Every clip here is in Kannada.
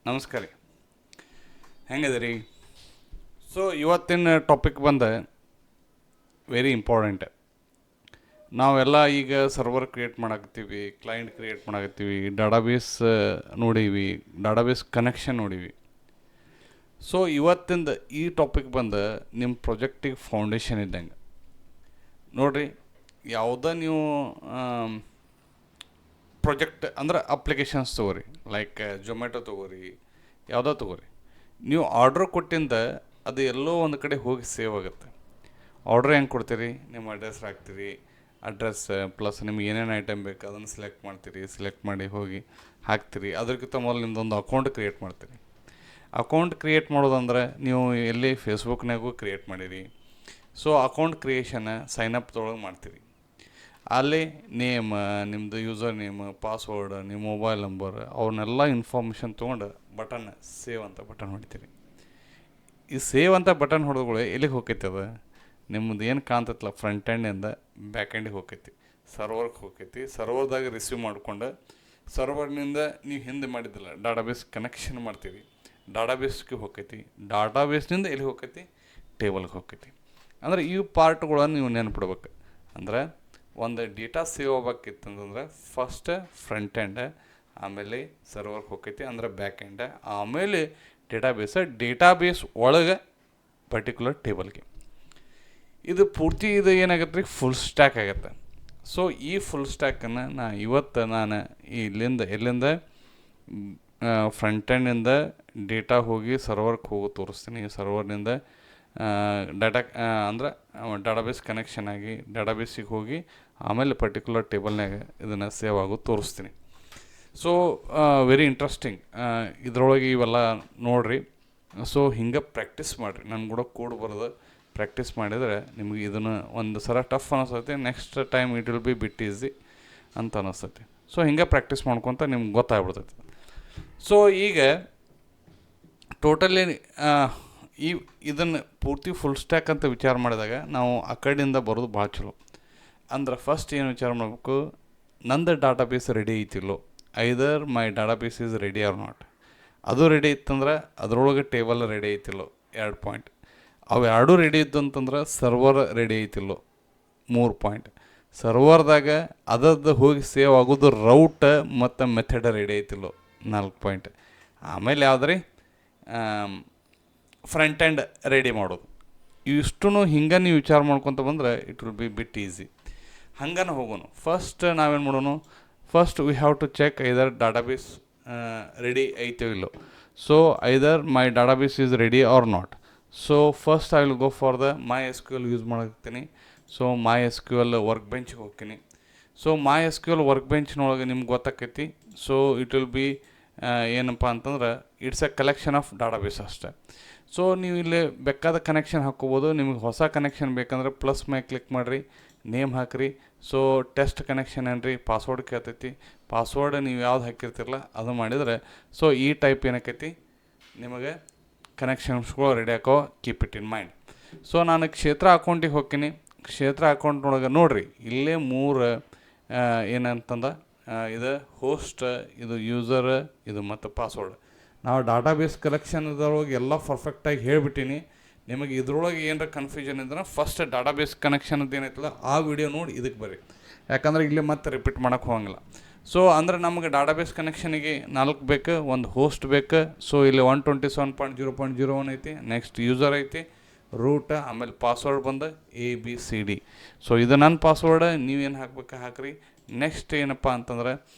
ನಮಸ್ಕಾರ ರೀ. ಹೆಂಗದಿರಿ? ಸೊ ಇವತ್ತಿನ ಟಾಪಿಕ್ ಬಂದ ವೆರಿ ಇಂಪಾರ್ಟೆಂಟ್. ನಾವೆಲ್ಲ ಈಗ ಸರ್ವರ್ ಕ್ರಿಯೇಟ್ ಮಾಡಾಕತ್ತೀವಿ, ಕ್ಲೈಂಟ್ ಕ್ರಿಯೇಟ್ ಮಾಡಾಕತ್ತೀವಿ, ಡಾಟಾಬೇಸ್ ನೋಡೀವಿ, ಡಾಟಾಬೇಸ್ ಕನೆಕ್ಷನ್ ನೋಡೀವಿ. ಸೊ ಇವತ್ತಿಂದ ಈ ಟಾಪಿಕ್ ಬಂದು ನಿಮ್ಮ ಪ್ರಾಜೆಕ್ಟಿಗೆ ಫೌಂಡೇಶನ್ ಇದ್ದಂಗೆ ನೋಡಿರಿ. ಯಾವುದೇ ನೀವು ಪ್ರಾಜೆಕ್ಟ್ ಅಂದ್ರೆ ಅಪ್ಲಿಕೇಶನ್ಸ್ ತೊಗೋರಿ, ಲೈಕ್ ಜೊಮ್ಯಾಟೊ ತೊಗೋರಿ, ಯಾವುದೋ ತೊಗೋರಿ. ನೀವು ಆರ್ಡ್ರ್ ಕೊಟ್ಟಿಂದ ಅದು ಎಲ್ಲೋ ಒಂದು ಕಡೆ ಹೋಗಿ ಸೇವ್ ಆಗುತ್ತೆ. ಆರ್ಡ್ರ್ ಹೆಂಗೆ ಕೊಡ್ತೀರಿ? ನಿಮ್ಮ ಅಡ್ರೆಸ್ ಹಾಕ್ತೀರಿ, ಅಡ್ರೆಸ್ ಪ್ಲಸ್ ನಿಮ್ಗೆ ಏನೇನು ಐಟಮ್ ಬೇಕು ಅದನ್ನು ಸೆಲೆಕ್ಟ್ ಮಾಡ್ತೀರಿ, ಸೆಲೆಕ್ಟ್ ಮಾಡಿ ಹೋಗಿ ಹಾಕ್ತೀರಿ. ಅದಕ್ಕಿಂತ ಮೊದಲು ನಿಮ್ಮದೊಂದು ಅಕೌಂಟ್ ಕ್ರಿಯೇಟ್ ಮಾಡ್ತೀರಿ. ಅಕೌಂಟ್ ಕ್ರಿಯೇಟ್ ಮಾಡೋದಂದ್ರೆ ನೀವು ಎಲ್ಲಿ ಫೇಸ್ಬುಕ್ನಾಗೂ ಕ್ರಿಯೇಟ್ ಮಾಡಿರಿ. ಸೊ ಅಕೌಂಟ್ ಕ್ರಿಯೇಷನ್ ಸೈನಪ್ದೊಳಗೆ ಮಾಡ್ತೀರಿ. ಅಲ್ಲಿ ನೇಮ್, ನಿಮ್ಮದು ಯೂಸರ್ ನೇಮ್, ಪಾಸ್ವರ್ಡ್, ನಿಮ್ಮ ಮೊಬೈಲ್ ನಂಬರ್ ಅವನ್ನೆಲ್ಲ ಇನ್ಫಾರ್ಮೇಷನ್ ತೊಗೊಂಡು ಬಟನ್ ಸೇವ್ ಅಂತ ಬಟನ್ ಹೊಡಿತೀರಿ. ಈ ಸೇವ್ ಅಂತ ಬಟನ್ ಹೊಡೆದ್ಕೊಳ್ಳಿ ಎಲ್ಲಿಗೆ ಹೋಗ್ತೈತಿ? ಅದು ನಿಮ್ಮದು ಏನು ಕಾಣ್ತೈತಲ್ಲ ಫ್ರಂಟ್ ಎಂಡಿಂದ ಬ್ಯಾಕ್ ಎಂಡಿಗೆ ಹೋಗ್ತೈತಿ, ಸರ್ವರ್ಗೆ ಹೋಗ್ತೈತಿ. ಸರ್ವರ್ದಾಗ ರಿಸೀವ್ ಮಾಡ್ಕೊಂಡು ಸರ್ವರ್ನಿಂದ ನೀವು ಹಿಂದೆ ಮಾಡಿದ್ದಿಲ್ಲ ಡಾಟಾಬೇಸ್ ಕನೆಕ್ಷನ್ ಮಾಡ್ತೀವಿ, ಡಾಟಾಬೇಸ್ಗೆ ಹೋಗ್ತೈತಿ. ಡಾಟಾಬೇಸ್ನಿಂದ ಎಲ್ಲಿ ಹೋಗ್ತೈತಿ? ಟೇಬಲ್ಗೆ ಹೋಗ್ತೈತಿ. ಅಂದರೆ ಈ ಪಾರ್ಟ್ಗಳನ್ನು ನೀವು ನೆನ್ಪಿಡ್ಬೇಕು. ಅಂದ್ರೆ ಒಂದು ಡೇಟಾ ಸೇವ್ ಆಗ್ಬೇಕಿತ್ತಂತಂದ್ರೆ ಫಸ್ಟ್ ಫ್ರಂಟ್ ಎಂಡ್, ಆಮೇಲೆ ಸರ್ವರ್ಗೆ ಹೋಗ್ತೈತಿ ಅಂದರೆ ಬ್ಯಾಕ್ ಎಂಡ್, ಆಮೇಲೆ ಡೇಟಾಬೇಸ್ ಒಳಗೆ ಪರ್ಟಿಕ್ಯುಲರ್ ಟೇಬಲ್ಗೆ. ಇದು ಪೂರ್ತಿ ಇದು ಏನಾಗತ್ತೆ ರೀ, ಫುಲ್ ಸ್ಟ್ಯಾಕ್ ಆಗುತ್ತೆ. ಸೊ ಈ ಫುಲ್ ಸ್ಟ್ಯಾಕನ್ನು ನಾನು ಎಲ್ಲಿಂದ ಫ್ರಂಟ್ ಎಂಡಿಂದ ಡೇಟಾ ಹೋಗಿ ಸರ್ವರ್ಗೆ ಹೋಗಿ ತೋರಿಸ್ತೀನಿ. ಸರ್ವರ್ನಿಂದ ಅಂದರೆ ಡಾಟಾಬೇಸ್ ಕನೆಕ್ಷನ್ ಆಗಿ ಡಾಟಾಬೇಸಿಗೆ ಹೋಗಿ ಆಮೇಲೆ ಪರ್ಟಿಕ್ಯುಲರ್ ಟೇಬಲ್ನಾಗ ಇದನ್ನು ಸೇವ್ ಆಗೋದು ತೋರಿಸ್ತೀನಿ. So very interesting. ಇದರೊಳಗೆ ಇವೆಲ್ಲ ನೋಡಿರಿ. ಸೊ ಹಿಂಗೆ ಪ್ರಾಕ್ಟೀಸ್ ಮಾಡಿರಿ. ನಾನು ಕೂಡ ಕೋಡ್ ಬರೋದು ಪ್ರಾಕ್ಟೀಸ್ ಮಾಡಿದರೆ ನಿಮಗೆ ಇದನ್ನು ಒಂದು ಸಲ ಟಫ್ ಅನ್ನಿಸ್ತೈತಿ, next time it will be bit easy ಅಂತ ಅನ್ನಿಸ್ತೈತಿ. ಸೊ ಹಿಂಗೆ ಪ್ರಾಕ್ಟೀಸ್ ಮಾಡ್ಕೊತ ನಿಮ್ಗೆ ಗೊತ್ತಾಗ್ಬಿಡ್ತೈತಿ. ಸೊ ಈಗ ಟೋಟಲಿ ಇದನ್ನು ಪೂರ್ತಿ ಫುಲ್ ಸ್ಟ್ಯಾಕ್ ಅಂತ ವಿಚಾರ ಮಾಡಿದಾಗ ನಾವು ಆ ಕಡೆಯಿಂದ ಬರೋದು ಭಾಳ ಚಲೋ. ಅಂದ್ರೆ ಫಸ್ಟ್ ಏನು ವಿಚಾರ ಮಾಡಬೇಕು, ನಂದು ಡಾಟಾಬೇಸ್ ರೆಡಿ ಐತಿಲ್ಲೋ, either my database is ready or not. ಅದು ರೆಡಿ ಇತ್ತಂದ್ರೆ ಅದರೊಳಗೆ ಟೇಬಲ್ ರೆಡಿ ಐತಿಲ್ಲೋ, 2 ಪಾಯಿಂಟ್. ಅವು ಎರಡೂ ರೆಡಿ ಇದ್ದು ಅಂತಂದ್ರೆ ಸರ್ವರ್ ರೆಡಿ ಐತಿಲ್ಲೋ, 3 ಪಾಯಿಂಟ್. ಸರ್ವರ್ದಾಗ ಅದದ್ದು ಹೋಗಿ ಸೇವ್ ಆಗೋದು ರೌಟ್ ಮತ್ತು ಮೆಥಡ್ ರೆಡಿ ಐತಿಲ್ಲೋ, 4 ಪಾಯಿಂಟ್. ಆಮೇಲೆ ಯಾವುದ್ರಿ ಫ್ರಂಟ್ ಎಂಡ್ ರೆಡಿ ಮಾಡೋದು. ಇಷ್ಟು ಹಿಂಗೆ ನೀವು ವಿಚಾರ ಮಾಡ್ಕೊತ ಬಂದರೆ it will be bit easy. ಹಂಗನ ಹೋಗೋಣ. ಫಸ್ಟ್ ನಾವೇನು ಮಾಡೋಣ, first we have to check either database ready ಐತೋ ಇಲ್ಲೋ. So either my database is ready or not. So first I will go for the MySQL use ಮಾಡತ್ತೀನಿ. ಸೊ MySQL ವರ್ಕ್ ಬೆಂಚ್ಗೆ ಹೋಗ್ತೀನಿ. ಸೊ MySQL ವರ್ಕ್ ಬೆಂಚ್ನೊಳಗೆ ನಿಮ್ಗೆ ಗೊತ್ತಾಕೈತಿ. ಸೊ ಇಟ್ ವಿಲ್ ಬಿ ಏನಪ್ಪ ಅಂತಂದ್ರೆ it's a collection of database ಅಷ್ಟೇ. ಸೊ ನೀವು ಇಲ್ಲಿ ಬೇಕಾದ ಕನೆಕ್ಷನ್ ಹಾಕ್ಕೋಬೋದು. ನಿಮಗೆ ಹೊಸ ಕನೆಕ್ಷನ್ ಬೇಕಂದ್ರೆ ಪ್ಲಸ್ ಮೇಲೆ ಕ್ಲಿಕ್ ಮಾಡಿರಿ, ನೇಮ್ ಹಾಕಿರಿ. ಸೊ ಟೆಸ್ಟ್ ಕನೆಕ್ಷನ್ ಏನ್ರಿ, ಪಾಸ್ವರ್ಡ್ ಕೇಳ್ತೈತಿ. ಪಾಸ್ವರ್ಡ್ ನೀವು ಯಾವ್ದು ಹಾಕಿರ್ತಿರಲ್ಲ ಅದು ಮಾಡಿದರೆ ಸೊ ಈ ಟೈಪ್ ಏನಕ್ಕೈತಿ ನಿಮಗೆ ಕನೆಕ್ಷನ್ಸ್ಗಳು ರೆಡಿ ಹಾಕೋ. Keep it in mind. So ನಾನು ಕ್ಷೇತ್ರ ಅಕೌಂಟಿಗೆ ಹೋಗ್ತೀನಿ. ಕ್ಷೇತ್ರ ಅಕೌಂಟ್ನೊಳಗೆ ನೋಡಿರಿ, ಇಲ್ಲೇ 3 ಏನಂತಂದ, ಇದು ಹೋಸ್ಟ್, ಇದು ಯೂಸರ್, ಇದು ಮತ್ತು ಪಾಸ್ವರ್ಡ್. ನಾವು ಡಾಟಾಬೇಸ್ ಕಲೆಕ್ಷನ್ದೊಳಗೆ ಎಲ್ಲ ಪರ್ಫೆಕ್ಟಾಗಿ ಹೇಳಿಬಿಟ್ಟಿನಿ. ನಿಮಗೆ ಇದ್ರೊಳಗೆ ಏನಾರ ಕನ್ಫ್ಯೂಷನ್ ಇದ್ರೆ ಫಸ್ಟ್ ಡಾಟಾಬೇಸ್ ಕನೆಕ್ಷನ್ದು ಏನೈತಲ್ಲ ಆ ವಿಡಿಯೋ ನೋಡಿ ಇದಕ್ಕೆ ಬರ್ರಿ. ಯಾಕಂದ್ರೆ ಇಲ್ಲಿ ಮತ್ತೆ ರಿಪೀಟ್ ಮಾಡೋಕ್ಕೆ ಹೋಗಂಗಿಲ್ಲ. ಸೊ ಅಂದರೆ ನಮಗೆ ಡಾಟಾಬೇಸ್ ಕನೆಕ್ಷನಿಗೆ 4 ಬೇಕು, ಒಂದು ಹೋಸ್ಟ್ ಬೇಕು. ಸೊ ಇಲ್ಲಿ 127.0.01 ಐತಿ, ನೆಕ್ಸ್ಟ್ ಯೂಸರ್ ಐತಿ, ರೂಟ್, ಆಮೇಲೆ ಪಾಸ್ವರ್ಡ್ ಬಂದು ABCD. ಸೊ ಇದು ನನ್ನ ಪಾಸ್ವರ್ಡ್, ನೀವೇನು ಹಾಕ್ಬೇಕು ಹಾಕ್ರಿ. ನೆಕ್ಸ್ಟ್ ಏನಪ್ಪ ಅಂತಂದ್ರೆ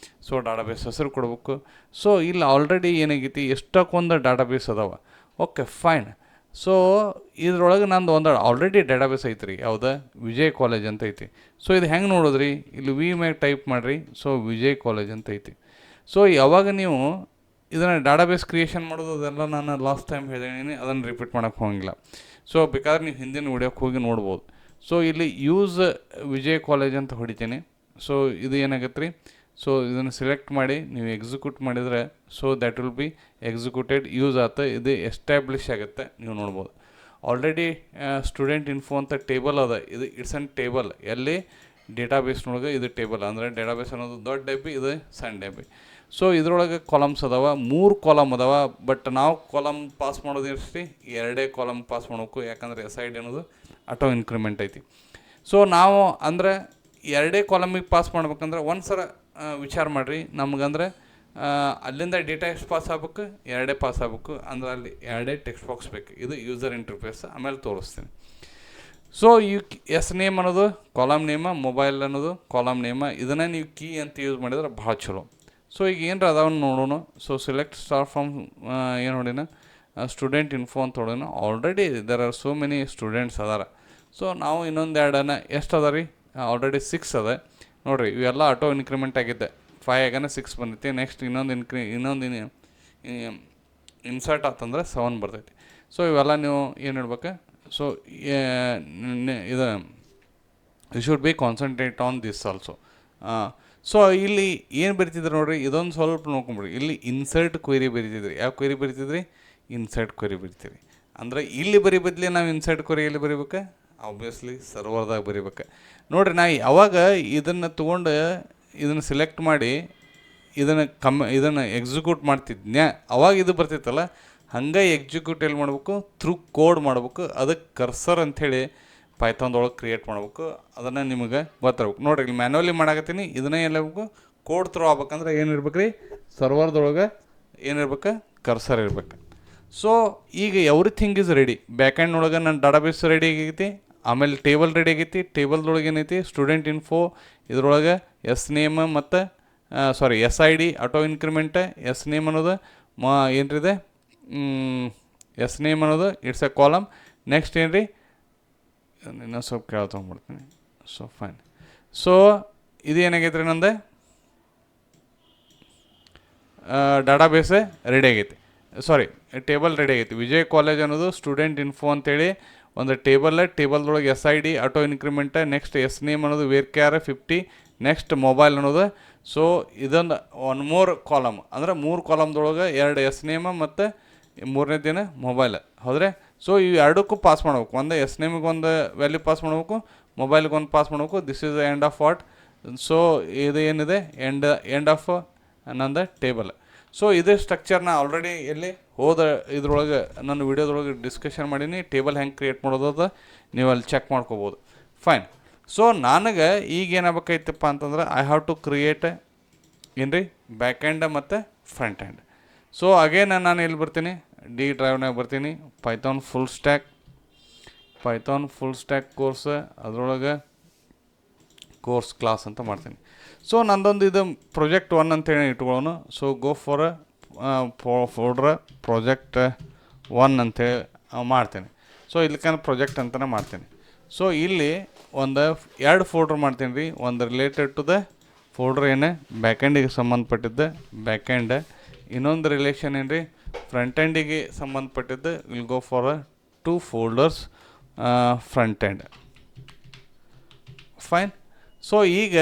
ಸೊ ಡಾಟಾಬೇಸ್ ಹೆಸರು ಕೊಡ್ಬೇಕು. ಸೊ ಇಲ್ಲಿ ಆಲ್ರೆಡಿ ಏನಾಗೈತಿ, ಎಷ್ಟಕ್ಕೊಂದು ಡಾಟಾಬೇಸ್ ಅದಾವ. Okay fine. ಸೊ ಇದ್ರೊಳಗೆ ನಂದು ಒಂದು ಆಲ್ರೆಡಿ ಡಾಟಾಬೇಸ್ ಐತ್ರಿ, ಯಾವ್ದು ವಿಜಯ್ ಕಾಲೇಜ್ ಅಂತ ಐತಿ. ಸೊ ಇದು ಹೆಂಗೆ ನೋಡೋದ್ರಿ, ಇಲ್ಲಿ ವಿ ಮ್ಯಾಗ ಟೈಪ್ ಮಾಡಿರಿ. ಸೊ ವಿಜಯ್ ಕಾಲೇಜ್ ಅಂತ ಐತಿ. ಸೊ ಯಾವಾಗ ನೀವು ಇದನ್ನು ಡಾಟಾಬೇಸ್ ಕ್ರಿಯೇಷನ್ ಮಾಡೋದು ಅದೆಲ್ಲ ನಾನು ಲಾಸ್ಟ್ ಟೈಮ್ ಹೇಳಿದ್ದೀನಿ, ಅದನ್ನು ರಿಪೀಟ್ ಮಾಡೋಕ್ಕೆ ಹೋಗಿಲ್ಲ. ಸೊ ಬೇಕಾದ್ರೆ ನೀವು ಹಿಂದಿನ ವಿಡಿಯೋಕ್ಕೆ ಹೋಗಿ ನೋಡ್ಬೋದು. ಸೊ ಇಲ್ಲಿ ಯೂಸ್ ವಿಜಯ್ ಕಾಲೇಜ್ ಅಂತ ಹೊಡಿತೀನಿ. ಸೊ ಇದು ಏನಾಗತ್ತೆ ರೀ, ಸೊ ಇದನ್ನು ಸೆಲೆಕ್ಟ್ ಮಾಡಿ ನೀವು ಎಕ್ಸಿಕ್ಯೂಟ್ ಮಾಡಿದರೆ so that will be executed, use ಆತ. ಇದು ಎಸ್ಟಾಬ್ಲಿಷ್ ಆಗುತ್ತೆ, ನೀವು ನೋಡ್ಬೋದು. ಆಲ್ರೆಡಿ ಸ್ಟೂಡೆಂಟ್ ಇನ್ಫೋ ಅಂತ ಟೇಬಲ್ ಅದ. ಇದು ಇಟ್ಸ್ ಅನ್ ಟೇಬಲ್. ಎಲ್ಲಿ ಡೇಟಾಬೇಸ್ನೊಳಗೆ ಇದು ಟೇಬಲ್. ಅಂದರೆ ಡೇಟಾಬೇಸ್ ಅನ್ನೋದು ದೊಡ್ಡ ಡಬ್ಬಿ, ಇದು ಸಣ್ಣ ಡಬ್ಬಿ. ಸೊ ಇದ್ರೊಳಗೆ ಕಾಲಮ್ಸ್ ಅದಾವ, 3 ಕಾಲಮ್ ಅದಾವ. ಬಟ್ ನಾವು ಕಾಲಮ್ ಪಾಸ್ ಮಾಡೋದು ಎಷ್ಟು ರೀ, 2 ಕಾಲಮ್ ಪಾಸ್ ಮಾಡಬೇಕು. ಯಾಕಂದ್ರೆ ಎಸ್ ಐ ಡಿ ಅನ್ನೋದು ಆಟೋ ಇನ್ಕ್ರಿಮೆಂಟ್ ಐತಿ. ಸೊ ನಾವು ಅಂದರೆ 2 ಕಾಲಮಿಗೆ ಪಾಸ್ ಮಾಡ್ಬೇಕಂದ್ರೆ ಒಂದು ಸಲ ವಿಚಾರ ಮಾಡಿರಿ. ನಮ್ಗಂದ್ರೆ ಅಲ್ಲಿಂದ ಡೇಟಾ ಎಷ್ಟು ಪಾಸ್ ಆಗ್ಬೇಕು, 2 ಪಾಸ್ ಆಗ್ಬೇಕು. ಅಂದ್ರೆ ಅಲ್ಲಿ 2 ಟೆಕ್ಸ್ಟ್ ಬಾಕ್ಸ್ ಬೇಕು. ಇದು ಯೂಸರ್ ಇಂಟರ್ಫೇಸ್, ಆಮೇಲೆ ತೋರಿಸ್ತೀನಿ. ಸೊ ಎಸ್ ನೇಮ್ ಅನ್ನೋದು ಕಾಲಮ್ ನೇಮ, ಮೊಬೈಲ್ ಅನ್ನೋದು ಕಾಲಮ್ ನೇಮ. ಇದನ್ನು ನೀವು ಕೀ ಅಂತ ಯೂಸ್ ಮಾಡಿದ್ರೆ ಭಾಳ ಚಲೋ. ಸೊ ಈಗ ಏನರ ಅದಾವನ್ನ ನೋಡೋಣ. ಸೊ ಸೆಲೆಕ್ಟ್ ಸ್ಟಾರ್ ಫ್ರಮ್ ಏನು ನೋಡಿನ ಸ್ಟೂಡೆಂಟ್ ಇನ್ಫೋ ಅಂತ ನೋಡೋಣ. Already there are so many students ಅದಾರ. ಸೊ ನಾವು ಇನ್ನೊಂದು ಎರಡನ್ನ ಎಷ್ಟು ಅದ ರೀ, ಆಲ್ರೆಡಿ 6 ಅದ ನೋಡಿರಿ. ಇವೆಲ್ಲ ಆಟೋ ಇನ್ಕ್ರಿಮೆಂಟ್ ಆಗಿದ್ದೆ. 5 ಆಗಾನ 6 ಬಂದೈತಿ. ನೆಕ್ಸ್ಟ್ ಇನ್ನೊಂದು ಇನ್ಸರ್ಟ್ ಆತಂದ್ರೆ 7 ಬರ್ತೈತಿ. ಸೊ ಇವೆಲ್ಲ ನೀವು ಏನು ಹೇಳ್ಬೇಕು, ಸೊ ಇದು you should be concentrate on this also. So ಇಲ್ಲಿ ಏನು ಬರಿತಿದ್ರು ನೋಡಿರಿ, ಇದೊಂದು ಸ್ವಲ್ಪ ನೋಡ್ಕೊಂಬಿಡ್ರಿ. ಇಲ್ಲಿ ಇನ್ಸರ್ಟ್ ಕ್ವೆರಿ ಬರಿತಿದ್ರಿ. ಯಾವ ಕ್ವೆರಿ ಬರಿತಿದ್ರಿ, ಇನ್ಸರ್ಟ್ ಕ್ವೆರಿ ಬರಿತೀರಿ. ಅಂದರೆ ಇಲ್ಲಿ ಬರೀ ಬದಲಿ ನಾವು ಇನ್ಸರ್ಟ್ ಕ್ವೆರಿ ಎಲ್ಲಿ ಬರಿಬೇಕು, ಆಬ್ವಿಯಸ್ಲಿ ಸರ್ವರ್ದಾಗ ಬರಿಬೇಕು. ನೋಡಿರಿ, ನಾ ಯಾವಾಗ ಇದನ್ನು ತೊಗೊಂಡು ಇದನ್ನು ಸೆಲೆಕ್ಟ್ ಮಾಡಿ ಇದನ್ನು ಎಕ್ಸಿಕ್ಯೂಟ್ ಮಾಡ್ತಿದ್ನ್ಯಾ, ಅವಾಗ ಇದು ಬರ್ತಿತ್ತಲ್ಲ, ಹಂಗೆ ಎಕ್ಸಿಕ್ಯೂಟ್ ಎಲ್ಲಿ ಮಾಡ್ಬೇಕು, ಥ್ರೂ ಕೋಡ್ ಮಾಡ್ಬೇಕು. ಅದಕ್ಕೆ ಕರ್ಸರ್ ಅಂಥೇಳಿ ಪೈಥಾನ್ದೊಳಗೆ ಕ್ರಿಯೇಟ್ ಮಾಡ್ಬೇಕು. ಅದನ್ನು ನಿಮಗೆ ಗೊತ್ತಿರ್ಬೇಕು. ನೋಡಿರಿ, ಇಲ್ಲಿ ಮ್ಯಾನ್ಯಲಿ ಮಾಡಾಕತ್ತೀನಿ. ಇದನ್ನೇ ಎಲ್ಲ ಬೇಕು, ಕೋಡ್ ಥ್ರೂ ಆಗ್ಬೇಕಂದ್ರೆ ಏನಿರ್ಬೇಕು ರೀ, ಸರ್ವರ್ದೊಳಗೆ ಏನಿರ್ಬೇಕು, ಕರ್ಸರ್ ಇರ್ಬೇಕು. ಸೊ ಈಗ ಎವ್ರಿಥಿಂಗ್ ಈಸ್ ರೆಡಿ. ಬ್ಯಾಕೆಂಡ್ನೊಳಗೆ ನನ್ನ ಡಾಟಾಬೇಸ್ ರೆಡಿ ಆಗೈತಿ. ಆಮೇಲೆ ಟೇಬಲ್ ರೆಡಿ ಆಗೈತಿ. ಟೇಬಲ್ದೊಳಗೆ ಏನೈತಿ, ಸ್ಟೂಡೆಂಟ್ ಇನ್ಫೋ. ಇದ್ರೊಳಗೆ ಎಸ್ ನೇಮ್ ಮತ್ತು S I D auto increment. S name ಅನ್ನೋದು ಏನ್ರಿದೆ, ಎಸ್ ನೇಮ್ ಅನ್ನೋದು ಇಟ್ಸ್ ಎ ಕಾಲಮ್. ನೆಕ್ಸ್ಟ್ ಏನು ರೀ, ಇನ್ನೊಂದು ಸ್ವಲ್ಪ ಕೇಳ ತೊಗೊಂಡ್ಬಿಡ್ತೀನಿ. So fine. ಸೊ ಇದು ಏನಾಗೈತೆ ರೀ, ನಂದು ಡಾಟಾಬೇಸ್ ರೆಡಿ ಆಗೈತಿ. ಟೇಬಲ್ ರೆಡಿ ಆಗೈತಿ. ವಿಜಯ್ ಕಾಲೇಜ್ ಅನ್ನೋದು ಸ್ಟೂಡೆಂಟ್ ಇನ್ಫೋ ಅಂತೇಳಿ ಒಂದು ಟೇಬಲ್ದೊಳಗೆ S I D auto increment. Next S name ಅನ್ನೋದು ವೇರ್ ಕ್ಯಾರ್ 50. ನೆಕ್ಸ್ಟ್ ಮೊಬೈಲ್ ಅನ್ನೋದು. ಸೊ ಇದೊಂದು 1 more ಕಾಲಮ್, ಅಂದರೆ 3 ಕಾಲಮ್ದೊಳಗೆ 2 ಎಸ್ ನೇಮ ಮತ್ತು 3ನೇ ದಿನ ಮೊಬೈಲ್. ಹೌದ್ರೆ? ಸೊ ಇವು ಎರಡಕ್ಕೂ ಪಾಸ್ ಮಾಡ್ಬೇಕು. ಒಂದು ಎಸ್ ನೇಮಿಗೆ ಒಂದು ವ್ಯಾಲ್ಯೂ ಪಾಸ್ ಮಾಡ್ಬೇಕು, ಮೊಬೈಲ್ಗೆ ಒಂದು ಪಾಸ್ ಮಾಡ್ಬೇಕು. This is the end of what. So ಇದು ಏನಿದೆ, ಎಂಡ್ ಆಫ್ ನಂದು ಟೇಬಲ್. ಸೊ ಇದೇ ಸ್ಟ್ರಕ್ಚರ್ನ ಆಲ್ರೆಡಿ ಎಲ್ಲಿ ಇದ್ರೊಳಗೆ ನನ್ನ ವಿಡಿಯೋದೊಳಗೆ ಡಿಸ್ಕಷನ್ ಮಾಡೀನಿ. ಟೇಬಲ್ ಹೆಂಗೆ ಕ್ರಿಯೇಟ್ ಮಾಡೋದು ನೀವು ಅಲ್ಲಿ ಚೆಕ್ ಮಾಡ್ಕೋಬೋದು. ಫೈನ್. ಸೊ ನನಗೆ ಈಗ ಏನಾಗಬೇಕೈತಪ್ಪ ಅಂತಂದ್ರೆ, ಐ ಹ್ಯಾವ್ ಟು ಕ್ರಿಯೇಟ್ ಏನು ರೀ, ಬ್ಯಾಕ್ ಎಂಡ್ ಮತ್ತು ಫ್ರಂಟ್ ಎಂಡ್. ಸೊ ಅಗೇನ್ ನಾನು ಎಲ್ಲಿ ಬರ್ತೀನಿ, ಡಿ ಡ್ರೈವ್ನಾಗ ಬರ್ತೀನಿ. ಪೈಥಾನ್ ಫುಲ್ ಸ್ಟ್ಯಾಕ್ ಕೋರ್ಸ್, ಅದರೊಳಗೆ ಕೋರ್ಸ್ ಕ್ಲಾಸ್ ಅಂತ ಮಾಡ್ತೀನಿ. ಸೊ ನಂದೊಂದು ಇದು ಪ್ರಾಜೆಕ್ಟ್ 1 ಅಂತೇಳಿ ಇಟ್ಕೊಳ್ಳೋಣ. ಸೊ ಗೋ ಫಾರ್ ಫೋಲ್ಡ್ರ ಪ್ರಾಜೆಕ್ಟ್ 1 ಅಂತೇಳಿ ಮಾಡ್ತೀನಿ. ಸೊ ಇಲ್ಲಿಕಂದ್ರೆ ಪ್ರಾಜೆಕ್ಟ್ ಅಂತಲೇ ಮಾಡ್ತೀನಿ. ಸೊ ಇಲ್ಲಿ ಒಂದು 2 ಫೋಲ್ಡ್ರ್ ಮಾಡ್ತೀನಿ ರೀ. ಒಂದು ರಿಲೇಟೆಡ್ ಟು ದ ಫೋಲ್ಡ್ರ್ ಏನೇ ಬ್ಯಾಕೆಂಡಿಗೆ ಸಂಬಂಧಪಟ್ಟಿದ್ದೆ ಬ್ಯಾಕೆಂಡ್. ಇನ್ನೊಂದು ರಿಲೇಷನ್ ಏನು ರೀ, ಫ್ರಂಟ್ ಎಂಡಿಗೆ ಸಂಬಂಧಪಟ್ಟಿದ್ದು. Will go for 2 folders front end. Fine. So ಈಗ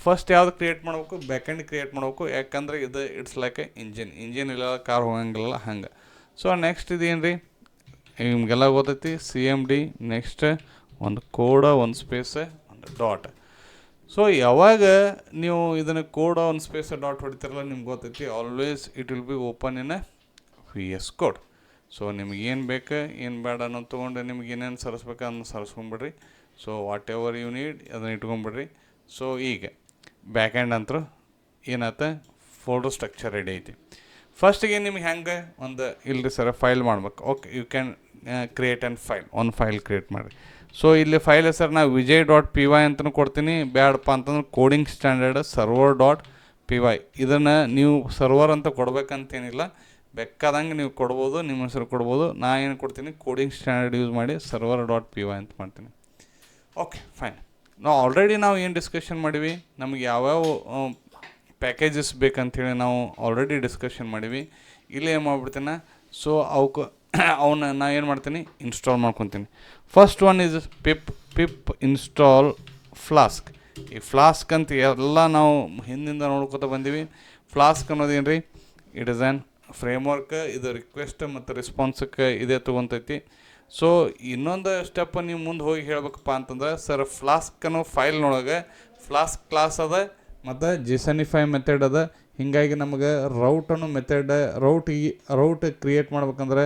ಫಸ್ಟ್ ಯಾವ್ದು ಕ್ರಿಯೇಟ್ ಮಾಡ್ಬೇಕು, ಬ್ಯಾಕೆಂಡ್ ಕ್ರಿಯೇಟ್ ಮಾಡ್ಬೇಕು. ಯಾಕಂದ್ರೆ ಇದು ಇಟ್ಸ್ ಲೈಕ್ ಎ ಇಂಜಿನ್ ಇಲ್ಲ ಕಾರ್ ಹೋಗಂಗಿಲ್ಲ ಹಂಗೆ. ಸೊ ನೆಕ್ಸ್ಟ್ ಇದು ಏನು ರೀ, ನಿಮಗೆಲ್ಲ ಗೊತ್ತೈತಿ, CMD. ನೆಕ್ಸ್ಟ್ ಒಂದು ಕೋಡ, ಒಂದು ಸ್ಪೇಸ್, ಒಂದು ಡಾಟ್. ಸೊ ಯಾವಾಗ ನೀವು ಇದನ್ನು ಕೋಡ, ಒಂದು ಸ್ಪೇಸ್, ಡಾಟ್ ಹೊಡಿತಿರಲ್ಲ, ನಿಮ್ಗೆ ಗೊತ್ತೈತಿ always it will B open in VS Code. So ನಿಮ್ಗೆ ಏನು ಬೇಕು ಏನು ಬೇಡ ಅನ್ನೋದು ತೊಗೊಂಡು ನಿಮ್ಗೆ ಏನೇನು ಸರಿಸ್ಬೇಕು ಅದನ್ನು ಸರಿಸ್ಕೊಂಬಿಡ್ರಿ. So whatever you need ಅದನ್ನು ಇಟ್ಕೊಂಬಿಡ್ರಿ. ಸೊ ಈಗ ಬ್ಯಾಕೆಂಡ್ ಅಂತೂ ಏನಾಯ್ತ, ಫೋಲ್ಡರ್ ಸ್ಟ್ರಕ್ಚರ್ ರೆಡಿ ಐತಿ. ಫಸ್ಟಿಗೆ ನಿಮ್ಗೆ ಹೆಂಗೆ ಒಂದು ಇಲ್ಲರಿ ಸರ್ ಫೈಲ್ ಮಾಡ್ಬೇಕು. ಓಕೆ, ಯು ಕ್ಯಾನ್ ಕ್ರಿಯೇಟ್ ಒಂದು ಫೈಲ್ ಕ್ರಿಯೇಟ್ ಮಾಡಿರಿ. ಸೊ ಇಲ್ಲಿ ಫೈಲ್ ಹೆಸರು ನಾವು vijay.py ಅಂತಲೂ ಕೊಡ್ತೀನಿ. ಬ್ಯಾಡಪ್ಪ ಅಂತಂದ್ರೆ ಕೋಡಿಂಗ್ ಸ್ಟ್ಯಾಂಡರ್ಡ್ server.py. ಇದನ್ನು ನೀವು ಸರ್ವರ್ ಅಂತ ಕೊಡ್ಬೇಕಂತೇನಿಲ್ಲ, ಬೇಕಾದಂಗೆ ನೀವು ಕೊಡ್ಬೋದು, ನಿಮ್ಮ ಹೆಸರು ಕೊಡ್ಬೋದು. ನಾ ಏನು ಕೊಡ್ತೀನಿ, ಕೋಡಿಂಗ್ ಸ್ಟ್ಯಾಂಡರ್ಡ್ ಯೂಸ್ ಮಾಡಿ server.py ಅಂತ ಮಾಡ್ತೀನಿ. Okay fine. ನಾವು ಆಲ್ರೆಡಿ ಏನು ಡಿಸ್ಕಷನ್ ಮಾಡೀವಿ, ನಮಗೆ ಯಾವ್ಯಾವ ಪ್ಯಾಕೇಜಸ್ ಬೇಕಂತೇಳಿ ನಾವು ಆಲ್ರೆಡಿ ಡಿಸ್ಕಷನ್ ಮಾಡೀವಿ. ಇಲ್ಲಿ ಏನು ಮಾಡ್ಬಿಡ್ತೀನಿ, ಸೊ ಅವನ್ನ ನಾ ಏನು ಮಾಡ್ತೀನಿ, ಇನ್ಸ್ಟಾಲ್ ಮಾಡ್ಕೊತೀನಿ. First one is pip install flask. ಈ ಫ್ಲಾಸ್ಕ್ ಅಂತ ಎಲ್ಲ ನಾವು ಹಿಂದಿಂದ ನೋಡ್ಕೊತ ಬಂದೀವಿ. ಫ್ಲಾಸ್ಕ್ ಅನ್ನೋದು ಏನು ರೀ, ಇಟ್ ಇಸ್ ಆ್ಯನ್ ಫ್ರೇಮ್ವರ್ಕ್. ಇದು ರಿಕ್ವೆಸ್ಟ್ ಮತ್ತು ರೆಸ್ಪಾನ್ಸಕ್ಕೆ ಇದೇ ತೊಗೊತೈತಿ. ಸೊ ಇನ್ನೊಂದು ಸ್ಟೆಪ್ ನೀವು ಮುಂದೆ ಹೋಗಿ ಹೇಳ್ಬೇಕಪ್ಪ ಅಂತಂದ್ರೆ, ಸರ್ ಫ್ಲಾಸ್ಕ್ ಅನ್ನೋ ಫೈಲ್ನೊಳಗೆ ಫ್ಲಾಸ್ಕ್ ಕ್ಲಾಸ್ ಅದ ಮತ್ತು JSONify ಮೆಥಡ್ ಅದ. ಹೀಗಾಗಿ ನಮಗೆ ರೌಟ್ ಅನ್ನೋ ಮೆಥಡ್ ರೌಟ್ ಕ್ರಿಯೇಟ್ ಮಾಡ್ಬೇಕಂದ್ರೆ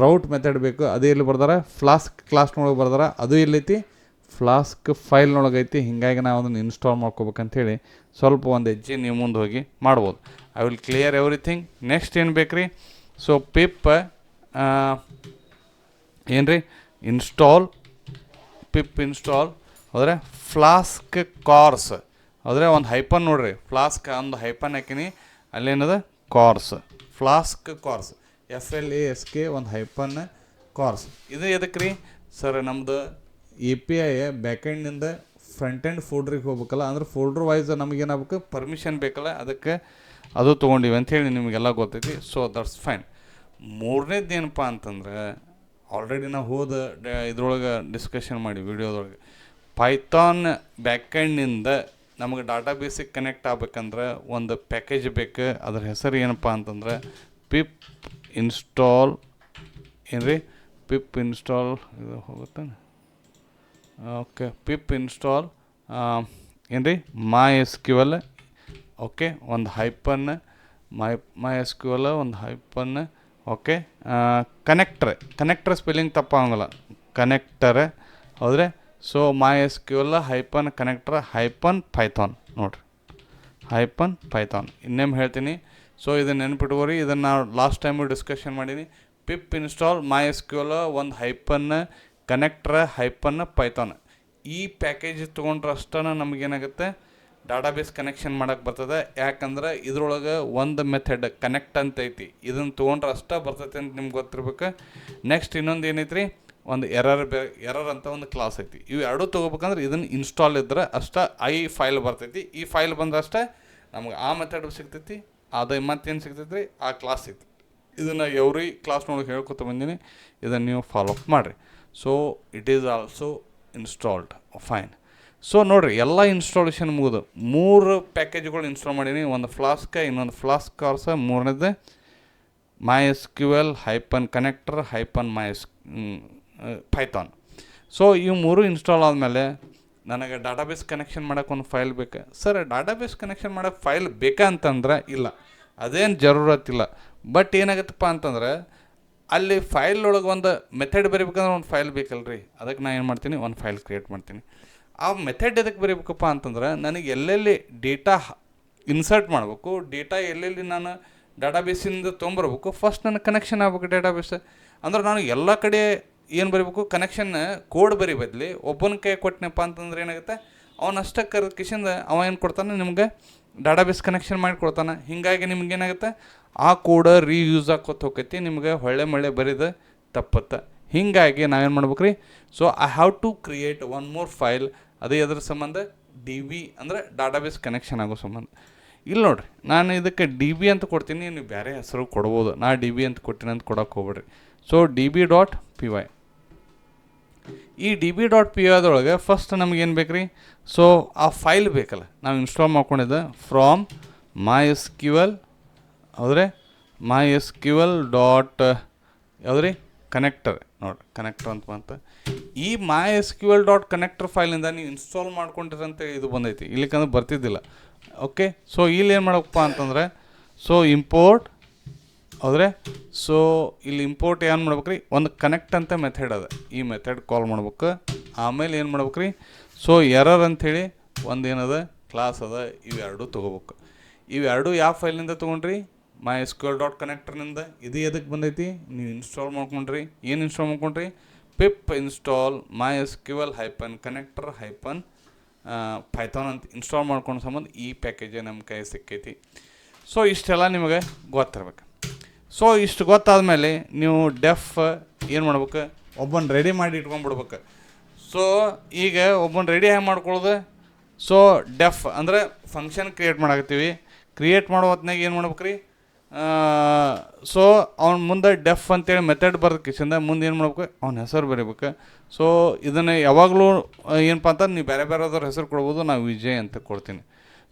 ರೌಟ್ ಮೆಥಡ್ ಬೇಕು. ಅದೇ ಇಲ್ಲಿ ಬರ್ದಾರೆ ಫ್ಲಾಸ್ಕ್ ಕ್ಲಾಸ್ನೊಳಗೆ ಬರ್ದಾರೆ, ಅದು ಎಲ್ಲೈತಿ ಫ್ಲಾಸ್ಕ್ ಫೈಲ್ನೊಳಗೆ ಐತಿ. ಹೀಗಾಗಿ ನಾವು ಅದನ್ನು ಇನ್ಸ್ಟಾಲ್ ಮಾಡ್ಕೋಬೇಕಂತೇಳಿ ಸ್ವಲ್ಪ ಒಂದು ಹೆಜ್ಜೆ ನೀವು ಮುಂದೆ ಹೋಗಿ ಮಾಡ್ಬೋದು. I will clear everything. Next ಏನು ಬೇಕು ರೀ? ಸೊ ಪಿಪ್ ಏನು ರೀ ಇನ್ಸ್ಟಾಲ್ ಹೋದರೆ ಫ್ಲಾಸ್ಕ್ ಕಾರ್ಸ್ ಹೋದರೆ ಒಂದು ಹೈಪನ್ ನೋಡಿರಿ, ಫ್ಲಾಸ್ಕ್ ಒಂದು ಹೈಪನ್ ಹಾಕಿನಿ, ಅಲ್ಲೇನದ ಫ್ಲಾಸ್ಕ್ ಕಾರ್ಸ್ FLASK ಒಂದು ಹೈಪನ್ ಕಾರ್ಸ್. ಇದು ಎದಕ್ಕೆ ರೀ ಸರ್? ನಮ್ಮದು API ಬ್ಯಾಕೆಂಡ್ನಿಂದ ಫ್ರಂಟ್ ಎಂಡ್ ಫೋಲ್ಡ್ರಿಗೆ ಹೋಗ್ಬೇಕಲ್ಲ, ಅಂದ್ರೆ ಫೋಲ್ಡ್ರ್ ವೈಸ್ ನಮಗೇನಾಗಬೇಕು ಪರ್ಮಿಷನ್ ಬೇಕಲ್ಲ, ಅದಕ್ಕೆ ಅದು ತೊಗೊಂಡಿವಿ ಅಂಥೇಳಿ ನಿಮಗೆಲ್ಲ ಗೊತ್ತೈತಿ. So that's fine. ಮೂರನೇದು ಏನಪ್ಪ ಅಂತಂದ್ರೆ ಆಲ್ರೆಡಿ ನಾವು ಇದ್ರೊಳಗೆ ಡಿಸ್ಕಷನ್ ಮಾಡಿ ವಿಡಿಯೋದೊಳಗೆ, ಪೈಥಾನ್ ಬ್ಯಾಕೆಂಡ್ನಿಂದ ನಮಗೆ ಡಾಟಾಬೇಸಿಗೆ ಕನೆಕ್ಟ್ ಆಗ್ಬೇಕಂದ್ರೆ ಒಂದು ಪ್ಯಾಕೇಜ್ ಬೇಕು. ಅದ್ರ ಹೆಸರು ಏನಪ್ಪ ಅಂತಂದ್ರೆ ಪಿಪ್ ಇನ್ಸ್ಟಾಲ್ ಇದು ಹೋಗುತ್ತೆ. Okay, pip install MySQL. Okay, ಒಂದು ಹೈಪನ್ MySQL ಒಂದು ಹೈಪನ್. ಓಕೆ, ಕನೆಕ್ಟರ್ ಸ್ಪೆಲ್ಲಿಂಗ್ ತಪ್ಪಾಗಲ್ಲ, ಕನೆಕ್ಟರ್ ಹೌದ್ರೆ. So MySQL hyphen connector hyphen Python ನೋಡಿರಿ, ಹೈಪನ್ ಪೈಥಾನ್. ಇನ್ನೇನು ಹೇಳ್ತೀನಿ, ಸೊ ಇದನ್ನು ನೆನ್ಪಿಟ್ಕೋರಿ. ಇದನ್ನು ನಾವು ಲಾಸ್ಟ್ ಟೈಮು ಡಿಸ್ಕಷನ್ ಮಾಡೀನಿ. ಪಿಪ್ ಇನ್ಸ್ಟಾಲ್ MySQL ಒಂದು ಹೈಪನ್ ಕನೆಕ್ಟರ್ ಹೈಪನ್ ಪೈಥಾನ್. ಈ ಪ್ಯಾಕೇಜ್ ತೊಗೊಂಡ್ರೆ ಅಷ್ಟೇ ನಮಗೇನಾಗುತ್ತೆ ಡಾಟಾಬೇಸ್ ಕನೆಕ್ಷನ್ ಮಾಡೋಕ್ಕೆ ಬರ್ತದೆ. ಯಾಕಂದ್ರೆ ಇದ್ರೊಳಗೆ ಒಂದು ಮೆಥಡ್ ಕನೆಕ್ಟ್ ಅಂತ ಐತಿ, ಇದನ್ನು ತೊಗೊಂಡ್ರೆ ಅಷ್ಟೇ ಬರ್ತೈತೆ ಅಂತ ನಿಮ್ಗೆ ಗೊತ್ತಿರ್ಬೇಕು. ನೆಕ್ಸ್ಟ್ ಇನ್ನೊಂದು ಏನೈತಿ ರೀ, ಒಂದು ಎರರ್ ಅಂತ ಒಂದು ಕ್ಲಾಸ್ ಐತಿ. ಇವು ಎರಡೂ ತೊಗೋಬೇಕಂದ್ರೆ ಇದನ್ನು ಇನ್ಸ್ಟಾಲ್ ಇದ್ರೆ ಅಷ್ಟೇ ಫೈಲ್ ಬರ್ತೈತಿ. ಈ ಫೈಲ್ ಬಂದ್ರೆ ಅಷ್ಟೇ ನಮ್ಗೆ ಆ ಮೆಥಡ್ ಸಿಗ್ತೈತಿ, ಅದು ಮತ್ತೇನು ಸಿಗ್ತೈತಿ ರೀ, ಆ ಕ್ಲಾಸ್ ಸಿಗ್ತೈತಿ. ಇದನ್ನು ಎವ್ರಿ ಕ್ಲಾಸ್ನೊಳಗೆ ಹೇಳ್ಕೊತ ಬಂದೀನಿ, ಇದನ್ನು ನೀವು ಫಾಲೋ ಅಪ್ ಮಾಡಿರಿ. So it is also installed, fine. So ನೋಡಿರಿ, ಎಲ್ಲ ಇನ್ಸ್ಟಾಲೇಷನ್ ಮುಗಿದು 3 ಪ್ಯಾಕೇಜ್ಗಳು ಇನ್ಸ್ಟಾಲ್ ಮಾಡೀನಿ. ಒಂದು ಫ್ಲಾಸ್ಕ್, ಇನ್ನೊಂದು ಫ್ಲಾಸ್ಕ್ ಕಾರ್ಸ್, ಮೂರನೇದು MySQL hyphen connector hyphen Python. So ಇವು 3 ಇನ್ಸ್ಟಾಲ್ ಆದಮೇಲೆ ನನಗೆ ಡಾಟಾಬೇಸ್ ಕನೆಕ್ಷನ್ ಮಾಡೋಕೆ ಒಂದು ಫೈಲ್ ಬೇಕು. ಸರ್ ಡಾಟಾಬೇಸ್ ಕನೆಕ್ಷನ್ ಮಾಡೋಕ್ಕೆ ಫೈಲ್ ಬೇಕಾ ಅಂತಂದ್ರೆ ಇಲ್ಲ, ಅದೇನು ಜರೂರತ್ತಿಲ್ಲ. ಬಟ್ ಏನಾಗುತ್ತಪ್ಪ ಅಂತಂದ್ರೆ ಅಲ್ಲಿ ಫೈಲ್ನೊಳಗೆ ಒಂದು ಮೆಥಡ್ ಬರೀಬೇಕಂದ್ರೆ ಒಂದು ಫೈಲ್ ಬೇಕಲ್ರಿ. ಅದಕ್ಕೆ ನಾನು ಏನು ಮಾಡ್ತೀನಿ, ಒಂದು ಫೈಲ್ ಕ್ರಿಯೇಟ್ ಮಾಡ್ತೀನಿ. ಆ ಮೆಥಡ್ ಎದಕ್ಕೆ ಬರೀಬೇಕಪ್ಪ ಅಂತಂದ್ರೆ ನನಗೆ ಎಲ್ಲೆಲ್ಲಿ ಡೇಟಾ ಇನ್ಸರ್ಟ್ ಮಾಡಬೇಕು, ಡೇಟಾ ಎಲ್ಲೆಲ್ಲಿ ನಾನು ಡಾಟಾಬೇಸಿಂದ ತೊಗೊಂಬರ್ಬೇಕು, ಫಸ್ಟ್ ನನಗೆ ಕನೆಕ್ಷನ್ ಆಗ್ಬೇಕು ಡೇಟಾಬೇಸ್. ಅಂದ್ರೆ ನಾನು ಎಲ್ಲ ಕಡೆ ಏನು ಬರೀಬೇಕು, ಕನೆಕ್ಷನ್ ಕೋಡ್ ಬರೀ ಬದಲಿ ಒಬ್ಬನ ಕೈ ಕೊಟ್ಟನಪ್ಪ ಅಂತಂದ್ರೆ ಏನಾಗುತ್ತೆ, ಅವನಷ್ಟೇ ಕಿಶಿಂದ ಅವ ಏನು ಕೊಡ್ತಾನೆ, ನಿಮ್ಗೆ ಡಾಟಾಬೇಸ್ ಕನೆಕ್ಷನ್ ಮಾಡಿ ಕೊಡ್ತಾನೆ. ಹೀಗಾಗಿ ನಿಮ್ಗೇನಾಗುತ್ತೆ, ಆ ಕೋಡ್ ರೀಯೂಸ್ ಆಕೋತ ಹೋಗ್ತೈತಿ, ನಿಮ್ಗೆ ಹೊಳ್ಳೆ ಬರೀದು ತಪ್ಪತ್ತೆ. ಹೀಗಾಗಿ ನಾವೇನು ಮಾಡ್ಬೇಕು ರೀ, so I have to create one more file. ಅದೇ ಅದ್ರ ಸಂಬಂಧ DB ಅಂದರೆ ಡಾಟಾಬೇಸ್ ಕನೆಕ್ಷನ್ ಆಗೋ ಸಂಬಂಧ. ಇಲ್ಲಿ ನೋಡಿರಿ, ನಾನು ಇದಕ್ಕೆ DB ಅಂತ ಕೊಡ್ತೀನಿ, ನೀವು ಬೇರೆ ಹೆಸರು ಕೊಡ್ಬೋದು. ನಾ DB ಅಂತ ಕೊಡ್ತೀನಿ ಅಂತ ಕೊಡೋಕೆ ಹೋಗ್ಬೇಡ್ರಿ. So DB.py. ಈ DB.py ಅದರೊಳಗೆ ಫಸ್ಟ್ ನಮಗೇನು ಬೇಕು ರೀ, ಸೊ ಆ ಫೈಲ್ ಬೇಕಲ್ಲ, ನಾವು ಇನ್ಸ್ಟಾಲ್ ಮಾಡ್ಕೊಂಡಿದ್ದೆ ಫ್ರಾಮ್ MySQL ಹೌದ್ರೆ MySQL ಯಾವುದ್ರಿ ಕನೆಕ್ಟರ್. ನೋಡಿರಿ, ಕನೆಕ್ಟರ್ ಅಂತ ಬಂತ. ಈ MySQL.connector ಫೈಲಿಂದ ನೀವು ಇನ್ಸ್ಟಾಲ್ ಮಾಡ್ಕೊಂಡಿರಂತೇಳಿ ಇದು ಬಂದೈತಿ, ಇಲ್ಲಿಕಂದ್ರೆ ಬರ್ತಿದ್ದಿಲ್ಲ. ಓಕೆ, ಸೊ ಇಲ್ಲಿ ಏನು ಮಾಡಬೇಕಪ್ಪ ಅಂತಂದರೆ, ಸೊ ಇಂಪೋರ್ಟ್ ಹೌದ್ರೆ. ಸೊ ಇಲ್ಲಿ ಇಂಪೋರ್ಟ್ ಏನು ಮಾಡ್ಬೇಕು ರೀ, ಒಂದು ಕನೆಕ್ಟ್ ಅಂತ ಮೆಥಡ್ ಅದ, ಈ ಮೆಥಡ್ ಕಾಲ್ ಮಾಡ್ಬೇಕು. ಆಮೇಲೆ ಏನು ಮಾಡ್ಬೇಕು ರೀ, ಸೊ ಎರರ್ ಅಂಥೇಳಿ ಒಂದು ಏನದ ಕ್ಲಾಸ್ ಅದ, ಇವೆರಡು ತೊಗೋಬೇಕು. ಇವೆರಡು ಯಾವ ಫೈಲಿಂದ ತೊಗೊಂಡ್ರಿ, MySQL.connectorನಿಂದ. ಇದು ಎದಕ್ಕೆ ಬಂದೈತಿ, ನೀವು ಇನ್ಸ್ಟಾಲ್ ಮಾಡ್ಕೊಂಡ್ರಿ. ಏನು ಇನ್ಸ್ಟಾಲ್ ಮಾಡ್ಕೊಂಡ್ರಿ, pip install MySQL hyphen connector hyphen Python ಅಂತ ಇನ್ಸ್ಟಾಲ್ ಮಾಡ್ಕೊಂಡು ಸಂಬಂಧ ಈ ಪ್ಯಾಕೇಜೇ ನಮ್ಮ ಕೈ ಸಿಕ್ಕೈತಿ. ಸೊ ಇಷ್ಟೆಲ್ಲ ನಿಮಗೆ ಗೊತ್ತಿರ್ಬೇಕು. ಸೊ ಇಷ್ಟು ಗೊತ್ತಾದಮೇಲೆ ನೀವು ಏನು ಮಾಡ್ಬೇಕು, ಒಬ್ಬನ ರೆಡಿ ಮಾಡಿ ಇಟ್ಕೊಂಡ್ಬಿಡ್ಬೇಕು. ಸೊ ಈಗ ಒಬ್ಬನ ರೆಡಿ ಹೆಂಗೆ ಮಾಡ್ಕೊಳ್ಳೋದು, ಸೊ ಅಂದರೆ ಫಂಕ್ಷನ್ ಕ್ರಿಯೇಟ್ ಮಾಡಾಕತ್ತೀವಿ. ಕ್ರಿಯೇಟ್ ಮಾಡೋ ಹೊತ್ನಾಗ ಏನು ಮಾಡ್ಬೇಕು ರೀ, ಸೊ ಅವ್ನ ಮುಂದೆ ಅಂತೇಳಿ ಮೆಥಡ್ ಬರೋದು ಕಿಶಿಂದ ಮುಂದೆ ಏನು ಮಾಡ್ಬೇಕು, ಅವ್ನ ಹೆಸರು ಬರೀಬೇಕು. ಸೊ ಇದನ್ನು ಯಾವಾಗಲೂ ಏನಪ್ಪ ಅಂತ ನೀವು ಬೇರೆ ಬೇರೆದವ್ರ ಹೆಸರು ಕೊಡ್ಬೋದು, ನಾವು ವಿಜಯ್ ಅಂತ ಕೊಡ್ತೀನಿ.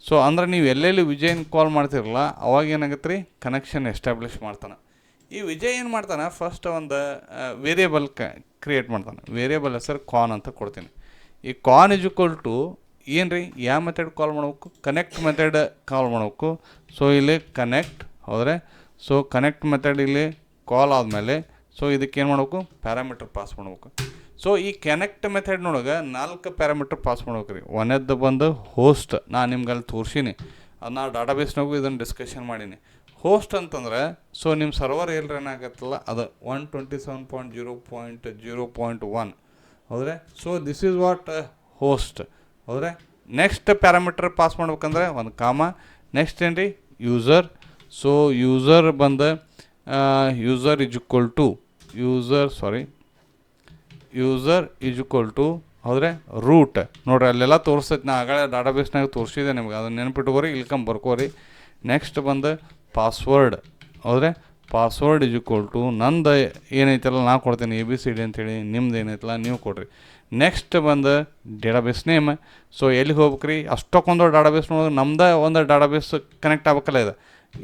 ಸೊ ಅಂದ್ರೆ ನೀವು ಎಲ್ಲೆಲ್ಲಿ ವಿಜಯನ್ ಕಾಲ್ ಮಾಡ್ತಿರಲ್ಲ, ಅವಾಗ ಏನಾಗುತ್ತೆ ರೀ, ಕನೆಕ್ಷನ್ ಎಸ್ಟಾಬ್ಲಿಷ್ ಮಾಡ್ತಾನೆ. ಈ ವಿಜಯ್ ಏನು ಮಾಡ್ತಾನೆ, ಫಸ್ಟ್ ಒಂದು ವೇರಿಯೇಬಲ್ ಕ್ರಿಯೇಟ್ ಮಾಡ್ತಾನೆ. ವೇರಿಯೇಬಲ್ ಹೆಸರು ಕಾನ್ ಅಂತ ಕೊಡ್ತೀನಿ. ಈ ಕಾನ್ = ಏನು ರೀ ಯಾವ ಮೆಥಡ್ ಕಾಲ್ ಮಾಡ್ಬೇಕು, ಕನೆಕ್ಟ್ ಮೆಥಡ್ ಕಾಲ್ ಮಾಡ್ಬೇಕು. ಸೊ ಇಲ್ಲಿ ಕನೆಕ್ಟ್ ಹೌದ್ರೆ, ಸೊ ಕನೆಕ್ಟ್ ಮೆಥಡ್ ಇಲ್ಲಿ ಕಾಲ್ ಆದಮೇಲೆ ಸೊ ಇದಕ್ಕೆ ಏನು ಮಾಡ್ಬೇಕು, ಪ್ಯಾರಾಮೀಟರ್ ಪಾಸ್ ಮಾಡ್ಬೇಕು. ಸೊ ಈ ಕನೆಕ್ಟ್ ಮೆಥಡ್ನೊಳಗೆ 4 ಪ್ಯಾರಾಮೀಟರ್ ಪಾಸ್ ಮಾಡ್ಬೇಕು ರೀ. ಒಂದೇದ್ದು ಬಂದು ಹೋಸ್ಟ್, ನಾನು ನಿಮ್ಗೆ ಅಲ್ಲಿ ತೋರಿಸೀನಿ, ಅದನ್ನ ಡಾಟಾಬೇಸ್ನಾಗೂ ಇದನ್ನು ಡಿಸ್ಕಷನ್ ಮಾಡೀನಿ. ಹೋಸ್ಟ್ ಅಂತಂದ್ರೆ ಸೊ ನಿಮ್ಮ ಸರ್ವರ್ ಎಲ್ಲರ ಏನಾಗತ್ತಲ್ಲ ಅದು 127.0.0.1 ಹೌದ್ರೆ. So this is what host ಹೌದ್ರೆ. ನೆಕ್ಸ್ಟ್ ಪ್ಯಾರಾಮೀಟರ್ ಪಾಸ್ ಮಾಡ್ಬೇಕಂದ್ರೆ ಒಂದು ಕಾಮ, ನೆಕ್ಸ್ಟ್ ಏನು ರೀ ಯೂಸರ್. ಸೊ ಯೂಸರ್ ಬಂದು user is equal to user is equal to ಹೌದ್ರೆ ರೂಟ್. ನೋಡ್ರಿ ಅಲ್ಲೆಲ್ಲ ತೋರಿಸ್ತೈತೆ, ನಾ ಆಗಲೇ ಡಾಟಾಬೇಸ್ನಾಗ ತೋರಿಸಿದೆ ನಿಮ್ಗೆ, ಅದನ್ನು ನೆನ್ಪಿಟ್ಕೋರಿ, ಇಲ್ಕಂಬ ಬರ್ಕೋರಿ. ನೆಕ್ಸ್ಟ್ ಬಂದು ಪಾಸ್ವರ್ಡ್ ಹೌದ್ರೆ, ಪಾಸ್ವರ್ಡ್ ಈಸ್ ಈಕ್ವಲ್ ಟು ನಂದು ಏನೈತಲ್ಲ ನಾ ಕೊಡ್ತೀನಿ ABCD ಅಂತೇಳಿ, ನಿಮ್ದು ಏನೈತಲ್ಲ ನೀವು ಕೊಡ್ರಿ. ನೆಕ್ಸ್ಟ್ ಬಂದು ಡೇಟಾಬೇಸ್ ನೇಮ್. ಸೊ ಎಲ್ಲಿಗೆ ಹೋಗ್ಬೇಕು ರೀ, ಅಷ್ಟಕ್ಕೊಂದು ಡಾಟಾಬೇಸ್ ನೋಡೋದು, ನಮ್ದು ಒಂದು ಡಾಟಾಬೇಸ್ ಕನೆಕ್ಟ್ ಆಗ್ಬೇಕಲ್ಲ,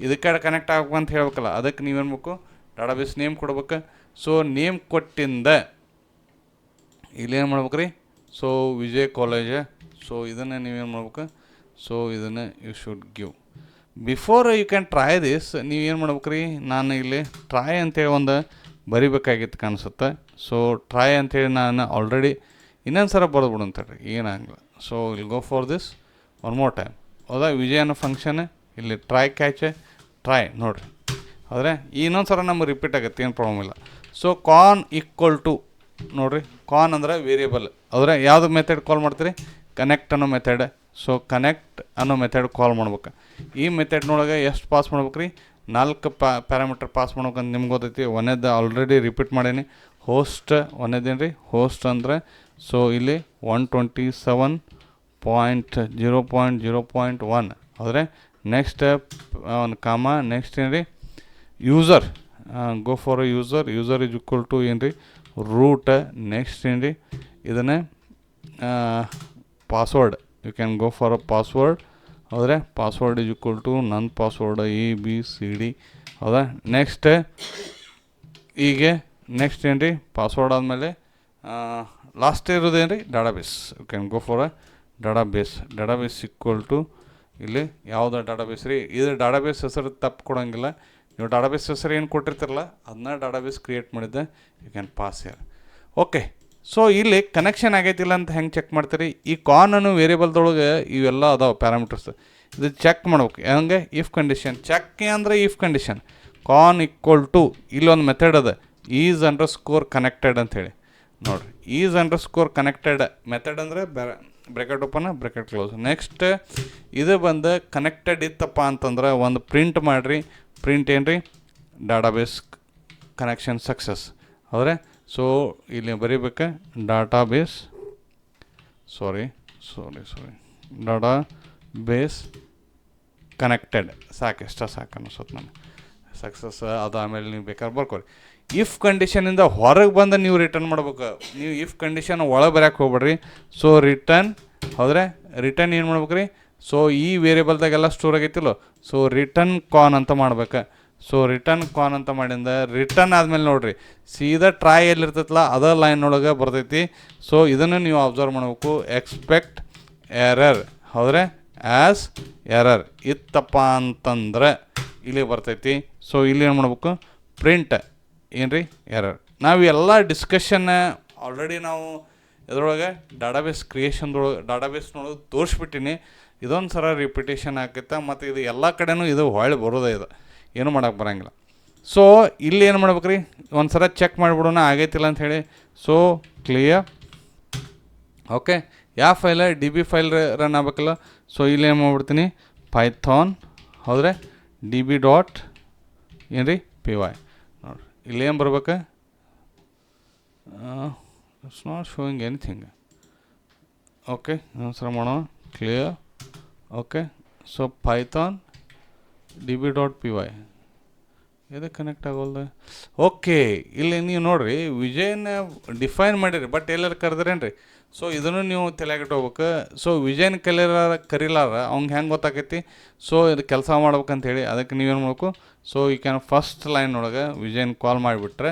ಇದಕ್ಕೆ ಕನೆಕ್ಟ್ ಆಗ್ಬೇಕು ಅಂತ ಹೇಳ್ಬೇಕಲ್ಲ, ಅದಕ್ಕೆ ನೀವೇನು ಬೇಕು, ಡಾಟಾಬೇಸ್ ನೇಮ್ ಕೊಡ್ಬೇಕು. ಸೊ ನೇಮ್ ಕೊಟ್ಟಿಂದ ಇಲ್ಲೇನು ಮಾಡ್ಬೇಕು ರೀ, ಸೊ ವಿಜಯ್ ಕಾಲೇಜ್. ಸೊ ಇದನ್ನು ನೀವೇನು ಮಾಡ್ಬೇಕು, ಸೊ ಇದನ್ನು you should give before you can try this. ನೀವೇನು ಮಾಡ್ಬೇಕು ರೀ, ನಾನು ಇಲ್ಲಿ ಟ್ರೈ ಅಂತೇಳಿ ಒಂದು ಬರಿಬೇಕಾಗಿತ್ತು ಕಾಣಿಸುತ್ತೆ. ಸೊ ಟ್ರೈ ಅಂಥೇಳಿ ನಾನು ಆಲ್ರೆಡಿ ಇನ್ನೊಂದು ಸಲ ಬರೆದ್ಬಿಡು ಅಂತೇಳಿ ಏನಾಗಲ್ಲ. So will go for this one more time ಹೌದಾ. ವಿಜಯ್ ಅನ್ನೋ ಫಂಕ್ಷನ್ ಇಲ್ಲಿ ಟ್ರೈ ಕ್ಯಾಚ್ ಟ್ರೈ ನೋಡಿರಿ ಹೌದ್ರೆ, ಇನ್ನೊಂದು ಸಲ ನಮಗೆ ರಿಪೀಟ್ ಆಗುತ್ತೆ, ಏನು ಪ್ರಾಬ್ಲಮ್ ಇಲ್ಲ. ಸೊ ಕಾನ್ ಈಕ್ವಲ್ ಟು ನೋಡಿರಿ, ಕಾನ್ ಅಂದ್ರೆ ವೇರಿಯೇಬಲ್ ಹೌದ್ರೆ. ಯಾವುದು ಮೆಥಡ್ ಕಾಲ್ ಮಾಡ್ತೀರಿ, ಕನೆಕ್ಟ್ ಅನ್ನೋ ಮೆಥಡ್. ಸೊ ಕನೆಕ್ಟ್ ಅನ್ನೋ ಮೆಥಡ್ ಕಾಲ್ ಮಾಡ್ಬೇಕು. ಈ ಮೆಥಡ್ನೊಳಗೆ ಎಷ್ಟು ಪಾಸ್ ಮಾಡ್ಬೇಕು ರೀ, 4 ಪ್ಯಾರಾಮೀಟರ್ ಪಾಸ್ ಮಾಡ್ಬೇಕಂತ ನಿಮ್ಗೆ ಗೊತ್ತೈತಿ. ಒಂದೇದು ಆಲ್ರೆಡಿ ರಿಪೀಟ್ ಮಾಡೀನಿ, ಹೋಸ್ಟ್ ಒಂದೇದೇನು ರೀ, ಹೋಸ್ಟ್ ಅಂದರೆ ಸೊ ಇಲ್ಲಿ 127.0.0.1 ಹೌದ್ರೆ. ನೆಕ್ಸ್ಟ್ ಒಂದು ಕಾಮ, ನೆಕ್ಸ್ಟ್ ಏನು ರೀ user, go for user is equal to ಏನು ರೀ ರೂಟ್. ನೆಕ್ಸ್ಟ್ ಏನು ರೀ ಇದನ್ನೇ password, you can go for a password ಹೌದ್ರೆ. ಪಾಸ್ವರ್ಡ್ ಈಸ್ ಈಕ್ವಲ್ ಟು ನನ್ನ ಪಾಸ್ವರ್ಡ್ ABCD ಹೌದಾ. ನೆಕ್ಸ್ಟ್ ಹೀಗೆ ನೆಕ್ಸ್ಟ್ ಏನು ರೀ ಪಾಸ್ವರ್ಡ್ ಆದಮೇಲೆ ಲಾಸ್ಟ್ ಇರೋದೇನು ರೀ database, you can go for a database equal to ಇಲ್ಲಿ ಯಾವುದೋ ಡಾಟಾಬೇಸ್ ರೀ. ಇದು ಡಾಟಾಬೇಸ್ ಹೆಸರು ತಪ್ಪು ಕೊಡೋಂಗಿಲ್ಲ, ನೀವು ಡಾಟಾಬೇಸ್ ಹೆಸರು ಏನು ಕೊಟ್ಟಿರ್ತಿರಲ್ಲ ಅದನ್ನ ಡಾಟಾಬೇಸ್ ಕ್ರಿಯೇಟ್ ಮಾಡಿದ್ದೆ, you can pass here. Okay. So ಇಲ್ಲಿ ಕನೆಕ್ಷನ್ ಆಗೈತಿಲ್ಲ ಅಂತ ಹೆಂಗೆ ಚೆಕ್ ಮಾಡ್ತೀರಿ, ಈ ಕಾನ್ ಅನ್ನೋ ವೇರಿಯೇಬಲ್ದೊಳಗೆ ಇವೆಲ್ಲ ಅದಾವೆ ಪ್ಯಾರಾಮೀಟರ್ಸ್, ಇದು ಚೆಕ್ ಮಾಡ್ಬೇಕು. ಹೆಂಗೆ ಇಫ್ ಕಂಡೀಷನ್ ಚೆಕ್ ಅಂದರೆ if condition con equal to ಇಲ್ಲೊಂದು ಮೆಥಡ್ ಅದ ಈಸ್ ಅಂಡರ್ಸ್ಕೋರ್ ಕನೆಕ್ಟೆಡ್ ಅಂಥೇಳಿ ನೋಡಿರಿ. ಈಸ್ ಅಂಡರ್ಸ್ಕೋರ್ ಕನೆಕ್ಟೆಡ್ ಮೆಥಡ್ ಅಂದರೆ bracket open bracket close. Next ಇದು ಬಂದು ಕನೆಕ್ಟೆಡ್ ಇತ್ತಪ್ಪ ಅಂತಂದ್ರೆ ಒಂದು ಪ್ರಿಂಟ್ ಮಾಡಿರಿ. ಪ್ರಿಂಟ್ ಏನು ರೀ ಡಾಟಾಬೇಸ್ ಕನೆಕ್ಷನ್ ಸಕ್ಸಸ್ ಹೌದ್ರೆ. ಸೊ ಇಲ್ಲಿ ಬರೀಬೇಕು ಡಾಟಾಬೇಸ್ ಡಾಟಾಬೇಸ್ ಕನೆಕ್ಟೆಡ್, ಸಾಕು ಇಷ್ಟ ಸಾಕು ಅನಿಸುತ್ತೆ ನನಗೆ, ಸಕ್ಸಸ್ ಅದು. ಆಮೇಲೆ ನೀವು ಬೇಕಾದ್ರೆ ಬರ್ಕೊರಿ. ಇಫ್ ಕಂಡೀಷನಿಂದ ಹೊರಗೆ ಬಂದು ನೀವು ರಿಟರ್ನ್ ಮಾಡ್ಬೇಕು. ನೀವು ಇಫ್ ಕಂಡೀಷನ್ ಒಳಗೆ ಬರೋಕ್ಕೆ ಹೋಗ್ಬೇಡ್ರಿ. ಸೊ ರಿಟರ್ನ್ ಹೌದ್ರೆ, ರಿಟರ್ನ್ ಏನು ಮಾಡ್ಬೇಕು ರೀ, ಸೊ ಈ ವೇರಿಯೇಬಲ್ದಾಗೆಲ್ಲ ಸ್ಟೋರ್ ಆಗೈತಿಲ್ಲೋ, ಸೊ ರಿಟರ್ನ್ ಕಾನ್ ಅಂತ ಮಾಡ್ಬೇಕು. ಸೊ ರಿಟರ್ನ್ ಕಾನ್ ಅಂತ ಮಾಡಿಂದ ರಿಟರ್ನ್ ಆದಮೇಲೆ ನೋಡಿರಿ ಸೀದಾ ಟ್ರೈ ಎಲ್ಲಿರ್ತೈತಲ್ಲ ಅದ ಲೈನ್ ಒಳಗೆ ಬರ್ತೈತಿ. ಸೊ ಇದನ್ನು ನೀವು ಅಬ್ಸರ್ವ್ ಮಾಡಬೇಕು. ಎಕ್ಸ್ಪೆಕ್ಟ್ ಎರರ್ ಹೌದ್ರೆ, ಆ್ಯಸ್ ಎರರ್ ಇತ್ತಪ್ಪ ಅಂತಂದ್ರೆ ಇಲ್ಲಿ ಬರ್ತೈತಿ. ಸೊ ಇಲ್ಲಿ ಏನು ಮಾಡ್ಬೇಕು, ಪ್ರಿಂಟ್ ಏನು ರೀ ಎರರ್. ನಾವು ಎಲ್ಲ ಡಿಸ್ಕಷನ್ ಆಲ್ರೆಡಿ ನಾವು ಇದರೊಳಗೆ ಡಾಟಾಬೇಸ್ ಕ್ರಿಯೇಷನ್ದೊಳಗೆ ಡಾಟಾಬೇಸ್ನೊಳಗೆ ತೋರಿಸ್ಬಿಟ್ಟಿನಿ. ಇದೊಂದು ಸಲ ರಿಪಿಟೇಷನ್ ಆಗುತ್ತೆ, ಮತ್ತು ಇದು ಎಲ್ಲ ಕಡೆನೂ ಇದು ಹೊಳ್ಳಿ ಬರೋದೇ, ಇದು ಏನೂ ಮಾಡೋಕ್ಕೆ ಬರೋಂಗಿಲ್ಲ. ಸೊ ಇಲ್ಲಿ ಏನು ಮಾಡ್ಬೇಕು ರೀ, ಒಂದು ಸಲ ಚೆಕ್ ಮಾಡಿಬಿಡೋಣ ಆಗೈತಿಲ್ಲ ಅಂಥೇಳಿ. So clear okay. ಯಾವ ಫೈಲ DB ಫೈಲ್ ರನ್ ಆಗಬೇಕಲ್ಲ. ಸೊ ಇಲ್ಲಿ ಏನು ಮಾಡ್ಬಿಡ್ತೀನಿ ಪೈಥಾನ್ ಹೌದ್ರೆ DB ಡಾಟ್ ಏನು ರೀ PY ನೋಡಿರಿ. ಇಲ್ಲೇನು ಬರ್ಬೇಕು, it's not showing anything. Okay ಇನ್ನೊಂದು ಸಲ ಮಾಡೋಣ clear. Okay. So Python DB dot PY ಇದು ಕನೆಕ್ಟ್ ಆಗೋಲ್ದು. ಓಕೆ. ಇಲ್ಲಿ ನೀವು ನೋಡಿರಿ ವಿಜಯನ ಡಿಫೈನ್ ಮಾಡಿರಿ, ಬಟ್ ಎಲ್ಲರೂ ಕರೆದ್ರೇನು ರೀ. ಸೊ ಇದನ್ನು ನೀವು ತಲೆಯಾಗಿಟ್ಕೋಬೇಕು. ಸೊ ವಿಜಯನ ಕರೀಲಾರ ಅವ್ಗೆ ಹೆಂಗೆ ಗೊತ್ತಾಕೈತಿ, ಸೊ ಇದು ಕೆಲಸ ಮಾಡ್ಬೇಕಂತೇಳಿ. ಅದಕ್ಕೆ ನೀವೇನು ಮಾಡಬೇಕು, ಸೊ ಈ ಕ್ಯಾನ್ ಫಸ್ಟ್ ಲೈನ್ ಒಳಗೆ ವಿಜಯನ್ ಕಾಲ್ ಮಾಡಿಬಿಟ್ರೆ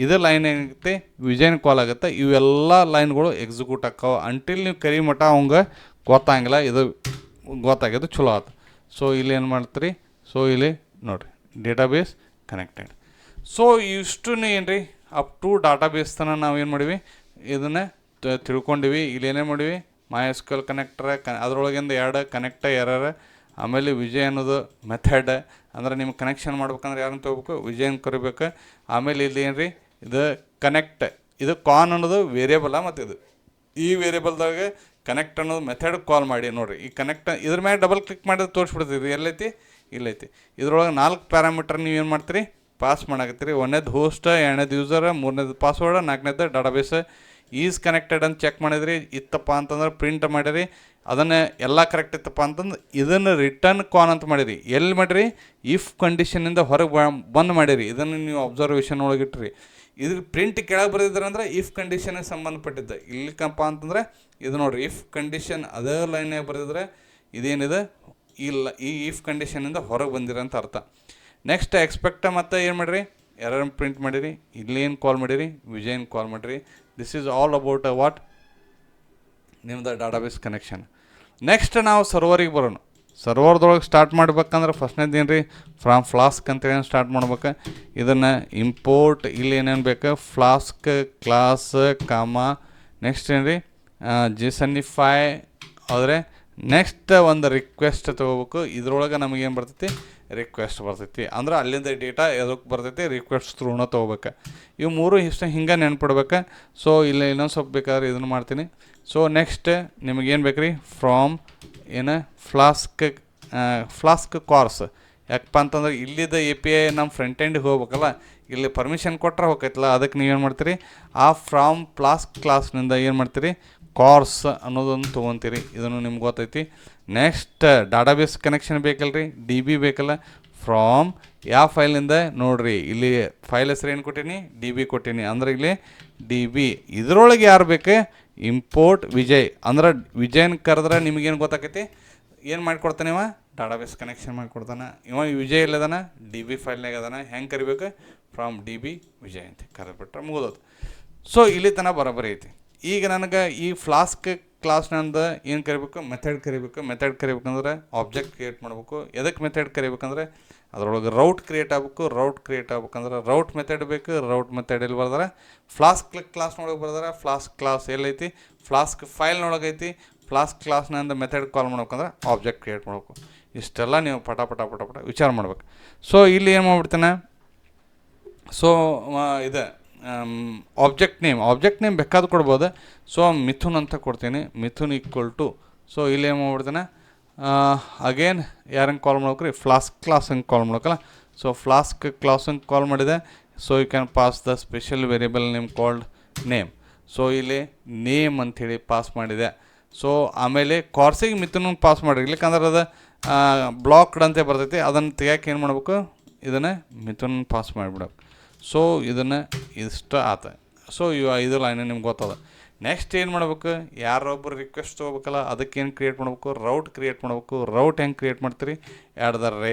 ಇದು ಲೈನ್ ಏನಾಗುತ್ತೆ ವಿಜಯನ್ ಕಾಲ್ ಆಗುತ್ತೆ. ಇವೆಲ್ಲ ಲೈನ್ಗಳು ಎಕ್ಸಿಕ್ಯೂಟ್ ಆಕ್ಕಾವ ಅಂಟಿಲ್ ನೀವು ಕರಿ ಮಟ್ಟ ಅವಂಗೆ ಗೊತ್ತಾಗಿಲ್ಲ, ಇದು ಗೊತ್ತಾಗಿದ್ದು ಚಲೋ ಆಯ್ತು. ಸೊ ಇಲ್ಲಿ ಏನು ಮಾಡ್ತೀರಿ, ಸೊ ಇಲ್ಲಿ ನೋಡಿರಿ ಡೇಟಾಬೇಸ್ ಕನೆಕ್ಟೆಡ್. ಸೊ ಇಷ್ಟು ಏನು ರೀ ಅಪ್ ಟು ಡಾಟಾಬೇಸ್ ತನಕ ನಾವು ಏನು ಮಾಡೀವಿ ಇದನ್ನು ತಿಳ್ಕೊಂಡಿವಿ. ಇಲ್ಲಿ ಏನೇ ಮಾಡೀವಿ MySQL ಕನೆಕ್ಟರ್ ಅದರೊಳಗಿಂದ 2 ಕನೆಕ್ಟ ಎರರ್, ಆಮೇಲೆ ವಿಜಯ್ ಅನ್ನೋದು ಮೆಥಡ್. ಅಂದ್ರೆ ನಿಮ್ಗೆ ಕನೆಕ್ಷನ್ ಮಾಡ್ಬೇಕಂದ್ರೆ ಯಾರನ್ನ ತೊಗೋಬೇಕು, ವಿಜಯನ್ ಕರಿಬೇಕು. ಆಮೇಲೆ ಇಲ್ಲಿ ಏನು ರೀ ಇದು ಕನೆಕ್ಟ್, ಇದು ಕಾನ್ ಅನ್ನೋದು ವೇರಿಯೇಬಲ್ಲ, ಮತ್ತು ಇದು ಈ ವೇರಿಯೇಬಲ್ದಾಗ ಕನೆಕ್ಟ್ ಅನ್ನೋದು ಮೆಥಡ್ ಕಾಲ್ ಮಾಡಿ ನೋಡಿರಿ. ಈ ಕನೆಕ್ಟ್ ಇದ್ರ ಮ್ಯಾಗೆ ಡಬಲ್ ಕ್ಲಿಕ್ ಮಾಡಿದ್ರೆ ತೋರಿಸ್ಬಿಡ್ತೀವಿ ಎಲ್ಲೈತಿ, ಇಲ್ಲೈತಿ. ಇದ್ರೊಳಗೆ 4 ಪ್ಯಾರಾಮೀಟರ್ ನೀವು ಏನು ಮಾಡ್ತೀರಿ ಪಾಸ್ ಮಾಡಾಕತ್ತೀರಿ. 1ನೇದು ಹೋಸ್ಟ್, 2ನೇದು ಯೂಸರ್, 3ನೇದು ಪಾಸ್ವರ್ಡ್, 4ನೇದು ಡಾಟಾಬೇಸ್. ಈಸ್ ಕನೆಕ್ಟೆಡ್ ಅಂತ ಚೆಕ್ ಮಾಡಿದ್ರಿ, ಇತ್ತಪ್ಪ ಅಂತಂದ್ರೆ ಪ್ರಿಂಟ್ ಮಾಡಿರಿ. ಅದನ್ನು ಎಲ್ಲ ಕರೆಕ್ಟ್ ಇತ್ತಪ್ಪ ಅಂತಂದು ಇದನ್ನು ರಿಟರ್ನ್ ಕಾನ್ ಅಂತ ಮಾಡಿರಿ. ಎಲ್ಲಿ ಮಾಡಿರಿ, ಇಫ್ ಕಂಡೀಷನಿಂದ ಹೊರಗೆ ಬಂದ್ ಮಾಡಿರಿ. ಇದನ್ನು ನೀವು ಅಬ್ಸರ್ವೇಷನ್ ಒಳಗಿಟ್ರಿ. ಇದು ಪ್ರಿಂಟ್ ಕೆಳಗೆ ಬರೆದಿದ್ರೆ ಅಂದ್ರೆ ಇಫ್ ಕಂಡೀಷನ್ಗೆ ಸಂಬಂಧಪಟ್ಟಿದ್ದ. ಇಲ್ಲಿಕಪ್ಪ ಅಂತಂದರೆ ಇದು ನೋಡಿರಿ, ಇಫ್ ಕಂಡೀಷನ್ ಅದೇ ಲೈನಾಗ ಬರೆದಿದ್ರೆ ಇದೇನಿದೆ ಇಲ್ಲ, ಈ ಇಫ್ ಕಂಡೀಷನಿಂದ ಹೊರಗೆ ಬಂದಿರಂತ ಅರ್ಥ. ನೆಕ್ಸ್ಟ್ ಎಕ್ಸ್ಪೆಕ್ಟ ಮತ್ತು ಏನು ಮಾಡಿರಿ, ಎರರ್ ಪ್ರಿಂಟ್ ಮಾಡಿರಿ. ಇಲ್ಲಿ ಏನು ಕಾಲ್ ಮಾಡಿರಿ, ವಿಜಯನ್ ಕಾಲ್ ಮಾಡಿರಿ. This is all about what ನಿಮ್ದು ಡಾಟಾಬೇಸ್ ಕನೆಕ್ಷನ್. ನೆಕ್ಸ್ಟ್ ನಾವು ಸರ್ವರಿಗೆ ಬರೋಣ. ಸರ್ವರ್ದೊಳಗೆ ಸ್ಟಾರ್ಟ್ ಮಾಡ್ಬೇಕಂದ್ರೆ ಫಸ್ಟ್ನೇದು ಏನು ರೀ, ಫ್ರಾಮ್ ಫ್ಲಾಸ್ಕ್ ಅಂತೇಳಿ ಸ್ಟಾರ್ಟ್ ಮಾಡ್ಬೇಕು. ಇದನ್ನು ಇಂಪೋರ್ಟ್ ಇಲ್ಲಿ ಏನೇನು ಬೇಕು, ಫ್ಲಾಸ್ಕ್ ಕ್ಲಾಸ್ ಕಾಮ, ನೆಕ್ಸ್ಟ್ ಏನು ರೀ ಜಿಸನಿಫೈ. ಆದರೆ ನೆಕ್ಸ್ಟ್ ಒಂದು ರಿಕ್ವೆಸ್ಟ್ ತೊಗೋಬೇಕು. ಇದ್ರೊಳಗೆ ನಮಗೇನು ಬರ್ತೈತಿ, ರಿಕ್ವೆಸ್ಟ್ ಬರ್ತೈತಿ. ಅಂದ್ರೆ ಅಲ್ಲಿಂದ ಡೇಟಾ ಎದಕ್ಕೆ ಬರ್ತೈತಿ, ರಿಕ್ವೆಸ್ಟ್ ಥ್ರೂನ ತೊಗೋಬೇಕು. ಇವು 3 ಇಷ್ಟ ಹಿಂಗೆ ನೆನ್ಪಿಡ್ಬೇಕು. ಸೊ ಇಲ್ಲಿ ಇನ್ನೊಂದು ಸ್ವಲ್ಪ ಬೇಕಾದ್ರೆ ಇದನ್ನು ಮಾಡ್ತೀನಿ. ಸೊ ನೆಕ್ಸ್ಟ್ ನಿಮಗೇನು ಬೇಕು ರೀ, ಫ್ರಾಮ್ ಏನು ಫ್ಲಾಸ್ಕ್ ಕಾರ್ಸ್. ಯಾಕಪ್ಪ ಅಂತಂದ್ರೆ ಇಲ್ಲಿದ್ದ API ನಮ್ಮ ಫ್ರಂಟ್ ಎಂಡಿಗೆ ಹೋಗ್ಬೇಕಲ್ಲ, ಇಲ್ಲಿ ಪರ್ಮಿಷನ್ ಕೊಟ್ಟರೆ ಹೋಗೈತಲ್ಲ, ಅದಕ್ಕೆ ನೀವೇನು ಮಾಡ್ತೀರಿ, ಆ ಫ್ರಾಮ್ ಫ್ಲಾಸ್ಕ್ ಕ್ಲಾಸ್ನಿಂದ ಏನು ಮಾಡ್ತೀರಿ, ಕಾರ್ಸ್ ಅನ್ನೋದನ್ನು ತೊಗೊತೀರಿ. ಇದನ್ನು ನಿಮ್ಗೆ ಗೊತ್ತೈತಿ. ನೆಕ್ಸ್ಟ್ ಡಾಟಾಬೇಸ್ ಕನೆಕ್ಷನ್ ಬೇಕಲ್ರಿ, DB ಬೇಕಲ್ಲ. ಫ್ರಾಮ್ ಯಾವ ಫೈಲಿಂದ ನೋಡಿರಿ, ಇಲ್ಲಿ ಫೈಲ್ ಹೆಸರು ಏನು ಕೊಟ್ಟೀನಿ, DB ಕೊಟ್ಟೀನಿ. ಅಂದ್ರೆ ಇಲ್ಲಿ DB ಇದರೊಳಗೆ ಯಾರು ಬೇಕು, ಇಂಪೋರ್ಟ್ ವಿಜಯ್. ಅಂದ್ರೆ ವಿಜಯನ್ ಕರೆದ್ರೆ ನಿಮಗೇನು ಗೊತ್ತಾಕೈತಿ, ಏನು ಮಾಡಿಕೊಡ್ತಾನೆ ಇವ, ಡಾಟಾಬೇಸ್ ಕನೆಕ್ಷನ್ ಮಾಡಿಕೊಡ್ತಾನೆ. ಇವ ವಿಜಯ್ ಇಲ್ಲದಾನ, DB ಫೈಲ್ನಾಗ ಅದಾನ. ಹೆಂಗೆ ಕರಿಬೇಕು, ಫ್ರಾಮ್ DB ವಿಜಯ್ ಅಂತ ಕರೆದ್ಬಿಟ್ರೆ ಮುಗಿದೋದು. ಸೊ ಇಲ್ಲಿ ತನಕ ಬರೋಬ್ಬರಿ ಐತಿ. ಈಗ ನನಗೆ ಈ ಫ್ಲಾಸ್ಕ್ ಕ್ಲಾಸ್ನಿಂದ ಏನು ಕರಿಬೇಕು, ಮೆಥಡ್ ಕರಿಬೇಕು. ಮೆಥಡ್ ಕರಿಬೇಕಂದ್ರೆ ಆಬ್ಜೆಕ್ಟ್ ಕ್ರಿಯೇಟ್ ಮಾಡಬೇಕು. ಎದಕ್ಕೆ ಮೆಥಡ್ ಕರಿಬೇಕಂದ್ರೆ ಅದರೊಳಗೆ ರೌಟ್ ಕ್ರಿಯೇಟ್ ಆಗಬೇಕು. ರೌಟ್ ಕ್ರಿಯೇಟ್ ಆಗ್ಬೇಕಂದ್ರೆ ರೌಟ್ ಮೆಥಡ್ ಬೇಕು. ರೌಟ್ ಮೆಥಡ್ ಎಲ್ಲಿ ಬರ್ದಾರೆ, ಫ್ಲಾಸ್ಕ್ ಕ್ಲಾಸ್ನೊಳಗೆ ಬರ್ದಾರೆ. ಫ್ಲಾಸ್ಕ್ ಕ್ಲಾಸ್ ಎಲ್ಲೈತಿ, ಫ್ಲಾಸ್ಕ್ ಫೈಲ್ನೊಳಗೆ ಐತಿ. ಫ್ಲಾಸ್ಕ್ ಕ್ಲಾಸ್ನಿಂದ ಮೆಥಡ್ ಕಾಲ್ ಮಾಡ್ಬೇಕಂದ್ರೆ ಆಬ್ಜೆಕ್ಟ್ ಕ್ರಿಯೇಟ್ ಮಾಡಬೇಕು. ಇಷ್ಟೆಲ್ಲ ನೀವು ಪಟ ವಿಚಾರ ಮಾಡ್ಬೇಕು. ಸೊ ಇಲ್ಲಿ ಏನು ಮಾಡ್ಬಿಡ್ತೇನೆ, ಸೊ ಇದು ಆಬ್ಜೆಕ್ಟ್ ನೇಮ್ ಬೇಕಾದ್ರೂ ಕೊಡ್ಬೋದು. ಸೊ ಮಿಥುನ್ ಅಂತ ಕೊಡ್ತೀನಿ, ಮಿಥುನ್ ಈಕ್ವಲ್ ಟು. ಸೊ ಇಲ್ಲಿ ಏನು ಮಾಡ್ಬಿಡ್ತೇನೆ, ಅಗೇನ್ ಯಾರಂಗೆ ಕಾಲ್ ಮಾಡ್ಬೇಕ್ರಿ, ಫ್ಲಾಸ್ಕ್ ಕ್ಲಾಸಂಗೆ ಕಾಲ್ ಮಾಡ್ಬೇಕಲ್ಲ. ಸೊ ಫ್ಲಾಸ್ಕ್ ಕ್ಲಾಸಂಗೆ ಕಾಲ್ ಮಾಡಿದೆ. So you can pass the special variable name called name. So ಇಲ್ಲಿ ನೇಮ್ ಅಂಥೇಳಿ ಪಾಸ್ ಮಾಡಿದೆ. ಸೊ ಆಮೇಲೆ ಕಾರ್ಸಿಗೆ ಮಿಥುನ್ ಪಾಸ್ ಮಾಡಿರಿ, ಇಲ್ಲಕ್ಕಂದ್ರೆ ಅದು ಬ್ಲಾಕ್ಡ್ ಅಂತ ಬರ್ತೈತಿ. ಅದನ್ನು ತೆಗಿಯೋಕೆ ಏನು ಮಾಡ್ಬೇಕು, ಇದನ್ನು ಮಿಥುನ್ ಪಾಸ್ ಮಾಡಿಬಿಡಬೇಕು. ಸೊ ಇದನ್ನು ಇಷ್ಟ ಆತ. ಸೊ ಇವು 5 ಲೈನ್ ನಿಮ್ಗೆ ಗೊತ್ತದ. ನೆಕ್ಸ್ಟ್ ಏನು ಮಾಡ್ಬೇಕು, ಯಾರೊಬ್ಬರು ರಿಕ್ವೆಸ್ಟ್ ತೊಗೋಬೇಕಲ್ಲ, ಅದಕ್ಕೆ ಏನು ಕ್ರಿಯೇಟ್ ಮಾಡ್ಬೇಕು, ರೌಟ್ ಕ್ರಿಯೇಟ್ ಮಾಡ್ಬೇಕು. ರೌಟ್ ಹೆಂಗೆ ಕ್ರಿಯೇಟ್ ಮಾಡ್ತೀರಿ,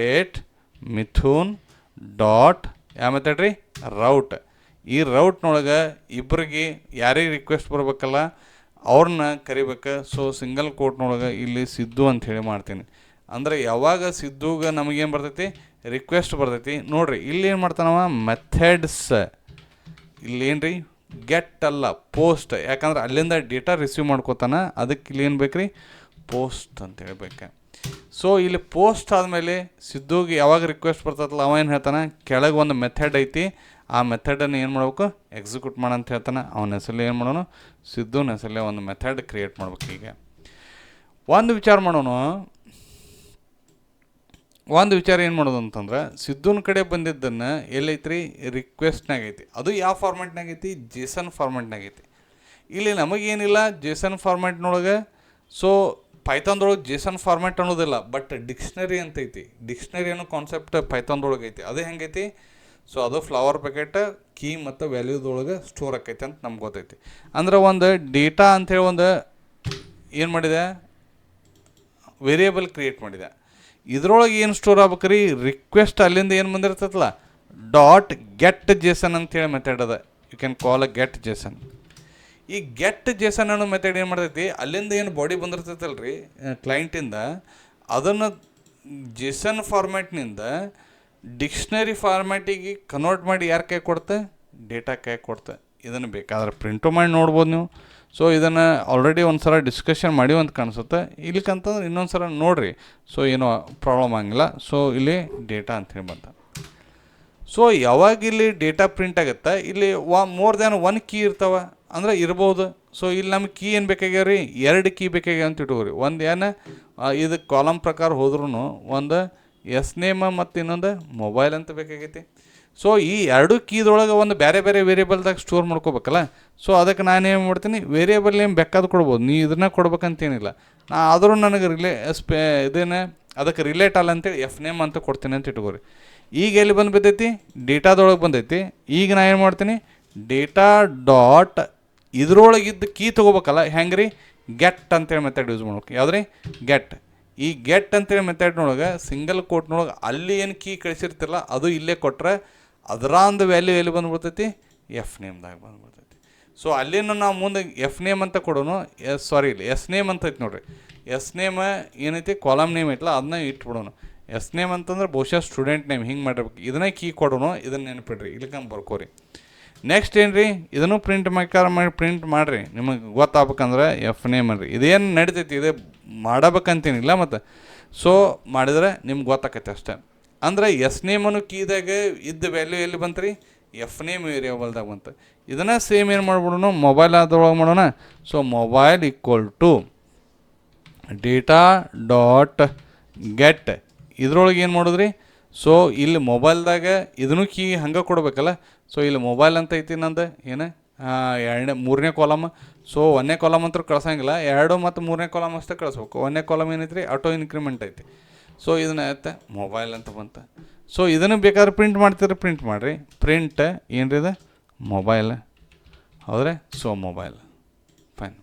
@ಮಿಥುನ್ ಡಾಟ್ ಯಾವ ಮೆಥಡ್ ರೀ, ರೌಟ್. ಈ ರೌಟ್ನೊಳಗೆ ಇಬ್ಬರಿಗೆ ಯಾರಿಗೆ ರಿಕ್ವೆಸ್ಟ್ ಬರ್ಬೇಕಲ್ಲ ಅವ್ರನ್ನ ಕರಿಬೇಕು. ಸೊ ಸಿಂಗಲ್ ಕೋಟ್ನೊಳಗೆ ಇಲ್ಲಿ ಸಿದ್ದು ಅಂಥೇಳಿ ಮಾಡ್ತೀನಿ. ಅಂದರೆ ಯಾವಾಗ ಸಿದ್ದುಗೆ ನಮಗೇನು ಬರ್ತೈತಿ, ರಿಕ್ವೆಸ್ಟ್ ಬರ್ತೈತಿ. ನೋಡಿರಿ ಇಲ್ಲಿ ಏನು ಮಾಡ್ತಾನವ, ಮೆಥಡ್ಸ್. ಇಲ್ಲೇನು ರೀ, ಗೆಟ್ ಅಲ್ಲ ಪೋಸ್ಟ್. ಯಾಕಂದ್ರೆ ಅಲ್ಲಿಂದ ಡೇಟಾ ರಿಸೀವ್ ಮಾಡ್ಕೋತಾನೆ, ಅದಕ್ಕೆ ಇಲ್ಲಿ ಏನು ಬೇಕು ರೀ, ಪೋಸ್ಟ್ ಅಂತ ಹೇಳ್ಬೇಕು. ಸೊ ಇಲ್ಲಿ ಪೋಸ್ಟ್ ಆದಮೇಲೆ ಸಿದ್ದುಗೆ ಯಾವಾಗ ರಿಕ್ವೆಸ್ಟ್ ಬರ್ತದಲ್ಲ, ಅವ ಏನು ಹೇಳ್ತಾನೆ, ಕೆಳಗೆ ಒಂದು ಮೆಥಡ್ ಐತಿ, ಆ ಮೆಥಡನ್ನು ಏನು ಮಾಡ್ಬೇಕು, ಎಕ್ಸಿಕ್ಯೂಟ್ ಮಾಡಂತ ಹೇಳ್ತಾನೆ. ಅವನ ಹೆಸರಲ್ಲಿ ಏನು ಮಾಡೋಣ, ಸಿದ್ದುನ ಹೆಸರಲ್ಲೇ ಒಂದು ಮೆಥಡ್ ಕ್ರಿಯೇಟ್ ಮಾಡ್ಬೇಕು. ಈಗ ಒಂದು ವಿಚಾರ ಏನು ಮಾಡೋದು ಅಂತಂದ್ರೆ, ಸಿದ್ದುನ ಕಡೆ ಬಂದಿದ್ದನ್ನು ಎಲ್ಲೈತ್ರಿ, ರಿಕ್ವೆಸ್ಟ್ನಾಗ ಐತಿ. ಅದು ಯಾವ ಫಾರ್ಮೆಟ್ನಾಗ ಐತಿ, ಜೇಸನ್ ಫಾರ್ಮೆಟ್ನಾಗ ಐತಿ. ಇಲ್ಲಿ ನಮಗೇನಿಲ್ಲ ಜೇಸನ್ ಫಾರ್ಮೆಟ್ನೊಳಗೆ. ಸೊ ಪೈಥಾನ್ದೊಳಗೆ ಜೇಸನ್ ಫಾರ್ಮೆಟ್ ಅನ್ನೋದಿಲ್ಲ, ಬಟ್ ಡಿಕ್ಷನರಿ ಅಂತ ಐತಿ. ಡಿಕ್ಷನರಿ ಅನ್ನೋ ಕಾನ್ಸೆಪ್ಟ್ ಪೈಥಾನ್ದೊಳಗೆ ಐತಿ. ಅದು ಹೆಂಗೈತಿ, ಸೊ ಅದು ಫ್ಲವರ್ ಪ್ಯಾಕೆಟ್ ಕೀ ಮತ್ತು ವ್ಯಾಲ್ಯೂದೊಳಗೆ ಸ್ಟೋರ್ ಆಕೈತಿ ಅಂತ ನಮ್ಗೆ ಗೊತ್ತೈತಿ. ಅಂದ್ರೆ ಒಂದು ಡೇಟಾ ಅಂಥೇಳಿ ಒಂದು ಏನು ಮಾಡಿದೆ, ವೇರಿಯೇಬಲ್ ಕ್ರಿಯೇಟ್ ಮಾಡಿದೆ. ಇದ್ರೊಳಗೆ ಏನು ಸ್ಟೋರ್ ಆಗ್ಬೇಕ್ರಿ, ರಿಕ್ವೆಸ್ಟ್ ಅಲ್ಲಿಂದ ಏನು ಬಂದಿರ್ತೈತಲ್ಲ, ಗೆಟ್ ಜೇಸನ್ ಅಂತೇಳಿ ಮೆಥಡ್ ಅದ. You can call get JSON. ಈ ಗೆಟ್ ಜೇಸನ್ ಅನ್ನೋ ಮೆಥಡ್ ಏನು ಮಾಡ್ತೈತಿ, ಅಲ್ಲಿಂದ ಏನು ಬಾಡಿ ಬಂದಿರ್ತೈತಲ್ಲ ರೀ ಕ್ಲೈಂಟಿಂದ, ಅದನ್ನು ಜೇಸನ್ ಫಾರ್ಮ್ಯಾಟ್ನಿಂದ ಡಿಕ್ಷನರಿ ಫಾರ್ಮ್ಯಾಟಿಗೆ ಕನ್ವರ್ಟ್ ಮಾಡಿ ಯಾರು ಕೈ ಕೊಡ್ತೆ, ಡೇಟಾ ಕೈ ಕೊಡ್ತೆ. ಇದನ್ನು ಬೇಕಾದ್ರೆ ಪ್ರಿಂಟು ಮಾಡಿ ನೋಡ್ಬೋದು ನೀವು. ಸೊ ಇದನ್ನು ಆಲ್ರೆಡಿ ಒಂದು ಸಲ ಡಿಸ್ಕಷನ್ ಮಾಡಿ ಅಂತ ಕಾಣಿಸುತ್ತೆ. ಇಲ್ಲಿಕಂತಂದ್ರೆ ಇನ್ನೊಂದು ಸಲ ನೋಡಿರಿ, ಸೊ ಏನೋ ಪ್ರಾಬ್ಲಮ್ ಆಗಿಲ್ಲ. ಸೊ ಇಲ್ಲಿ ಡೇಟಾ ಅಂಥೇಳಿ ಬಂತ. ಸೊ ಯಾವಾಗ ಇಲ್ಲಿ ಡೇಟಾ ಪ್ರಿಂಟ್ ಆಗುತ್ತೆ, ಇಲ್ಲಿ ಮೋರ್ ದ್ಯಾನ್ ಒನ್ ಕೀ ಇರ್ತಾವೆ ಅಂದ್ರೆ ಇರ್ಬೋದು. ಸೊ ಇಲ್ಲಿ ನಮ್ಗೆ ಕೀ ಏನು ಬೇಕಾಗ್ಯಾವ ರೀ, 2 ಕೀ ಬೇಕಾಗ್ಯಾವ ಅಂತ ಇಟ್ಕೋರಿ. ಒಂದು ಏನು ಇದು ಕಾಲಮ್ ಪ್ರಕಾರ ಹೋದ್ರೂ ಒಂದು ಎಸ್ ನೇಮ್ ಮತ್ತು ಇನ್ನೊಂದು ಮೊಬೈಲ್ ಅಂತ ಬೇಕಾಗೈತಿ. ಸೊ ಈ 2 ಕೀದೊಳಗೆ ಒಂದು ಬೇರೆ ಬೇರೆ ವೇರಿಯೇಬಲ್ದಾಗ ಸ್ಟೋರ್ ಮಾಡ್ಕೋಬೇಕಲ್ಲ. ಸೊ ಅದಕ್ಕೆ ನಾನೇನು ಮಾಡ್ತೀನಿ, ವೇರಿಯೇಬಲ್ ಏನು ಬೇಕಾದ್ರೂ ಕೊಡ್ಬೋದು, ನೀವು ಇದನ್ನ ಕೊಡ್ಬೇಕಂತೇನಿಲ್ಲ. ಆದರೂ ನನಗೆ ಇದೇನು ಅದಕ್ಕೆ ರಿಲೇಟ್ ಅಲ್ಲ ಅಂತೇಳಿ ಎಫ್ ನೇಮ್ ಅಂತ ಕೊಡ್ತೀನಿ ಅಂತ ಇಟ್ಕೋರಿ. ಈಗ ಎಲ್ಲಿ ಬಂದು ಬಿದ್ದೈತಿ, ಡೇಟಾದೊಳಗೆ ಬಂದೈತಿ. ಈಗ ನಾ ಏನು ಮಾಡ್ತೀನಿ, ಡೇಟಾ ಡಾಟ್ ಇದ್ರೊಳಗಿದ್ದು ಕೀ ತೊಗೋಬೇಕಲ್ಲ, ಹೆಂಗೆ ರೀ, ಗೆಟ್ ಅಂತೇಳಿ ಮೆಥಡ್ ಯೂಸ್ ಮಾಡ್ಬೇಕು. ಯಾವ್ದು ರೀ, ಗೆಟ್. ಈ ಗೆಟ್ ಅಂತೇಳಿ ಮೆಥಡ್ನೊಳಗೆ ಸಿಂಗಲ್ ಕೋಟ್ನೊಳಗೆ ಅಲ್ಲಿ ಏನು ಕೀ ಕಳಿಸಿರ್ತಿರಲ್ಲ ಅದು ಇಲ್ಲೇ ಕೊಟ್ಟರೆ ಅದರ ಒಂದು ವ್ಯಾಲ್ಯೂ ಎಲ್ಲಿ ಬಂದುಬಿಡ್ತೈತಿ, ಎಫ್ ನೇಮ್ದಾಗ ಬಂದುಬಿಡ್ತೈತಿ. ಸೊ ಅಲ್ಲಿನೂ ನಾವು ಮುಂದೆ ಎಫ್ ನೇಮ್ ಅಂತ ಕೊಡೋನು, ಇಲ್ಲಿ ಎಸ್ ನೇಮ್ ಅಂತ ಐತಿ ನೋಡಿರಿ. ಎಸ್ ನೇಮ್ ಏನೈತಿ, ಕಾಲಮ್ ನೇಮ್ ಐತಲ್ಲ ಅದನ್ನ ಇಟ್ಬಿಡೋನು. ಎಸ್ ನೇಮ್ ಅಂತಂದ್ರೆ ಬಹುಶಃ ಸ್ಟೂಡೆಂಟ್ ನೇಮ್, ಹಿಂಗೆ ಮಾಡಿರ್ಬೇಕು. ಇದನ್ನೇ ಕೀ ಕೊಡೋನು, ಇದನ್ನು ನೆನಪಿಡ್ರಿ, ಇಲ್ಲಿಕಂಗೆ ಬರ್ಕೋರಿ. ನೆಕ್ಸ್ಟ್ ಏನು ರೀ, ಇದನ್ನು ಪ್ರಿಂಟ್ ಪ್ರಿಂಟ್ ಮಾಡಿರಿ, ನಿಮಗೆ ಗೊತ್ತಾಗ್ಬೇಕಂದ್ರೆ ಎಫ್ ನೇಮ್ ಅನ್ರಿ. ಇದೇನು ನಡಿತೈತಿ, ಇದೇ ಮಾಡಬೇಕಂತೇನಿಲ್ಲ. ಮತ್ತು ಸೊ ಮಾಡಿದ್ರೆ ನಿಮ್ಗೆ ಗೊತ್ತಾಕೈತೆ ಅಷ್ಟೇ. ಅಂದರೆ ಎಸ್ ನೇಮನ್ನು ಕೀದಾಗ ಇದ್ದ ವ್ಯಾಲ್ಯೂ ಎಲ್ಲಿ ಬಂತು ರೀ, ಎಫ್ ನೇಮ್ ವೇರಿಯೇಬಲ್ದಾಗ ಬಂತು. ಇದನ್ನು ಸೇಮ್ ಏನು ಮಾಡ್ಬಿಡೋಣ, ಮೊಬೈಲ್ ಅದ್ರೊಳಗೆ ಮಾಡೋಣ. So mobile equal to data dot get. ಇದ್ರೊಳಗೆ ಏನು ಮಾಡೋದ್ರಿ, ಸೊ ಇಲ್ಲಿ ಮೊಬೈಲ್ದಾಗ ಇದನ್ನು ಕೀ ಹಂಗೆ ಕೊಡಬೇಕಲ್ಲ. ಸೊ ಇಲ್ಲಿ ಮೊಬೈಲ್ ಅಂತ ಐತಿ ನಂದು ಏನು, 3ನೇ ಕಾಲಮ್. ಸೊ 1ನೇ ಕಾಲಮ್ ಅಂತೂ ಕಳ್ಸಂಗಿಲ್ಲ, 2 ಮತ್ತು 3ನೇ ಕಾಲಮ್ ಅಷ್ಟೇ ಕಳಿಸ್ಬೇಕು. 1ನೇ ಕಾಲಮ್ ಏನೈತಿ ರೀ, ಆಟೋ ಇನ್ಕ್ರಿಮೆಂಟ್ ಐತಿ. ಸೊ ಇದನ್ನ ಐತೆ ಮೊಬೈಲ್ ಅಂತ ಬಂತು. ಸೊ ಇದನ್ನು ಬೇಕಾದ್ರೆ ಪ್ರಿಂಟ್ ಮಾಡ್ತೀರಿ, ಪ್ರಿಂಟ್ ಮಾಡಿರಿ. ಪ್ರಿಂಟ್ ಏನು ರೀ ಇದು, ಮೊಬೈಲ್. ಹೌದ್ರಿ, ಸೊ ಮೊಬೈಲ್ ಫೈನ್.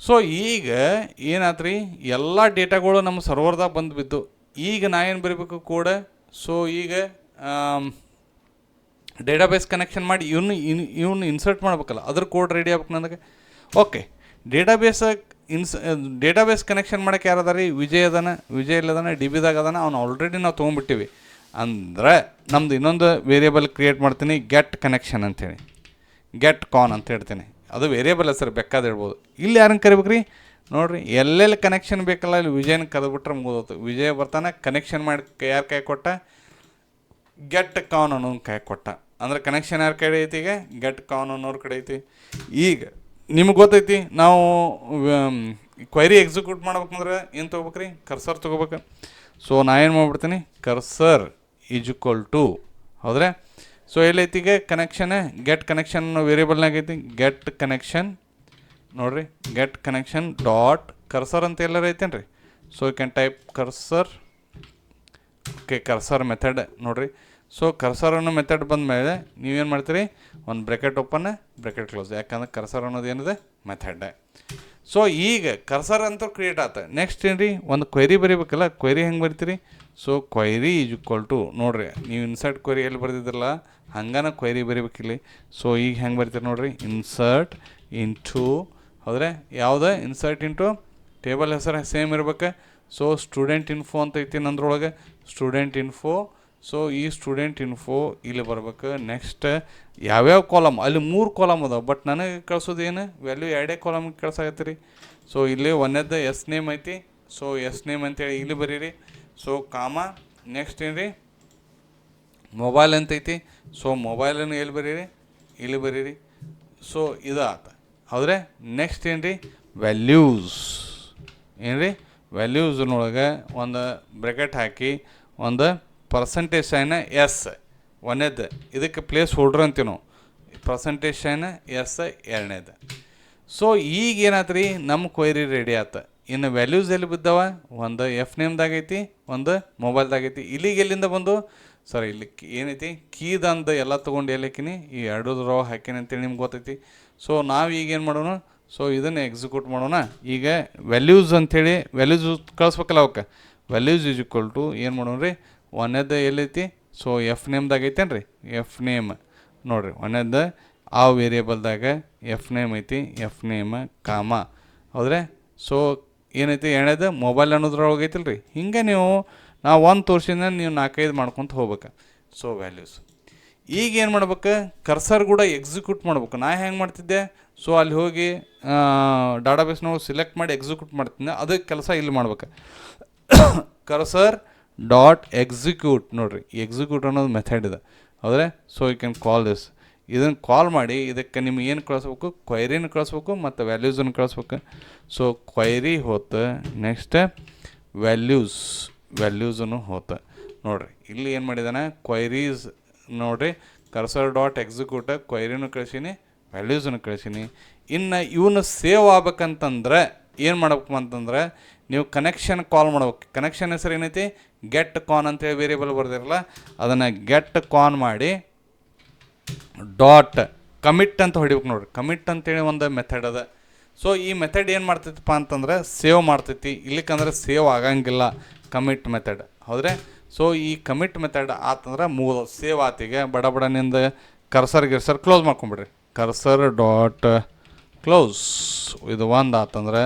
ಸೊ ಈಗ ಏನಾಯ್ತು ರೀ, ಎಲ್ಲ ಡೇಟಾಗಳು ನಮ್ಮ ಸರ್ವರ್ದಾಗ ಬಂದು ಬಿದ್ದು. ಈಗ ನಾ ಏನು ಬರೀಬೇಕು ಕೋಡ್. ಸೊ ಈಗ ಡೇಟಾಬೇಸ್ ಕನೆಕ್ಷನ್ ಮಾಡಿ ಇವನು ಇನ್ಸರ್ಟ್ ಮಾಡ್ಬೇಕಲ್ಲ, ಅದ್ರ ಕೋಡ್ ರೆಡಿ ಆಗ್ಬೇಕು ನನಗೆ. ಓಕೆ, ಡೇಟಾಬೇಸ್ ಕನೆಕ್ಷನ್ ಮಾಡೋಕ್ಕೆ ಯಾರು ಅದ ರೀ, ವಿಜಯ್ ಅದಾನ. ವಿಜಯ್ ಇಲ್ಲದಾನ, ಡಿ ಬಿದಾಗ ಅದಾನ. ಅವ್ನು ಆಲ್ರೆಡಿ ನಾವು ತೊಗೊಂಡ್ಬಿಟ್ಟಿವಿ. ಅಂದರೆ ನಮ್ದು ಇನ್ನೊಂದು ವೇರಿಯೇಬಲ್ ಕ್ರಿಯೇಟ್ ಮಾಡ್ತೀನಿ, ಗೆಟ್ ಕನೆಕ್ಷನ್ ಅಂಥೇಳಿ, ಗೆಟ್ ಕಾನ್ ಅಂತ ಹೇಳ್ತೀನಿ. ಅದು ವೇರಿಯೇಬಲ್ ಹೆಸರು ಬೇಕಾದ್ರೆ ಇರ್ಬೋದು. ಇಲ್ಲಿ ಯಾರನ್ನು ಕರಿಬೇಕು ರೀ, ನೋಡಿರಿ, ಎಲ್ಲೆಲ್ಲಿ ಕನೆಕ್ಷನ್ ಬೇಕಲ್ಲ ಇಲ್ಲಿ ವಿಜಯನ ಕರೆದ್ಬಿಟ್ರೆ ಮುಗಿದೋತು. ವಿಜಯ್ ಬರ್ತಾನೆ, ಕನೆಕ್ಷನ್ ಮಾಡಿ ಯಾರು ಕೈ ಕೊಟ್ಟ, ಗೆಟ್ ಕಾನ್ ಅನ್ನೋನು ಕೈ ಕೊಟ್ಟ. ಅಂದ್ರೆ ಕನೆಕ್ಷನ್ ಯಾರ ಕಡೆ ಐತಿ, ಈಗ ಗೆಟ್ ಕಾನ್ ಅನ್ನೋರ ಕಡೆ ಐತಿ. ಈಗ ನಿಮ್ಗೆ ಗೊತ್ತೈತಿ, ನಾವು ಕ್ವೈರಿ ಎಕ್ಸಿಕ್ಯೂಟ್ ಮಾಡ್ಬೇಕಂದ್ರೆ ಏನು ತೊಗೋಬೇಕು ರೀ, ಕರ್ಸರ್ ತೊಗೋಬೇಕು. ಸೊ ನಾ ಏನು ಮಾಡ್ಬಿಡ್ತೀನಿ, ಕರ್ಸರ್ ಈಸ್ ಈಕ್ವಲ್ ಟು, ಹೌದ್ರೆ. ಸೊ ಎಲ್ಲೈತಿ ಈಗ ಕನೆಕ್ಷನ್, ಗೆಟ್ ಕನೆಕ್ಷನ್ ವೇರಿಯೇಬಲ್ನಾಗ ಐತಿ. ಗೆಟ್ ಕನೆಕ್ಷನ್ ನೋಡಿರಿ, ಗೆಟ್ ಕನೆಕ್ಷನ್ ಡಾಟ್ ಕರ್ಸರ್ ಅಂತ ಎಲ್ಲರ ಐತೇನು ರೀ. So you can type cursor. Okay, cursor method ನೋಡಿರಿ. ಸೊ ಕರ್ಸರ್ ಅನ್ನೋ ಮೆಥಡ್ ಬಂದ ಮೇಲೆ ನೀವೇನು ಮಾಡ್ತೀರಿ, ಒಂದು ಬ್ರೆಕೆಟ್ ಓಪನ್, ಬ್ರೆಕೆಟ್ ಕ್ಲೋಸ್. ಯಾಕಂದ್ರೆ ಕರ್ಸರ್ ಅನ್ನೋದು ಏನಿದೆ, ಮೆಥಡ್. ಸೊ ಈಗ ಕರ್ಸರ್ ಅಂತ ಕ್ರಿಯೇಟ್ ಆತ. ನೆಕ್ಸ್ಟ್ ಏನು ರೀ, ಒಂದು ಕ್ವೈರಿ ಬರೀಬೇಕಲ್ಲ. ಕ್ವೈರಿ ಹೆಂಗೆ ಬರಿತೀರಿ, so query is equal to, ನೋಡಿರಿ ನೀವು ಇನ್ಸರ್ಟ್ ಕ್ವೈರಿ ಎಲ್ಲಿ ಬರ್ದಿದ್ರಲ್ಲ ಹಂಗನ ಕ್ವೈರಿ ಬರೀಬೇಕಿಲ್ಲಿ. ಸೊ ಈಗ ಹೆಂಗೆ ಬರ್ತೀರಿ ನೋಡಿರಿ, ಇನ್ಸರ್ಟ್ ಇಂಟು, ಹೌದ್ರೆ, ಯಾವುದೇ ಇನ್ಸರ್ಟ್ ಇಂಟು ಟೇಬಲ್ ಹೆಸರು ಸೇಮ್ ಇರ್ಬೇಕು. ಸೊ ಸ್ಟೂಡೆಂಟ್ ಇನ್ಫೋ ಅಂತ ಐತಿ ನಂದ್ರೊಳಗೆ, ಸ್ಟೂಡೆಂಟ್ ಇನ್ಫೋ. ಸೊ ಈ ಸ್ಟೂಡೆಂಟ್ ಇನ್ಫೋ ಇಲ್ಲಿ ಬರ್ಬೇಕು. ನೆಕ್ಸ್ಟ್ ಯಾವ್ಯಾವ ಕಾಲಮ್, ಅಲ್ಲಿ 3 ಕಾಲಮ್ ಅದಾವೆ. ಬಟ್ ನನಗೆ ಕಳ್ಸೋದು ಏನು, ವ್ಯಾಲ್ಯೂ 2 ಕಾಲಮ್ಗೆ ಕಳ್ಸಾಗತ್ತೀರಿ. ಸೊ ಇಲ್ಲಿ ಒಂದೇದ್ದು ಎಸ್ ನೇಮ್ ಐತಿ. ಸೊ ಎಸ್ ನೇಮ್ ಅಂತೇಳಿ ಇಲ್ಲಿ ಬರೀರಿ. ಸೊ ಕಾಮ, ನೆಕ್ಸ್ಟ್ ಏನು ರೀ, ಮೊಬೈಲ್ ಅಂತೈತಿ. ಸೊ ಮೊಬೈಲನ್ನು ಎಲ್ಲಿ ಬರೀರಿ, ಇಲ್ಲಿ ಬರೀರಿ. ಸೊ ಇದು ಆತ, ಹೌದ್ರೆ. ನೆಕ್ಸ್ಟ್ ಏನು ರೀ, ವ್ಯಾಲ್ಯೂಸ್. ಏನು ರೀ, ವ್ಯಾಲ್ಯೂಸ್ನೊಳಗೆ ಒಂದು ಬ್ರೆಕೆಟ್ ಹಾಕಿ ಒಂದು ಪರ್ಸಂಟೇಜ್ ಸೈನ್ ಎಸ್ ಒಂದೇದು, ಇದಕ್ಕೆ ಪ್ಲೇಸ್ ಹೋಲ್ಡ್ರ್ ಅಂತೀವಿ ನಾವು. ಪರ್ಸಂಟೇಜ್ ಸೈನ್ ಎಸ್ ಎರಡನೇದು. ಸೊ ಈಗ ಏನಾಯ್ತು ರೀ, ನಮ್ಮ ಕ್ವೈರಿ ರೆಡಿ ಆಯ್ತು. ಇನ್ನು ವ್ಯಾಲ್ಯೂಸ್ ಎಲ್ಲಿ ಬಿದ್ದಾವ, ಒಂದು ಎಫ್ ನೇಮ್ದಾಗ ಐತಿ, ಒಂದು ಮೊಬೈಲ್ದಾಗ ಐತಿ. ಇಲ್ಲಿಗೆ ಎಲ್ಲಿಂದ ಬಂದು, ಸರಿ ಇಲ್ಲಿ ಏನೈತಿ, ಕೀದಂದು ಎಲ್ಲ ತೊಗೊಂಡು ಎಲ್ಲಕ್ಕಿನಿ ಈ 2 ರೋ ಹಾಕಿನಿ ಅಂತೇಳಿ ನಿಮ್ಗೆ ಗೊತ್ತೈತಿ. ಸೊ ನಾವು ಈಗ ಏನು ಮಾಡೋಣ, ಸೊ ಇದನ್ನು ಎಕ್ಸಿಕ್ಯೂಟ್ ಮಾಡೋಣ. ಈಗ ವ್ಯಾಲ್ಯೂಸ್ ಅಂಥೇಳಿ ವ್ಯಾಲ್ಯೂಸ್ ಕಳಿಸ್ಬೇಕಲ್ಲ ಅವಕ್ಕೆ. ವ್ಯಾಲ್ಯೂಸ್ ಈಸ್ ಈಕ್ವಲ್ ಟು ಏನು ಮಾಡೋಣ ರೀ, ಒಂದೇದು ಎಲ್ಲೈತಿ, ಸೊ ಎಫ್ ನೇಮ್ದಾಗ ಐತೇನು ರೀ, ಎಫ್ ನೇಮ್ ನೋಡಿರಿ. ಒಂದೇದು ಆ ವೇರಿಯೇಬಲ್ದಾಗ ಎಫ್ ನೇಮ್ ಐತಿ, ಎಫ್ ನೇಮ್ ಕಾಮ, ಹೌದ್ರೆ? ಸೊ ಏನೈತಿ ಎಣ್ಣೆದು ಮೊಬೈಲ್ ಅನ್ನೋದ್ರೊಳಗೆ ಐತಿಲ್ಲ ರೀ. ಹಿಂಗೆ ನಾವು ಒಂದು ತೋರಿಸಿದ ನೀವು 4-5 ಮಾಡ್ಕೊತ ಹೋಗ್ಬೇಕು. ಸೊ ವ್ಯಾಲ್ಯೂಸ್ ಈಗ ಏನು ಮಾಡ್ಬೇಕು, ಕರ್ಸರ್ ಕೂಡ ಎಕ್ಸಿಕ್ಯೂಟ್ ಮಾಡ್ಬೇಕು. ನಾ ಹೆಂಗೆ ಮಾಡ್ತಿದ್ದೆ, ಸೊ ಅಲ್ಲಿ ಹೋಗಿ ಡಾಟಾಬೇಸ್ನೊಳಗೆ ಸಿಲೆಕ್ಟ್ ಮಾಡಿ ಎಕ್ಸಿಕ್ಯೂಟ್ ಮಾಡ್ತಿದ್ದೆ, ಅದಕ್ಕೆ ಕೆಲಸ ಇಲ್ಲಿ ಮಾಡ್ಬೇಕು. ಕರ್ಸರ್ ಡಾಟ್ ಎಕ್ಸಿಕ್ಯೂಟ್ ನೋಡಿರಿ, ಎಕ್ಸಿಕ್ಯೂಟ್ ಅನ್ನೋದು ಮೆಥಡ್ ಇದೆ, ಹೌದ್ರೆ? So you can call this. ಇದನ್ನು ಕಾಲ್ ಮಾಡಿ ಇದಕ್ಕೆ ನಿಮ್ಗೆ ಏನು ಕಳಿಸ್ಬೇಕು, ಕ್ವೈರಿನ ಕಳಿಸ್ಬೇಕು ಮತ್ತು ವ್ಯಾಲ್ಯೂಸನ್ನು ಕಳಿಸ್ಬೇಕು. ಸೊ ಕ್ವೈರಿ ಹೋತು, ನೆಕ್ಸ್ಟ್ ವ್ಯಾಲ್ಯೂಸನ್ನು ಹೋತು. ನೋಡಿರಿ ಇಲ್ಲಿ ಏನು ಮಾಡಿದಾನೆ, ಕ್ವೈರೀಸ್ ನೋಡಿರಿ, ಕರ್ಸರ್ ಡಾಟ್ ಎಕ್ಸಿಕ್ಯೂಟ್ ಕ್ವೈರಿನೂ ಕಳಿಸೀನಿ, ವ್ಯಾಲ್ಯೂಸನ್ನು ಕಳಿಸೀನಿ. ಇನ್ನು ಇವನು ಸೇವ್ ಆಗ್ಬೇಕಂತಂದ್ರೆ ಏನು ಮಾಡ್ಬೇಕು ಅಂತಂದ್ರೆ, ನೀವು ಕನೆಕ್ಷನ್ ಕಾಲ್ ಮಾಡ್ಬೇಕು. ಕನೆಕ್ಷನ್ ಹೆಸರು ಏನೈತಿ, ಗೆಟ್ ಕಾನ್ ಅಂತೇಳಿ ವೇರಿಯೇಬಲ್ ಬರ್ದಿರಲ್ಲ, ಅದನ್ನು ಗೆಟ್ ಕಾನ್ ಮಾಡಿ ಡಾಟ್ ಕಮಿಟ್ ಅಂತ ಹೊಡಿಬೇಕು. ನೋಡಿರಿ, ಕಮಿಟ್ ಅಂತೇಳಿ ಒಂದು ಮೆಥಡ್ ಅದ. ಸೊ ಈ ಮೆಥಡ್ ಏನು ಮಾಡ್ತೈತಪ್ಪ ಅಂತಂದ್ರೆ ಸೇವ್ ಮಾಡ್ತೈತಿ, ಇಲ್ಲಿಕಂದ್ರೆ ಸೇವ್ ಆಗಂಗಿಲ್ಲ ಕಮಿಟ್ ಮೆಥಡ್, ಹೌದ್ರೆ? ಸೊ ಈ ಕಮಿಟ್ ಮೆಥಡ್ ಆತಂದ್ರೆ ಸೇವ್ ಆತಿಗೆ ಬಡನಿಂದ ಕರ್ಸರ್ ಕ್ಲೋಸ್ ಮಾಡ್ಕೊಂಬಿಡ್ರಿ. ಕರ್ಸರ್ ಡಾಟ್ ಕ್ಲೋಸ್ ಇದು ಒಂದು ಆತಂದ್ರೆ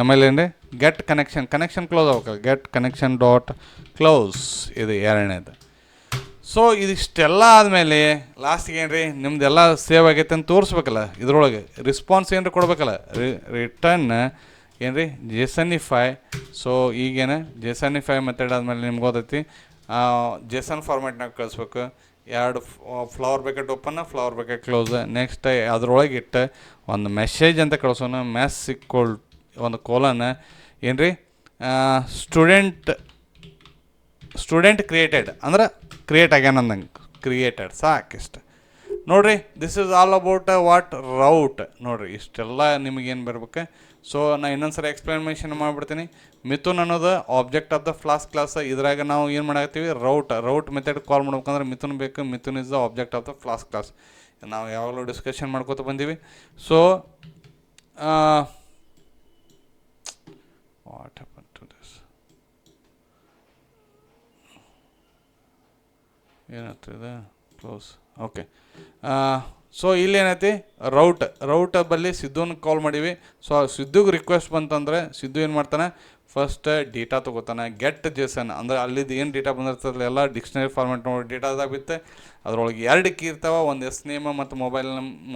ಆಮೇಲೆ ಏನು ರೀ, ಗೆಟ್ ಕನೆಕ್ಷನ್ ಕ್ಲೋಸ್ ಆಗ್ಬೇಕಲ್ಲ, ಗೆಟ್ ಕನೆಕ್ಷನ್ ಡಾಟ್ ಕ್ಲೋಸ್ ಇದು ಎರಡನೇದು. ಸೊ ಇದಿಷ್ಟೆಲ್ಲ ಆದಮೇಲೆ ಲಾಸ್ಟಿಗೆ ಏನು ರೀ, ನಿಮ್ದೆಲ್ಲ ಸೇವ್ ಆಗೈತೆ ಅಂತ ತೋರಿಸ್ಬೇಕಲ್ಲ, ಇದ್ರೊಳಗೆ ರೆಸ್ಪಾನ್ಸ್ ಏನು ಕೊಡ್ಬೇಕಲ್ಲ, ರಿಟರ್ನ್ ಏನು ರೀ, ಜೇಸನಿಫೈ. ಸೊ ಈಗೇನು ಜೇಸನಿಫೈ ಮೆಥಡ್ ಆದಮೇಲೆ ನಿಮ್ಗೆ ಗೊತ್ತೈತಿ, ಜೇಸನ್ ಫಾರ್ಮ್ಯಾಟ್ನಾಗ ಕಳಿಸ್ಬೇಕು. 2 flower bucket open, flower bucket close. Next ಅದ್ರೊಳಗೆ ಇಟ್ಟು ಒಂದು ಮೆಸೇಜ್ ಅಂತ ಕಳಿಸೋಣ, ಮೆಸ್ ಇಕ್ವಲ್ ಒಂದು ಕೋಲನ್ ಏನು ರೀ, ಸ್ಟೂಡೆಂಟ್ ಕ್ರಿಯೇಟೆಡ್ ಅಂದ್ರೆ ಕ್ರಿಯೇಟ್ ಆಗ್ಯಾನ ಅಂದಂಗೆ, ಕ್ರಿಯೇಟೆಡ್ ಸಾಕಿಷ್ಟು. ನೋಡಿರಿ, this is all about what route. ನೋಡಿರಿ ಇಷ್ಟೆಲ್ಲ ನಿಮಗೇನು ಬರ್ಬೇಕು. ಸೊ ನಾನು ಇನ್ನೊಂದು ಸರಿ ಎಕ್ಸ್ಪ್ಲನೇಷನ್ ಮಾಡಿಬಿಡ್ತೀನಿ. ಮಿಥುನ್ ಅನ್ನೋದು ಆಬ್ಜೆಕ್ಟ್ ಆಫ್ ದ ಕ್ಲಾಸ್. ಇದ್ರಾಗ ನಾವು ಏನು ಮಾಡಾಕ್ತೀವಿ, ರೌಟ್ ಮೆಥಡ್ ಕಾಲ್ ಮಾಡ್ಬೇಕಂದ್ರೆ ಮಿಥುನ್ ಬೇಕು. Mithun is the object of the class. ನಾವು ಯಾವಾಗಲೂ ಡಿಸ್ಕಷನ್ ಮಾಡ್ಕೋತ ಬಂದೀವಿ. So what happen to this, ಏನಾಗ್ತದೆ ಕ್ಲೋಸ್, ಓಕೆ. ಸೊ ಇಲ್ಲೇನೈತಿ, ರೌಟ್ ಬಲ್ಲಿ ಸಿದ್ದುನ ಕಾಲ್ ಮಾಡೀವಿ. ಸೊ ಸಿದ್ದುಗೆ ರಿಕ್ವೆಸ್ಟ್ ಬಂತಂದರೆ ಸಿದ್ದು ಏನು ಮಾಡ್ತಾನೆ, ಫಸ್ಟ್ ಡೇಟಾ ತೊಗೋತಾನೆ, ಗೆಟ್ ಜೇಸನ್ ಅಂದರೆ ಅಲ್ಲಿದ್ದು ಏನು ಡೇಟಾ ಬಂದಿರ್ತದೆ ಎಲ್ಲ ಡಿಕ್ಷನರಿ ಫಾರ್ಮೆಟ್ ನೋಡಿ ಡೇಟಾದಾಗ ಬಿತ್ತೆ. ಅದರೊಳಗೆ 2 ಕೀ ಇರ್ತಾವೆ, ಒಂದು ಎಸ್ ನೇಮ್ ಮತ್ತು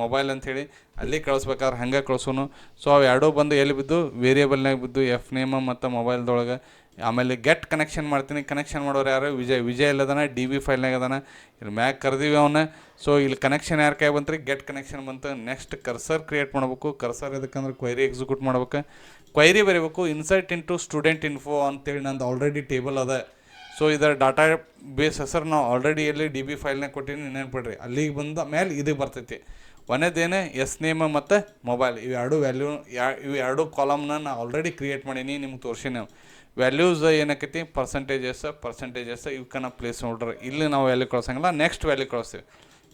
ಮೊಬೈಲ್ ಅಂಥೇಳಿ ಅಲ್ಲಿ ಕಳಿಸ್ಬೇಕಾದ್ರೆ ಹಂಗೆ ಕಳ್ಸೋನು. ಸೊ ಅವು ಎರಡೂ ಬಂದು ಎಲ್ಲಿ ಬಿದ್ದು, ವೇರಿಯೇಬಲ್ನಾಗ ಬಿದ್ದು, ಎಫ್ ನೇಮ್ ಮತ್ತು ಮೊಬೈಲ್ದೊಳಗೆ. ಆಮೇಲೆ ಗೆಟ್ ಕನೆಕ್ಷನ್ ಮಾಡ್ತೀನಿ. ಕನೆಕ್ಷನ್ ಮಾಡೋರು ಯಾರು, ವಿಜಯ್ ಎಲ್ಲದಾನ, ಡಿ ಬಿ ಫೈಲ್ನಾಗ ಅದಾನ, ಇಲ್ಲಿ ಮ್ಯಾಗ ಕರೆದೀವಿ ಅವನ್ನ. ಸೊ ಇಲ್ಲಿ ಕನೆಕ್ಷನ್ ಯಾರ ಕೈ ಬಂತು ರೀ, ಗೆಟ್ ಕನೆಕ್ಷನ್ ಬಂತು. ನೆಕ್ಸ್ಟ್ ಕರ್ಸರ್ ಕ್ರಿಯೇಟ್ ಮಾಡ್ಬೇಕು. ಕರ್ಸರ್ ಎದಕ್ಕಂದ್ರೆ ಕ್ವೈರಿ ಎಕ್ಸಿಕ್ಯೂಟ್ ಮಾಡ್ಬೇಕು, ಕ್ವೈರಿ ಬರೀಬೇಕು. ಇನ್ಸರ್ಟ್ ಇಂಟು ಸ್ಟೂಡೆಂಟ್ ಇನ್ಫೋ ಅಂತೇಳಿ ನಂದು ಆಲ್ರೆಡಿ ಟೇಬಲ್ ಅದ. ಸೊ ಇದರ ಡಾಟಾ ಬೇಸ್ ಹೆಸರು ನಾವು ಆಲ್ರೆಡಿ ಎಲ್ಲಿ ಡಿ ಬಿ ಫೈಲ್ನಾಗ ಕೊಟ್ಟಿನಿ, ನೆನ್ಪಿಡ್ರಿ. ಅಲ್ಲಿಗೆ ಬಂದ ಮೇಲೆ ಇದಕ್ಕೆ ಬರ್ತೈತಿ. ಒಂದೇದೇನೆ ಎಸ್ ನೇಮ್ ಮತ್ತು ಮೊಬೈಲ್, ಇವು ಎರಡು ಕಾಲಮ್ನ ನಾನು ಆಲ್ರೆಡಿ ಕ್ರಿಯೇಟ್ ಮಾಡೀನಿ, ನಿಮ್ಗೆ ತೋರಿಸಿ ನಾವು. ವ್ಯಾಲ್ಯೂಸ್ ಏನಾಕೈತಿ, ಪರ್ಸೆಂಟೇಜಸ್ ಇವಕ್ಕನ್ನ ಪ್ಲೇಸ್ ಹೋಲ್ಡರ್ ಇಲ್ಲಿ ನಾವು ವ್ಯಾಲ್ಯೂ ಕಳ್ಸಂಗಿಲ್ಲ, ನೆಕ್ಸ್ಟ್ ವ್ಯಾಲ್ಯೂ ಕಳಿಸ್ತೀವಿ.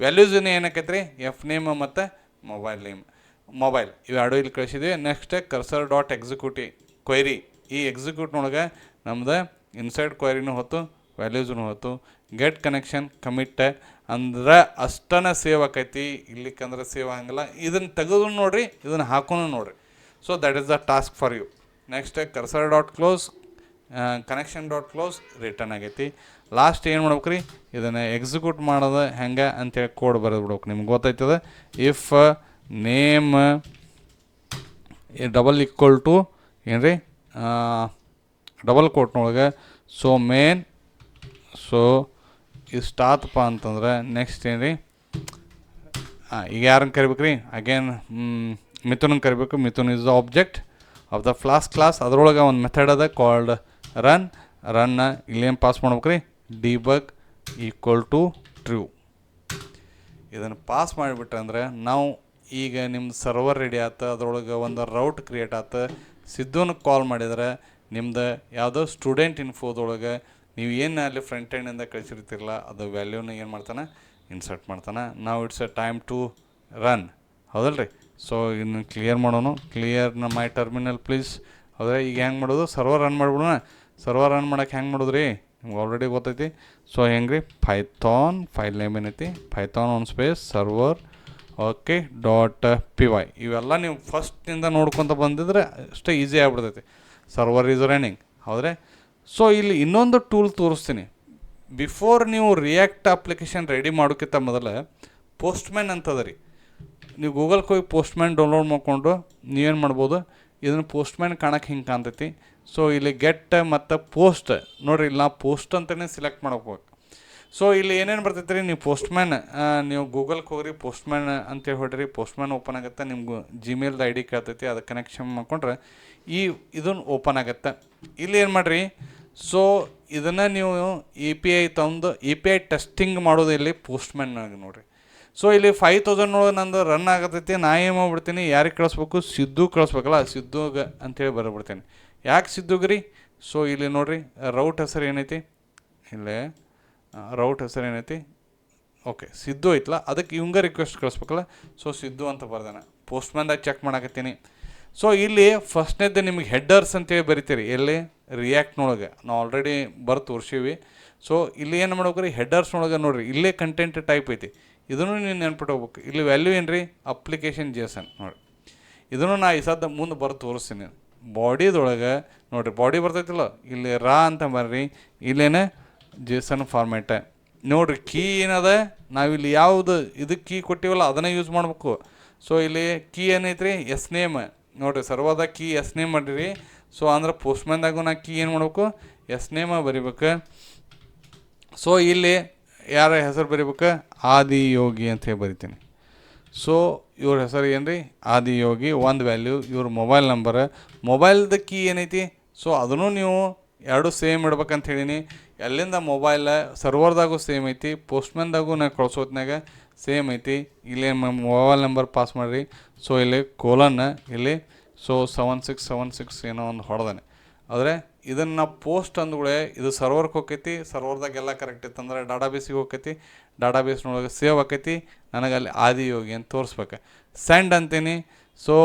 ವ್ಯಾಲ್ಯೂಸ್ ಏನಾಕೈತಿ ರೀ, ಎಫ್ ನೇಮ್ ಮತ್ತು ಮೊಬೈಲ್ ಇವೆರಡು ಇಲ್ಲಿ ಕಳಿಸಿದ್ವಿ. Next cursor dot execute query, ಈ ಎಕ್ಸಿಕ್ಯೂಟ್ನೊಳಗೆ ನಮ್ದು ಇನ್ಸೈಡ್ ಕ್ವೈರಿನೂ ಹೊತ್ತು, ವ್ಯಾಲ್ಯೂಸ್ನು ಹೊತ್ತು. ಗೆಟ್ ಕನೆಕ್ಷನ್ ಕಮಿಟ್ ಅಂದ್ರೆ ಅಷ್ಟನ ಸೇವ್ ಆಕೈತಿ, ಇಲ್ಲಿಕ್ಕಂದ್ರೆ ಸೇವ್ ಆಗಂಗಿಲ್ಲ. ಇದನ್ನು ತೆಗೆದು ನೋಡಿರಿ, ಇದನ್ನು ಹಾಕೋನು ನೋಡಿರಿ. So that is the task for you. Next cursor dot close, connection dot close return ಆಗೈತಿ. ಲಾಸ್ಟ್ ಏನು ಮಾಡ್ಬೇಕು ರೀ, ಇದನ್ನು ಎಕ್ಸಿಕ್ಯೂಟ್ ಮಾಡೋದು ಹೆಂಗೆ ಅಂತೇಳಿ ಕೋಡ್ ಬರೆದು ಬಿಡ್ಬೇಕು. ನಿಮ್ಗೆ ಗೊತ್ತಾಯ್ತದ. If name double equal to ಏನು ರೀ, ಡಬಲ್ ಕೋಟ್ನೊಳಗೆ ಸೊ ಮೇನ್. ಸೊ ಇಷ್ಟಾತಪ್ಪ ಅಂತಂದ್ರೆ ನೆಕ್ಸ್ಟ್ ಏನು ರೀ, ಈಗ ಯಾರನ್ನು ಕರಿಬೇಕು ರೀ, ಅಗೇನ್ ಮಿಥುನನ್ನು ಕರಿಬೇಕು. Mithun is the object of the class. ಅದರೊಳಗೆ ಒಂದು ಮೆಥಡ್ ಅದ ಕಾಲ್ಡ್ ರನ್ನ ಇಲ್ಲೇನು ಪಾಸ್ ಮಾಡ್ಬೇಕು ರೀ, ಡಿಬಗ್ ಈಕ್ವಲ್ ಟು ಟ್ರೂ. ಇದನ್ನು ಪಾಸ್ ಮಾಡಿಬಿಟ್ರೆ ಅಂದರೆ ನಾವು ಈಗ ನಿಮ್ದು ಸರ್ವರ್ ರೆಡಿ ಆಯ್ತು, ಅದರೊಳಗೆ ಒಂದು ರೌಟ್ ಕ್ರಿಯೇಟ್ ಆಯ್ತು. ಸಿದ್ದುನ ಕಾಲ್ ಮಾಡಿದ್ರೆ ನಿಮ್ದು ಯಾವುದೋ ಸ್ಟೂಡೆಂಟ್ ಇನ್ಫೋದೊಳಗೆ ನೀವು ಏನು ಅಲ್ಲಿ ಫ್ರಂಟ್ ಎಂಡಿಂದ ಕಳಿಸಿರ್ತಿರಲ್ಲ ಅದು ವ್ಯಾಲ್ಯೂನ ಏನು ಮಾಡ್ತಾನೆ, ಇನ್ಸರ್ಟ್ ಮಾಡ್ತಾನೆ. ನಾವು it's a time to run, ಹೌದಲ್ಲ ರೀ. ಸೊ ಇನ್ನು ಕ್ಲಿಯರ್ ಮಾಡೋನು, ಕ್ಲಿಯರ್ನ ಮೈ ಟರ್ಮಿನಲ್ ಪ್ಲೀಸ್. ಹೌದಾ, ಈಗ ಹೆಂಗೆ ಮಾಡೋದು, ಸರ್ವರ್ ರನ್ ಮಾಡ್ಬಿಡೋಣ. ಸರ್ವರ್ ರನ್ ಮಾಡೋಕೆ ಹೆಂಗೆ ಮಾಡೋದು ರೀ, ನಿಮ್ಗೆ ಆಲ್ರೆಡಿ ಗೊತ್ತೈತಿ. ಸೊ ಹೆಂಗೆ ರೀ, ಪೈಥಾನ್ ಫೈಲ್ ನೇಮ್ ಏನೈತಿ, Python on space server okay .py ಇವೆಲ್ಲ ನೀವು ಫಸ್ಟಿಂದ ನೋಡ್ಕೊತ ಬಂದಿದ್ರೆ ಅಷ್ಟೇ ಈಸಿ ಆಗಿಬಿಡ್ತೈತಿ. ಸರ್ವರ್ ಈಸ್ ರನ್ನಿಂಗ್ ಹೌದ್ರೆ. ಸೊ ಇಲ್ಲಿ ಇನ್ನೊಂದು ಟೂಲ್ ತೋರಿಸ್ತೀನಿ. ಬಿಫೋರ್ ನೀವು ರಿಯಾಕ್ಟ್ ಅಪ್ಲಿಕೇಶನ್ ರೆಡಿ ಮಾಡೋಕ್ಕಿಂತ ಮೊದಲು ಪೋಸ್ಟ್ಮ್ಯಾನ್ ಅಂತದ ರೀ. ನೀವು ಗೂಗಲ್ಗೆ ಹೋಗಿ ಪೋಸ್ಟ್ಮ್ಯಾನ್ ಡೌನ್ಲೋಡ್ ಮಾಡಿಕೊಂಡು ನೀವೇನು ಮಾಡ್ಬೋದು, ಇದನ್ನು ಪೋಸ್ಟ್ಮ್ಯಾನ್ ಕಾಣಕ್ಕೆ ಹಿಂಗೆ ಕಾಣ್ತೈತಿ. ಸೊ ಇಲ್ಲಿ ಗೆಟ್ ಮತ್ತು ಪೋಸ್ಟ್ ನೋಡಿರಿ, ಇಲ್ಲಿ ನಾವು ಪೋಸ್ಟ್ ಅಂತಲೇ ಸಿಲೆಕ್ಟ್ ಮಾಡ್ಕೋಬೇಕು. ಸೊ ಇಲ್ಲಿ ಏನೇನು ಬರ್ತೈತೆ ರೀ, ನೀವು ಪೋಸ್ಟ್ಮ್ಯಾನ್ ನೀವು ಗೂಗಲ್ಗೆ ಹೋಗ್ರಿ, ಪೋಸ್ಟ್ಮ್ಯಾನ್ ಅಂತೇಳಿ ಹೊಡ್ರಿ, ಪೋಸ್ಟ್ಮ್ಯಾನ್ ಓಪನ್ ಆಗುತ್ತೆ. ನಿಮ್ಗೆ ಜಿಮೇಲ್ದು ಐ ಡಿ ಕೇಳ್ತೈತಿ, ಅದಕ್ಕೆ ಕನೆಕ್ಷನ್ ಮಾಡ್ಕೊಂಡ್ರೆ ಇದನ್ನು ಓಪನ್ ಆಗುತ್ತೆ. ಇಲ್ಲಿ ಏನು ಮಾಡಿರಿ, ಸೊ ಇದನ್ನು ನೀವು ಎ ಪಿ ಐ ತಂದು ಎ ಪಿ ಐ ಟೆಸ್ಟಿಂಗ್ ಮಾಡೋದು ಇಲ್ಲಿ ಪೋಸ್ಟ್ಮ್ಯಾನ್ನಾಗ ನೋಡಿರಿ. ಸೊ ಇಲ್ಲಿ 5000 ಒಳಗೆ ನಂದು ರನ್ ಆಗತೈತಿ. ನಾ ಏನು ಮಾಡ್ಬಿಡ್ತೀನಿ, ಯಾರಿಗೆ ಕಳಿಸ್ಬೇಕು, ಸಿದ್ದು ಕಳಿಸ್ಬೇಕಲ್ಲ, ಸಿದ್ದುಗೆ ಅಂತೇಳಿ ಬರಬಿಡ್ತೀನಿ. ಯಾಕೆ ಸಿದ್ದುಗೆ ರೀ? ಸೊ ಇಲ್ಲಿ ನೋಡಿರಿ, ರೌಟ್ ಹೆಸರು ಏನೈತಿ, ಇಲ್ಲೇ ರೌಟ್ ಹೆಸರು ಏನೈತಿ, ಓಕೆ ಸಿದ್ದು ಐತಲ್ಲ, ಅದಕ್ಕೆ ಇವಂಗೆ ರಿಕ್ವೆಸ್ಟ್ ಕಳಿಸ್ಬೇಕಲ್ಲ. ಸೊ ಸಿದ್ದು ಅಂತ ಬರ್ದಾನೆ, ಪೋಸ್ಟ್ಮ್ಯಾನ್ದಾಗ ಚೆಕ್ ಮಾಡಾಕತ್ತೀನಿ. ಸೊ ಇಲ್ಲಿ ಫಸ್ಟ್ನೇದು ನಿಮಗೆ ಹೆಡ್ಡರ್ಸ್ ಅಂತೇಳಿ ಬರಿತೀರಿ, ಎಲ್ಲಿ ರಿಯಾಕ್ಟ್ನೊಳಗೆ ನಾವು ಆಲ್ರೆಡಿ ತೋರಿಸೀವಿ. ಸೊ ಇಲ್ಲಿ ಏನು ಮಾಡ್ಬೇಕ್ರಿ, ಹೆಡ್ಡರ್ಸ್ನೊಳಗೆ ನೋಡಿರಿ, ಇಲ್ಲೇ ಕಂಟೆಂಟ್ ಟೈಪ್ ಐತಿ, ಇದನ್ನು ನೀವು ನೆನ್ಪಿಟ್ಟು ಹೋಗ್ಬೇಕು. ಇಲ್ಲಿ ವ್ಯಾಲ್ಯೂ ಏನು ರೀ, ಅಪ್ಲಿಕೇಶನ್ JSON ನೋಡಿ. ಇದನ್ನು ನಾ ಈ ಸದ್ದ ಮುಂದೆ ತೋರಿಸ್ತೀನಿ. ಬಾಡಿದೊಳಗೆ ನೋಡಿರಿ, ಬಾಡಿ ಬರ್ತೈತಿಲ್ಲ, ಇಲ್ಲಿ ರಾ ಅಂತ ಬರ್ರಿ, ಇಲ್ಲೇನೆ JSON ಫಾರ್ಮ್ಯಾಟ ನೋಡಿರಿ. ಕೀ ಏನದ, ನಾವಿಲ್ಲಿ ಯಾವುದು ಇದಕ್ಕೆ ಕೀ ಕೊಟ್ಟಿವಲ್ಲ ಅದನ್ನೇ ಯೂಸ್ ಮಾಡ್ಬೇಕು. ಸೊ ಇಲ್ಲಿ ಕೀ ಏನೈತ್ರಿ, ಎಸ್ ನೇಮ್ ನೋಡಿರಿ, ಸರ್ವದಾಗ ಕೀ ಎಸ್ ನೇಮ್ ಮಾಡಿರಿ. ಸೊ ಅಂದ್ರೆ ಪೋಸ್ಟ್ಮ್ಯಾನ್ದಾಗೂ ನಾ ಕೀ ಏನು ಮಾಡ್ಬೇಕು, ಎಸ್ ನೇಮ ಬರಿಬೇಕು. ಸೊ ಇಲ್ಲಿ ಯಾರ ಹೆಸರು ಬರಿಬೇಕು, ಆದಿಯೋಗಿ ಅಂತ ಹೇಳಿ ಬರಿತೀನಿ. ಸೊ ಇವ್ರ ಹೆಸರು ಏನು ರೀ, ಆದಿಯೋಗಿ. ಒಂದು ವ್ಯಾಲ್ಯೂ, ಇವ್ರ ಮೊಬೈಲ್ ನಂಬರ್, ಮೊಬೈಲ್ದ ಕೀ ಏನೈತಿ, ಸೊ ಅದನ್ನು ನೀವು ಎರಡು ಸೇಮ್ ಇಡ್ಬೇಕಂತ ಹೇಳೀನಿ. ಎಲ್ಲಿಂದ ಮೊಬೈಲ್ ಸರ್ವರ್ದಾಗೂ ಸೇಮ್ ಐತಿ, ಪೋಸ್ಟ್ಮ್ಯಾನ್ದಾಗೂ ನಾ ಕಳ್ಸೋತ್ನಾಗ ಸೇಮ್ ಐತಿ. ಇಲ್ಲಿ ಮೊಬೈಲ್ ನಂಬರ್ ಪಾಸ್ ಮಾಡಿರಿ. ಸೊ ಇಲ್ಲಿ ಕೋಲನ್ ಇಲ್ಲಿ, ಸೊ 7676 ಏನೋ ಒಂದು ಹೊಡೆದಾನೆ. ಆದರೆ ಇದನ್ನು ಪೋಸ್ಟ್ ಅಂದ್ಗಳೇ ಇದು ಸರ್ವರ್ಗೆ ಹೋಗ್ತೈತಿ, ಸರ್ವರ್ದಾಗೆಲ್ಲ ಕರೆಕ್ಟ್ ಇತ್ತು ಅಂದ್ರೆ ಡಾಟಾಬೇಸಿಗೆ ಹೋಗ್ತೈತಿ, ಡಾಟಾಬೇಸ್ನೊಳಗೆ ಸೇವ್ ಆಕೈತಿ. ನನಗೆ ಅಲ್ಲಿ ಆದಿಯೋಗಿ ಅಂತ ತೋರಿಸ್ಬೇಕು. ಸೆಂಡ್ ಅಂತೀನಿ. ಸೊ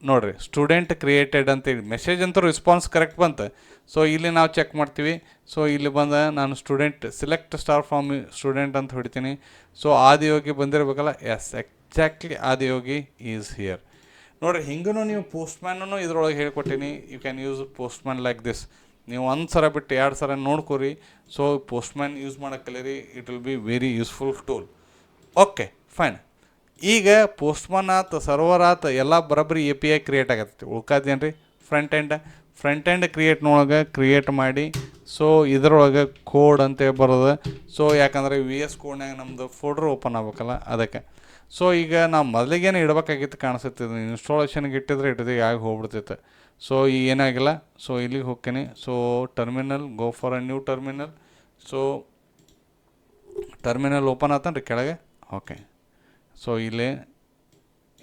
ನೋಡಿರಿ, ಸ್ಟೂಡೆಂಟ್ ಕ್ರಿಯೇಟೆಡ್ ಅಂತೇಳಿ ಮೆಸೇಜ್ ಅಂತೂ ರೆಸ್ಪಾನ್ಸ್ ಕರೆಕ್ಟ್ ಬಂತು. ಸೊ ಇಲ್ಲಿ ನಾವು ಚೆಕ್ ಮಾಡ್ತೀವಿ. ಸೊ ಇಲ್ಲಿ ಬಂದ ನಾನು student select star from student ಅಂತ ಹೊಡಿತೀನಿ. ಸೊ ಆದಿಯೋಗಿ ಬಂದಿರಬೇಕಲ್ಲ, yes exactly Adiyogi is here. ನೋಡಿರಿ, ಹಿಂಗೂ ನೀವು ಪೋಸ್ಟ್ಮ್ಯಾನೂ ಇದ್ರೊಳಗೆ ಹೇಳ್ಕೊಟ್ಟಿನಿ. You can use postman like this. ನೀವು ಒಂದು ಸಲ ಬಿಟ್ಟು 2 ಸಲ ನೋಡ್ಕೊರಿ. ಸೊ ಪೋಸ್ಟ್ಮ್ಯಾನ್ ಯೂಸ್ ಮಾಡೋಕ್ಕೆ ಕಲೀರಿ, it will be very useful tool. Okay fine. ಈಗ ಪೋಸ್ಟ್ಮ್ಯಾನ್ ಆತು, ಸರ್ವರ್ ಆತು, ಎಲ್ಲ ಬರೋಬ್ಬರಿ API ಕ್ರಿಯೇಟ್ ಆಗತ್ತೆ. ಉಳ್ಕಾದೇನು ರೀ, ಫ್ರಂಟ್ ಎಂಡ್ ಕ್ರಿಯೇಟ್ ಮಾಡಿ. ಸೊ ಇದರೊಳಗೆ ಕೋಡ್ ಅಂತ ಬರೋದು. ಸೊ ಯಾಕಂದರೆ VS ಕೋಡ್ನಾಗ ನಮ್ಮದು ಫೋಲ್ಡರ್ ಓಪನ್ ಆಗ್ಬೇಕಲ್ಲ, ಅದಕ್ಕೆ. ಸೊ ಈಗ ನಾವು ಮೊದಲಿಗೇನು ಇಡಬೇಕಾಗಿತ್ತು ಕಾಣಿಸುತ್ತೆ, ಇನ್ಸ್ಟಾಲೇಷನ್ಗೆ ಇಟ್ಟಿದ್ರೆ ಆಗಿ ಹೋಗ್ಬಿಡ್ತೈತೆ. ಸೊ ಈಗ ಏನಾಗಿಲ್ಲ. ಸೊ ಇಲ್ಲಿಗೆ ಹೋಗ್ತೀನಿ. So terminal, go for a new terminal. So terminal open ಆತನ್ರಿ ಕೆಳಗೆ. ಓಕೆ, ಸೊ ಇಲ್ಲಿ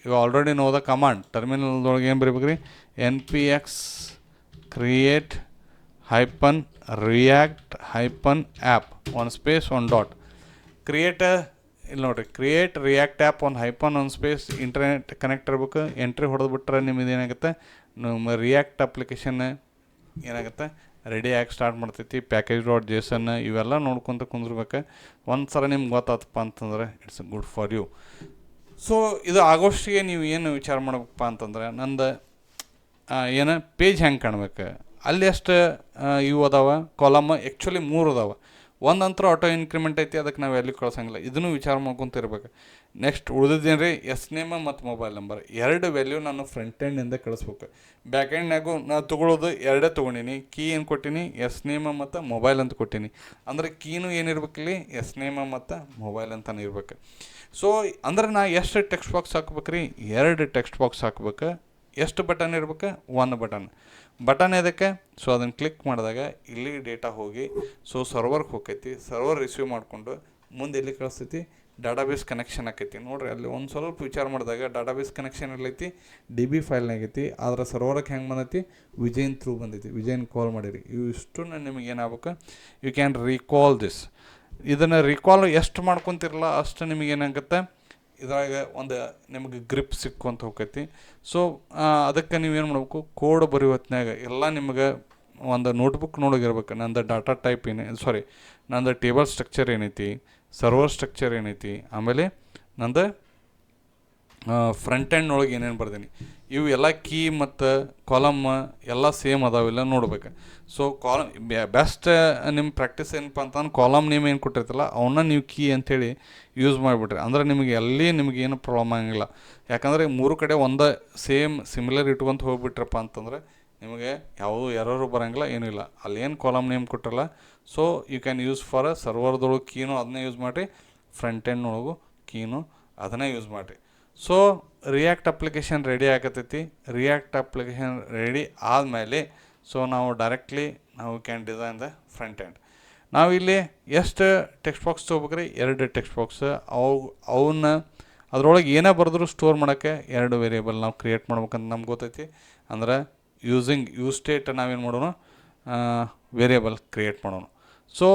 ಈಗ ಆಲ್ರೆಡಿ ನೋದ ಕಮಾಂಡ್ ಟರ್ಮಿನಲ್ದೊಳಗೆ ಏನು ಬರೀಬೇಕು ರೀ, npx create -react -app ಒಂದು ಸ್ಪೇಸ್ ಒಂದು ಡಾಟ್ ಕ್ರಿಯೇಟ್. ಇಲ್ಲಿ ನೋಡಿರಿ, ಕ್ರಿಯೇಟ್ ರಿಯಾಕ್ಟ್ ಆ್ಯಪ್ ಒಂದು ಹೈಪನ್ ಒಂದು ಸ್ಪೇಸ್ ಇಂಟರ್ನೆಟ್ ಕನೆಕ್ಟ್ ಇರ್ಬೇಕು. ಎಂಟ್ರಿ ಹೊಡೆದ್ಬಿಟ್ರೆ ನಿಮ್ಮದು ಏನಾಗುತ್ತೆ, ನಮ್ಮ ರಿಯಾಕ್ಟ್ ಅಪ್ಲಿಕೇಶನ್ ಏನಾಗುತ್ತೆ, ರೆಡಿ ಆಗಿ ಸ್ಟಾರ್ಟ್ ಮಾಡ್ತೈತಿ. package.json ಇವೆಲ್ಲ ನೋಡ್ಕೊತ ಕುಂದಿರ್ಬೇಕು. ಒಂದು ಸಲ ನಿಮ್ಗೆ ಗೊತ್ತಾತಪ್ಪ ಅಂತಂದ್ರೆ it's good for you. So ಇದು ಆಗೋಷ್ಟಿಗೆ ನೀವು ಏನು ವಿಚಾರ ಮಾಡ್ಬೇಕಪ್ಪ ಅಂತಂದ್ರೆ, ನಂದು ಏನು ಪೇಜ್ ಹೆಂಗೆ ಕಾಣ್ಬೇಕು, ಅಲ್ಲಿ ಎಷ್ಟು ಇವು ಅದಾವ ಕಾಲಮ್, ಆ್ಯಕ್ಚುಲಿ 3 ಅದಾವ. ಒಂದಂತರೂ ಆಟೋ ಇನ್ಕ್ರಿಮೆಂಟ್ ಐತಿ, ಅದಕ್ಕೆ ನಾವು ವ್ಯಾಲ್ಯೂ ಕಳ್ಸಂಗಿಲ್ಲ. ಇದನ್ನು ವಿಚಾರ ಮಾಡ್ಕೊತಿರ್ಬೇಕು. ನೆಕ್ಸ್ಟ್ ಉಳಿದಿದ್ದೇನು ರೀ, ಎಸ್ ನೇಮ್ ಮತ್ತು ಮೊಬೈಲ್ ನಂಬರ್, 2 ವ್ಯಾಲ್ಯೂ ನಾನು ಫ್ರಂಟ್ ಎಂಡಿಂದ ಕಳಿಸ್ಬೇಕು. ಬ್ಯಾಕ್ ಎಂಡ್ನಾಗೂ ನಾನು ತೊಗೊಳೋದು 2 ತೊಗೊಂಡಿನಿ. ಕೀ ಏನು ಕೊಟ್ಟೀನಿ, ಎಸ್ ನೇಮ್ ಮತ್ತು ಮೊಬೈಲ್ ಅಂತ ಕೊಟ್ಟೀನಿ. ಅಂದರೆ ಕೀನು ಏನಿರ್ಬೇಕಿಲ್ಲಿ, ಎಸ್ ನೇಮ್ ಮತ್ತು ಮೊಬೈಲ್ ಅಂತಲೇ ಇರ್ಬೇಕು. ಸೊ ಅಂದ್ರೆ ನಾ ಎಷ್ಟು ಟೆಕ್ಸ್ಟ್ ಬಾಕ್ಸ್ ಹಾಕ್ಬೇಕು ರೀ, 2 ಟೆಕ್ಸ್ಟ್ ಬಾಕ್ಸ್ ಹಾಕ್ಬೇಕು. ಎಷ್ಟು ಬಟನ್ ಇರ್ಬೇಕು, 1 ಬಟನ್ ಇದಕ್ಕೆ. ಸೊ ಅದನ್ನು ಕ್ಲಿಕ್ ಮಾಡಿದಾಗ ಇಲ್ಲಿ ಡೇಟಾ ಹೋಗಿ ಸೊ ಸರ್ವರ್ಗೆ ಹೋಗ್ತೈತಿ. ಸರ್ವರ್ ರಿಸೀವ್ ಮಾಡಿಕೊಂಡು ಮುಂದೆ ಎಲ್ಲಿ ಕಳಿಸ್ತೈತಿ, ಡಾಟಾಬೇಸ್ ಕನೆಕ್ಷನ್ ಆಕೈತಿ. ನೋಡಿರಿ, ಅಲ್ಲಿ ಒಂದು ಸ್ವಲ್ಪ ವಿಚಾರ ಮಾಡಿದಾಗ ಡಾಟಾಬೇಸ್ ಕನೆಕ್ಷನ್ ಇರ್ಲೈತಿ, DB ಫೈಲ್ನಾಗೈತಿ. ಆದ್ರೆ ಸರ್ವರ್ಗೆ ಹೆಂಗೆ ಬಂದೈತಿ, ವಿಜಯನ್ ಥ್ರೂ ಬಂದೈತಿ, ವಿಜಯನ್ ಕಾಲ್ ಮಾಡಿರಿ. ಇವಿಷ್ಟು ನಿಮಗೆ ಏನಾಗಬೇಕು, ಯು ಕ್ಯಾನ್ ರೀಕಾಲ್ ದಿಸ್. ಇದನ್ನು ರೀಕಾಲ್ ಎಷ್ಟು ಮಾಡ್ಕೊತಿರಲ್ಲ ಅಷ್ಟು ನಿಮಗೆ ಏನಾಗುತ್ತೆ, ಇದ್ರಾಗ ಒಂದು ನಿಮಗೆ ಗ್ರಿಪ್ ಸಿಕ್ಕೊಂತ ಹೋಗ್ತೈತಿ. ಸೊ ಅದಕ್ಕೆ ನೀವೇನು ಮಾಡಬೇಕು, ಕೋಡ್ ಬರೆಯೋ ಹೊತ್ನಾಗ ಎಲ್ಲ ನಿಮಗೆ ಒಂದು ನೋಟ್ಬುಕ್ ನೋಡೋಗಿರ್ಬೇಕು. ನಂದು ಡಾಟಾ ಟೈಪ್ ನಂದು ಟೇಬಲ್ ಸ್ಟ್ರಕ್ಚರ್ ಏನೈತಿ, ಸರ್ವರ್ ಸ್ಟ್ರಕ್ಚರ್ ಏನೈತಿ, ಆಮೇಲೆ ನಂದು ಫ್ರಂಟ್ ಎಂಡ್ ಒಳಗೆ ಏನೇನು ಬರ್ದೀನಿ ಇವು ಎಲ್ಲ ಕೀ ಮತ್ತು ಕಾಲಮ್ ಎಲ್ಲ ಸೇಮ್ ಅದಾವಿಲ್ಲ ನೋಡ್ಬೇಕು. ಸೊ ಬೆಸ್ಟ್ ನಿಮ್ಮ ಪ್ರಾಕ್ಟೀಸ್ ಏನಪ್ಪ ಅಂತಂದ್ರೆ ಕಾಲಮ್ ನೇಮ್ ಏನು ಕೊಟ್ಟಿರ್ತಲ್ಲ ಅವನ್ನ ನೀವು ಕೀ ಅಂಥೇಳಿ ಯೂಸ್ ಮಾಡಿಬಿಟ್ರಿ ಅಂದ್ರೆ ನಿಮಗೆ ಎಲ್ಲಿ ನಿಮಗೆ ಏನು ಪ್ರಾಬ್ಲಮ್ ಆಗಂಗಿಲ್ಲ. ಯಾಕಂದರೆ ಮೂರು ಕಡೆ ಒಂದೇ ಸೇಮ್ ಸಿಮಿಲರ್ ಇಟ್ಕೊಂತ ಹೋಗ್ಬಿಟ್ರಪ್ಪ ಅಂತಂದ್ರೆ ನಿಮಗೆ ಯಾವುದೂ ಎರರು ಬರೋಂಗಿಲ್ಲ, ಏನೂ ಇಲ್ಲ. ಅಲ್ಲಿ ಏನು ಕಾಲಮ್ ನೇಮ್ ಕೊಟ್ಟಿರಲ್ಲ so you can use for ಸರ್ವರ್ದೊಳಗೆ ಕೀನು ಅದನ್ನೇ ಯೂಸ್ ಮಾಡಿರಿ, ಫ್ರಂಟ್ ಎಂಡ್ನೊಳಗು ಕೀನು ಅದನ್ನೇ ಯೂಸ್ ಮಾಡಿರಿ. ಸೊ ರಿಯಾಕ್ಟ್ ಅಪ್ಲಿಕೇಶನ್ ರೆಡಿ ಆಗತೈತಿ. ರಿಯಾಕ್ಟ್ ಅಪ್ಲಿಕೇಶನ್ ರೆಡಿ ಆದಮೇಲೆ ಸೊ ನಾವು ಡೈರೆಕ್ಟ್ಲಿ ನಾವು can design the front end. ನಾವು ಇಲ್ಲಿ ಎಷ್ಟು ಟೆಕ್ಸ್ಟ್ ಬಾಕ್ಸ್ ತೊಗೋಬೇಕ್ರಿ? 2 ಟೆಕ್ಸ್ಟ್ ಬಾಕ್ಸ್. ಅವನ್ನ ಅದ್ರೊಳಗೆ ಏನೇ ಬರೆದ್ರು ಸ್ಟೋರ್ ಮಾಡೋಕ್ಕೆ 2 ವೇರಿಯೇಬಲ್ ನಾವು ಕ್ರಿಯೇಟ್ ಮಾಡ್ಬೇಕಂತ ನಮ್ಗೆ ಗೊತ್ತೈತಿ. ಅಂದ್ರೆ ಯೂಸ್ ಸ್ಟೇಟ್ ನಾವೇನು ಮಾಡೋಣ, ವೇರಿಯೇಬಲ್ ಕ್ರಿಯೇಟ್ ಮಾಡೋಣ. ಸೊ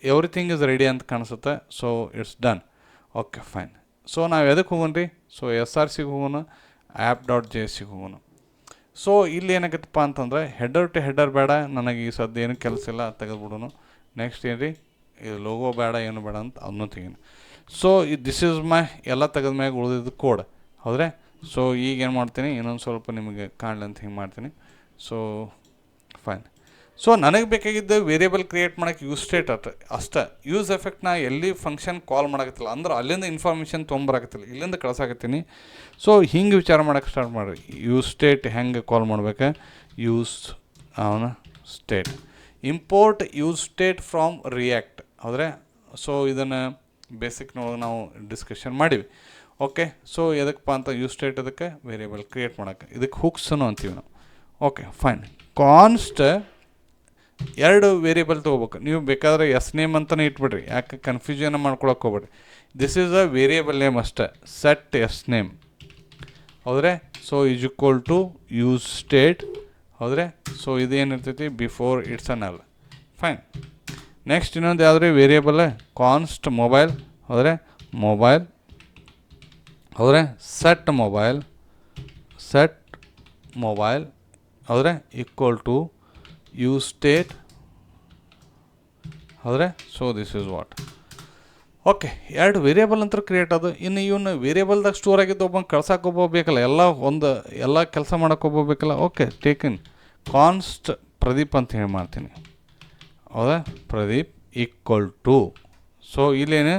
ಎವ್ರಿಥಿಂಗ್ ಇಸ್ ರೆಡಿ ಅಂತ ಕಾಣಿಸುತ್ತೆ. So it's done. Okay fine. So ನಾವು ಎದಕ್ಕೆ ಹೋಗೋಣ ರೀ? ಸೊ SRCಗೆ ಹೋಗೋಣ, app.jsಗೆ ಹೋಗೋಣ. ಸೊ ಇಲ್ಲಿ ಏನಾಗತ್ತಪ್ಪ ಅಂತಂದರೆ ಹೆಡರ್ ಟು ಹೆಡರ್ ಬೇಡ, ನನಗೆ ಈ ಸದ್ಯ ಏನು ಕೆಲಸ ಇಲ್ಲ, ತೆಗೆದುಬಿಡೋಣ. ನೆಕ್ಸ್ಟ್ ಏನು ರೀ, ಇದು ಲೋಗೋ ಬೇಡ, ಏನು ಬೇಡ ಅಂತ ಅದನ್ನು ತೆಗೀನಿ. ಸೊ ದಿಸ್ ಈಸ್ ಮೈ ಎಲ್ಲ ತೆಗೆದ ಮ್ಯಾಗ ಉಳಿದಿದ್ದು ಕೋಡ್, ಹೌದ್ರೆ? ಸೊ ಈಗ ಏನು ಮಾಡ್ತೀನಿ, ಇನ್ನೊಂದು ಸ್ವಲ್ಪ ನಿಮಗೆ ಕಾಣಲಿ ಅಂತ ಹಿಂಗೆ ಮಾಡ್ತೀನಿ. So fine. ಸೊ ನನಗೆ ಬೇಕಾಗಿದ್ದು ವೇರಿಯೇಬಲ್ ಕ್ರಿಯೇಟ್ ಮಾಡೋಕ್ಕೆ ಯೂಸ್ ಸ್ಟೇಟ್ ಅಷ್ಟೇ. ಯೂಸ್ ಎಫೆಕ್ಟ್ನ ಎಲ್ಲಿ ಫಂಕ್ಷನ್ ಕಾಲ್ ಮಾಡೋಕತ್ತಿಲ್ಲ ಅಂದ್ರೆ ಅಲ್ಲಿಂದ ಇನ್ಫಾರ್ಮೇಷನ್ ತೊಗೊಂಬರಾಕತ್ತಿಲ್ಲ, ಇಲ್ಲಿಂದ ಕಳ್ಸಾಕತ್ತೀನಿ. ಸೊ ಹಿಂಗೆ ವಿಚಾರ ಮಾಡೋಕ್ಕೆ ಸ್ಟಾರ್ಟ್ ಮಾಡಿರಿ. ಯೂಸ್ ಸ್ಟೇಟ್ ಹೆಂಗೆ ಕಾಲ್ ಮಾಡ್ಬೇಕು? ಯೂಸ್ ಅವನ state import use state from react, ಹೌದ್ರೆ? ಸೊ ಇದನ್ನು ಬೇಸಿಕ್ನೊಳಗೆ ನಾವು ಡಿಸ್ಕಷನ್ ಮಾಡೀವಿ. ಓಕೆ. ಸೊ ಎದಕ್ಕಪ್ಪ ಅಂತ ಯೂಸ್ ಸ್ಟೇಟ್ ಅದಕ್ಕೆ ವೇರಿಯೇಬಲ್ ಕ್ರಿಯೇಟ್ ಮಾಡೋಕ್ಕೆ, ಇದಕ್ಕೆ ಹುಕ್ಸನು ಅಂತೀವಿ ನಾವು. Okay fine. ಕಾನ್ಸ್ಟ್ 2 ವೇರಿಯೇಬಲ್ ತೊಗೋಬೇಕು. ನೀವು ಬೇಕಾದರೆ ನೇಮ್ ಅಂತಲೇ ಇಟ್ಬಿಡ್ರಿ, ಯಾಕೆ ಕನ್ಫ್ಯೂಷನ್ ಮಾಡ್ಕೊಳಕ್ಕೆ ಹೋಗ್ಬೇಡ್ರಿ. This is a variable name ಅಷ್ಟೇ, ಸೆಟ್ ನೇಮ್, ಹೌದ್ರೆ? So is equal to use state, ಹೌದ್ರೆ? ಸೊ ಇದೇನಿರ್ತೈತಿ before it's a null. Fine. Next ಇನ್ನೊಂದು ಯಾವುದ್ರಿ ವೇರಿಯೇಬಲ್? ಕಾನ್ಸ್ಟ್ ಮೊಬೈಲ್, ಹೌದ್ರೆ? ಮೊಬೈಲ್, ಹೌದ್ರೆ? ಸೆಟ್ ಮೊಬೈಲ್, ಹೌದ್ರೆ? ಈಕ್ವಲ್ ಟು ಯೂಸ್ ಸ್ಟೇಟ್, ಹೌದ್ರೆ? So this is what. Okay. 2 variable ಅಂತ ಕ್ರಿಯೇಟ್ ಅದು. ಇನ್ನು ಇವನು ವೇರಿಯೇಬಲ್ದಾಗ ಸ್ಟೋರ್ ಆಗಿದ್ದು ಒಬ್ಬ ಕಳ್ಸಕ್ಕೆ ಹೋಗ್ಬೇಕಲ್ಲ, ಎಲ್ಲ ಕೆಲಸ ಮಾಡೋಕೆ ಹೋಗ್ಬೇಕಲ್ಲ. ಓಕೆ ಟೇಕನ್ ಕಾನ್ಸ್ಟ್ ಪ್ರದೀಪ್ ಅಂತ ಹೇಳಿ ಮಾಡ್ತೀನಿ, ಹೌದಾ? ಪ್ರದೀಪ್ ಈಕ್ವಲ್ ಟು, ಸೊ ಇಲ್ಲೇನು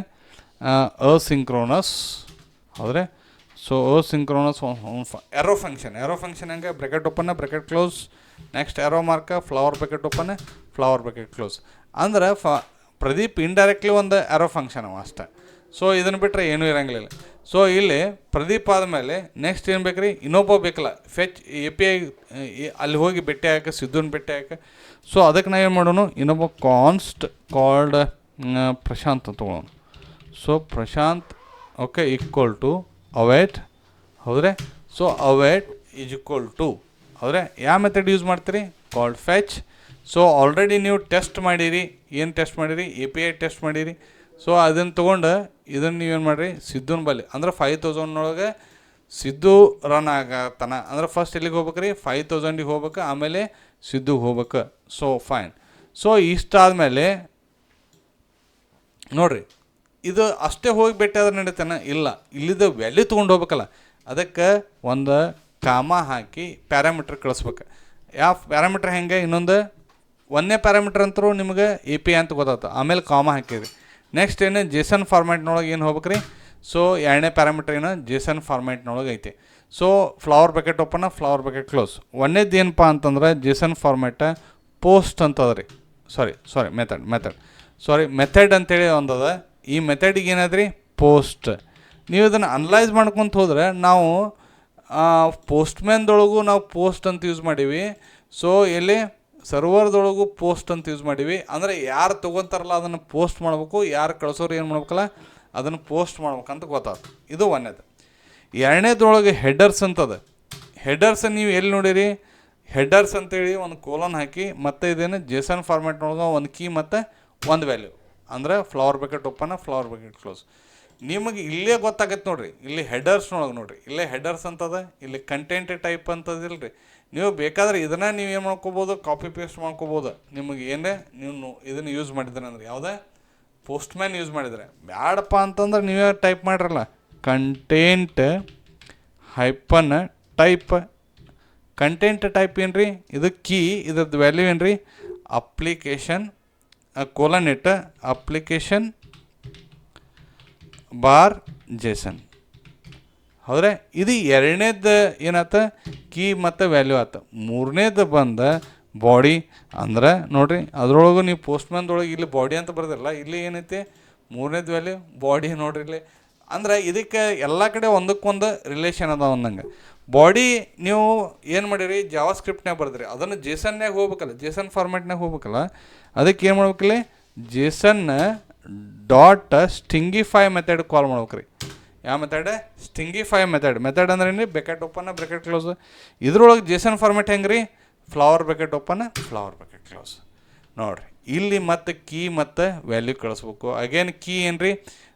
ಅಸಿಂಕ್ರೋನಸ್, ಹೌದ್ರೆ? ಸೊ ಅಸಿಂಕ್ರೋನಸ್ ಎರೋ ಫಂಕ್ಷನ್ ಹೆಂಗೆ? Bracket open, bracket close, next arrow mark, flower bracket open, flower bracket close. ಅಂದ್ರೆ ಪ್ರದೀಪ್ ಇಂಡೈರೆಕ್ಟ್ಲಿ ಒಂದು ಎರೋ ಫಂಕ್ಷನ್ ಅವ ಅಷ್ಟೇ. ಸೊ ಇದನ್ನು ಬಿಟ್ಟರೆ ಏನೂ ಇರೋಂಗಿಲ್ಲ. ಸೊ ಇಲ್ಲಿ ಪ್ರದೀಪ್ ಆದಮೇಲೆ ನೆಕ್ಸ್ಟ್ ಏನು ಬೇಕು ರೀ? ಇನ್ನೊಬ್ಬ ಬೇಕಲ್ಲ, ಫೆಚ್ API ಅಲ್ಲಿ ಹೋಗಿ ಭೇಟಿ ಹಾಕಿ, ಸಿದ್ಧನ ಭೇಟಿ ಹಾಕಿ. ಸೊ ಅದಕ್ಕೆ ನಾವು ಏನು ಮಾಡೋಣ, ಇನ್ನೊಬ್ಬ ಕಾನ್ಸ್ಟ್ ಕಾಲ್ಡ್ ಪ್ರಶಾಂತ್ ಅಂತ ತೊಗೊಳೋಣ. So Prashant, okay, equal to await, ಹೌದ್ರೆ? So await is equal to, ಹೌದ್ರೆ? ಯಾವ ಮೆಥಡ್ ಯೂಸ್ ಮಾಡ್ತೀರಿ? Called fetch. ಸೊ ಆಲ್ರೆಡಿ ನೀವು ಟೆಸ್ಟ್ ಮಾಡಿರಿ. ಏನು ಟೆಸ್ಟ್ ಮಾಡಿರಿ? API ಟೆಸ್ಟ್ ಮಾಡಿರಿ. ಸೊ ಅದನ್ನು ತೊಗೊಂಡು ಇದನ್ನು ನೀವೇನು ಮಾಡಿರಿ? ಸಿದ್ಧನ ಬಲ್ಲಿ ಅಂದ್ರೆ 5000 ಸಿದ್ದು ರನ್ ಆಗತ್ತಾನ ಅಂದ್ರೆ ಫಸ್ಟ್ ಎಲ್ಲಿಗೆ ಹೋಗ್ಬೇಕು ರೀ? 5000ಗೆ ಹೋಗ್ಬೇಕು, ಆಮೇಲೆ ಸಿದ್ದುಗೆ ಹೋಗ್ಬೇಕು. So fine. ಸೊ ಇಷ್ಟಾದಮೇಲೆ ನೋಡಿರಿ, ಇದು ಅಷ್ಟೇ ಹೋಗಿ ಭೇಟಿ ಆದ್ರೆ ನಡೀತಾನೆ? ಇಲ್ಲ, ಇಲ್ಲಿದ್ದ ವ್ಯಾಲ್ಯೂ ತೊಗೊಂಡು ಹೋಗ್ಬೇಕಲ್ಲ, ಅದಕ್ಕೆ ಒಂದು ಕಾಮ ಹಾಕಿ ಪ್ಯಾರಾಮೀಟ್ರ್ ಕಳಿಸ್ಬೇಕು. ಯಾವ ಪ್ಯಾರಾಮೀಟ್ರ್ ಹೆಂಗೆ? ಇನ್ನೊಂದು ಒಂದೇ ಪ್ಯಾರಾಮೀಟ್ರ್ ಅಂತರೂ ನಿಮಗೆ API ಅಂತ ಗೊತ್ತಾಯ್ತು, ಆಮೇಲೆ ಕಾಮ ಹಾಕಿರಿ. ನೆಕ್ಸ್ಟ್ ಏನು? JSON ಫಾರ್ಮ್ಯಾಟ್ನೊಳಗೆ ಏನು ಹೋಗ್ಬೇಕು ರೀ? ಸೊ 2ನೇ ಪ್ಯಾರಾಮೀಟ್ರ್ ಏನು? JSON ಫಾರ್ಮ್ಯಾಟ್ನೊಳಗೆ ಐತಿ. So flower bracket open, flower bracket close. ಒಂದೇದು ಏನಪ್ಪ ಅಂತಂದ್ರೆ JSON ಫಾರ್ಮ್ಯಾಟ ಪೋಸ್ಟ್ ಅಂತದ ರೀ. ಸಾರಿ ಮೆಥಡ್ ಅಂತೇಳಿ ಒಂದದ. ಈ ಮೆಥಡಿಗೆ ಏನಾದ್ರಿ? ಪೋಸ್ಟ್. ನೀವು ಇದನ್ನು ಅನಲೈಸ್ ಮಾಡ್ಕೊತ ಹೋದ್ರೆ ನಾವು ಪೋಸ್ಟ್ಮ್ಯಾನ್ದೊಳಗೂ ನಾವು ಪೋಸ್ಟ್ ಅಂತ ಯೂಸ್ ಮಾಡೀವಿ. ಸೊ ಎಲ್ಲಿ ಸರ್ವರ್ದೊಳಗೂ ಪೋಸ್ಟ್ ಅಂತ ಯೂಸ್ ಮಾಡೀವಿ. ಅಂದರೆ ಯಾರು ತೊಗೊತಾರಲ್ಲ ಅದನ್ನು ಪೋಸ್ಟ್ ಮಾಡ್ಬೇಕು, ಯಾರು ಕಳಿಸೋರು ಏನು ಮಾಡ್ಬೇಕಲ್ಲ ಅದನ್ನು ಪೋಸ್ಟ್ ಮಾಡ್ಬೇಕಂತ ಗೊತ್ತಾಯ್ತು. ಇದು ಒಂದೇದು. 2ನೇದ್ರೊಳಗೆ ಹೆಡರ್ಸ್ ಅಂತದ. ಹೆಡರ್ಸ್ ನೀವು ಎಲ್ಲಿ ನೋಡಿರಿ? ಹೆಡರ್ಸ್ ಅಂತೇಳಿ ಒಂದು ಕೋಲನ್ ಹಾಕಿ ಮತ್ತು ಇದೇನು JSON ಫಾರ್ಮ್ಯಾಟ್ನೊಳಗೆ ಒಂದು ಕೀ ಮತ್ತು ಒಂದು ವ್ಯಾಲ್ಯೂ, ಅಂದರೆ flower bracket open, flower bracket close. ನಿಮಗೆ ಇಲ್ಲೇ ಗೊತ್ತಾಗತ್ತೆ ನೋಡಿರಿ, ಇಲ್ಲಿ ಹೆಡರ್ಸ್ನೊಳಗೆ ನೋಡಿರಿ, ಇಲ್ಲೇ ಹೆಡರ್ಸ್ ಅಂತದ, ಇಲ್ಲಿ ಕಂಟೆಂಟ್ ಟೈಪ್ ಅಂತದಿಲ್ಲ ರೀ. ನೀವು ಬೇಕಾದ್ರೆ ಇದನ್ನು ನೀವು ಏನು ಮಾಡ್ಕೋಬೋದು? ಕಾಪಿ ಪೇಸ್ಟ್ ಮಾಡ್ಕೋಬೋದು. ನಿಮಗೆ ಏನೇ ನೀವು ಇದನ್ನು ಯೂಸ್ ಮಾಡಿದ್ರೆ ಅಂದ್ರೆ ಯಾವುದೇ ಪೋಸ್ಟ್ಮ್ಯಾನ್ ಯೂಸ್ ಮಾಡಿದರೆ ಬ್ಯಾಡಪ್ಪ ಅಂತಂದ್ರೆ ನೀವೇ ಟೈಪ್ ಮಾಡಿರಲ್ಲ, content hyphen type content type ಏನು ರೀ ಇದು ಕೀ ಇದ್ರದ್ದು ವ್ಯಾಲ್ಯೂ ಏನು ರೀ ಅಪ್ಲಿಕೇಶನ್ ಕೋಲನ್ ಇಟ್ಟು ಅಪ್ಲಿಕೇಶನ್ ಬಾರ್ ಜೇಸನ್ ಹೌದ್ರೆ ಇದು ಎರಡನೇದು ಏನಾಯ್ತು ಕೀ ಮತ್ತು ವ್ಯಾಲ್ಯೂ ಆಯ್ತು ಮೂರನೇದು ಬಂದ ಬಾಡಿ ಅಂದ್ರೆ ನೋಡಿರಿ ಅದ್ರೊಳಗೆ ನೀವು ಪೋಸ್ಟ್ಮ್ಯಾನ್ದೊಳಗೆ ಇಲ್ಲಿ ಬಾಡಿ ಅಂತ ಬರ್ದಿರಲ್ಲ ಇಲ್ಲಿ ಏನೈತಿ ಮೂರನೇದು ವ್ಯಾಲ್ಯೂ ಬಾಡಿ ನೋಡ್ರಿ ಇಲ್ಲಿ ಅಂದ್ರೆ ಇದಕ್ಕೆ ಎಲ್ಲ ಕಡೆ ಒಂದಕ್ಕೊಂದು ರಿಲೇಷನ್ ಅದ ಅಂದಂಗೆ ಬಾಡಿ ನೀವು ಏನು ಮಾಡಿರಿ ಜಾವಾ ಸ್ಕ್ರಿಪ್ಟ್ನಾಗ ಬರ್ದ್ರಿ ಅದನ್ನು ಜೇಸನ್ಯಾಗ ಹೋಗ್ಬೇಕಲ್ಲ ಜೇಸನ್ ಫಾರ್ಮ್ಯಾಟ್ನಾಗ ಹೋಗ್ಬೇಕಲ್ಲ ಅದಕ್ಕೆ ಏನು ಮಾಡ್ಬೇಕಿಲ್ಲ ಜೇಸನ್ ಡಾಟ್ ಸ್ಟಿಂಗಿಫೈ ಮೆಥಡ್ ಕಾಲ್ ಮಾಡ್ಬೇಕ್ರಿ ಯಾವ ಮೆಥಡ್ ಸ್ಟಿಂಗಿಫೈ ಮೆಥಡ್ ಅಂದ್ರೆ ಏನು ರೀ ಬ್ರೆಕೆಟ್ ಓಪನ್ ಬ್ರೆಕೆಟ್ ಕ್ಲೋಸ್ ಇದ್ರೊಳಗೆ ಜೇಸನ್ ಫಾರ್ಮ್ಯಾಟ್ ಹೆಂಗೆ ರೀ flower bracket open flower bracket close ನೋಡಿರಿ ಇಲ್ಲಿ ಮತ್ತು ಕೀ ಮತ್ತು ವ್ಯಾಲ್ಯೂ ಕಳಿಸ್ಬೇಕು ಅಗೇನ್ ಕೀ ಏನು ರೀ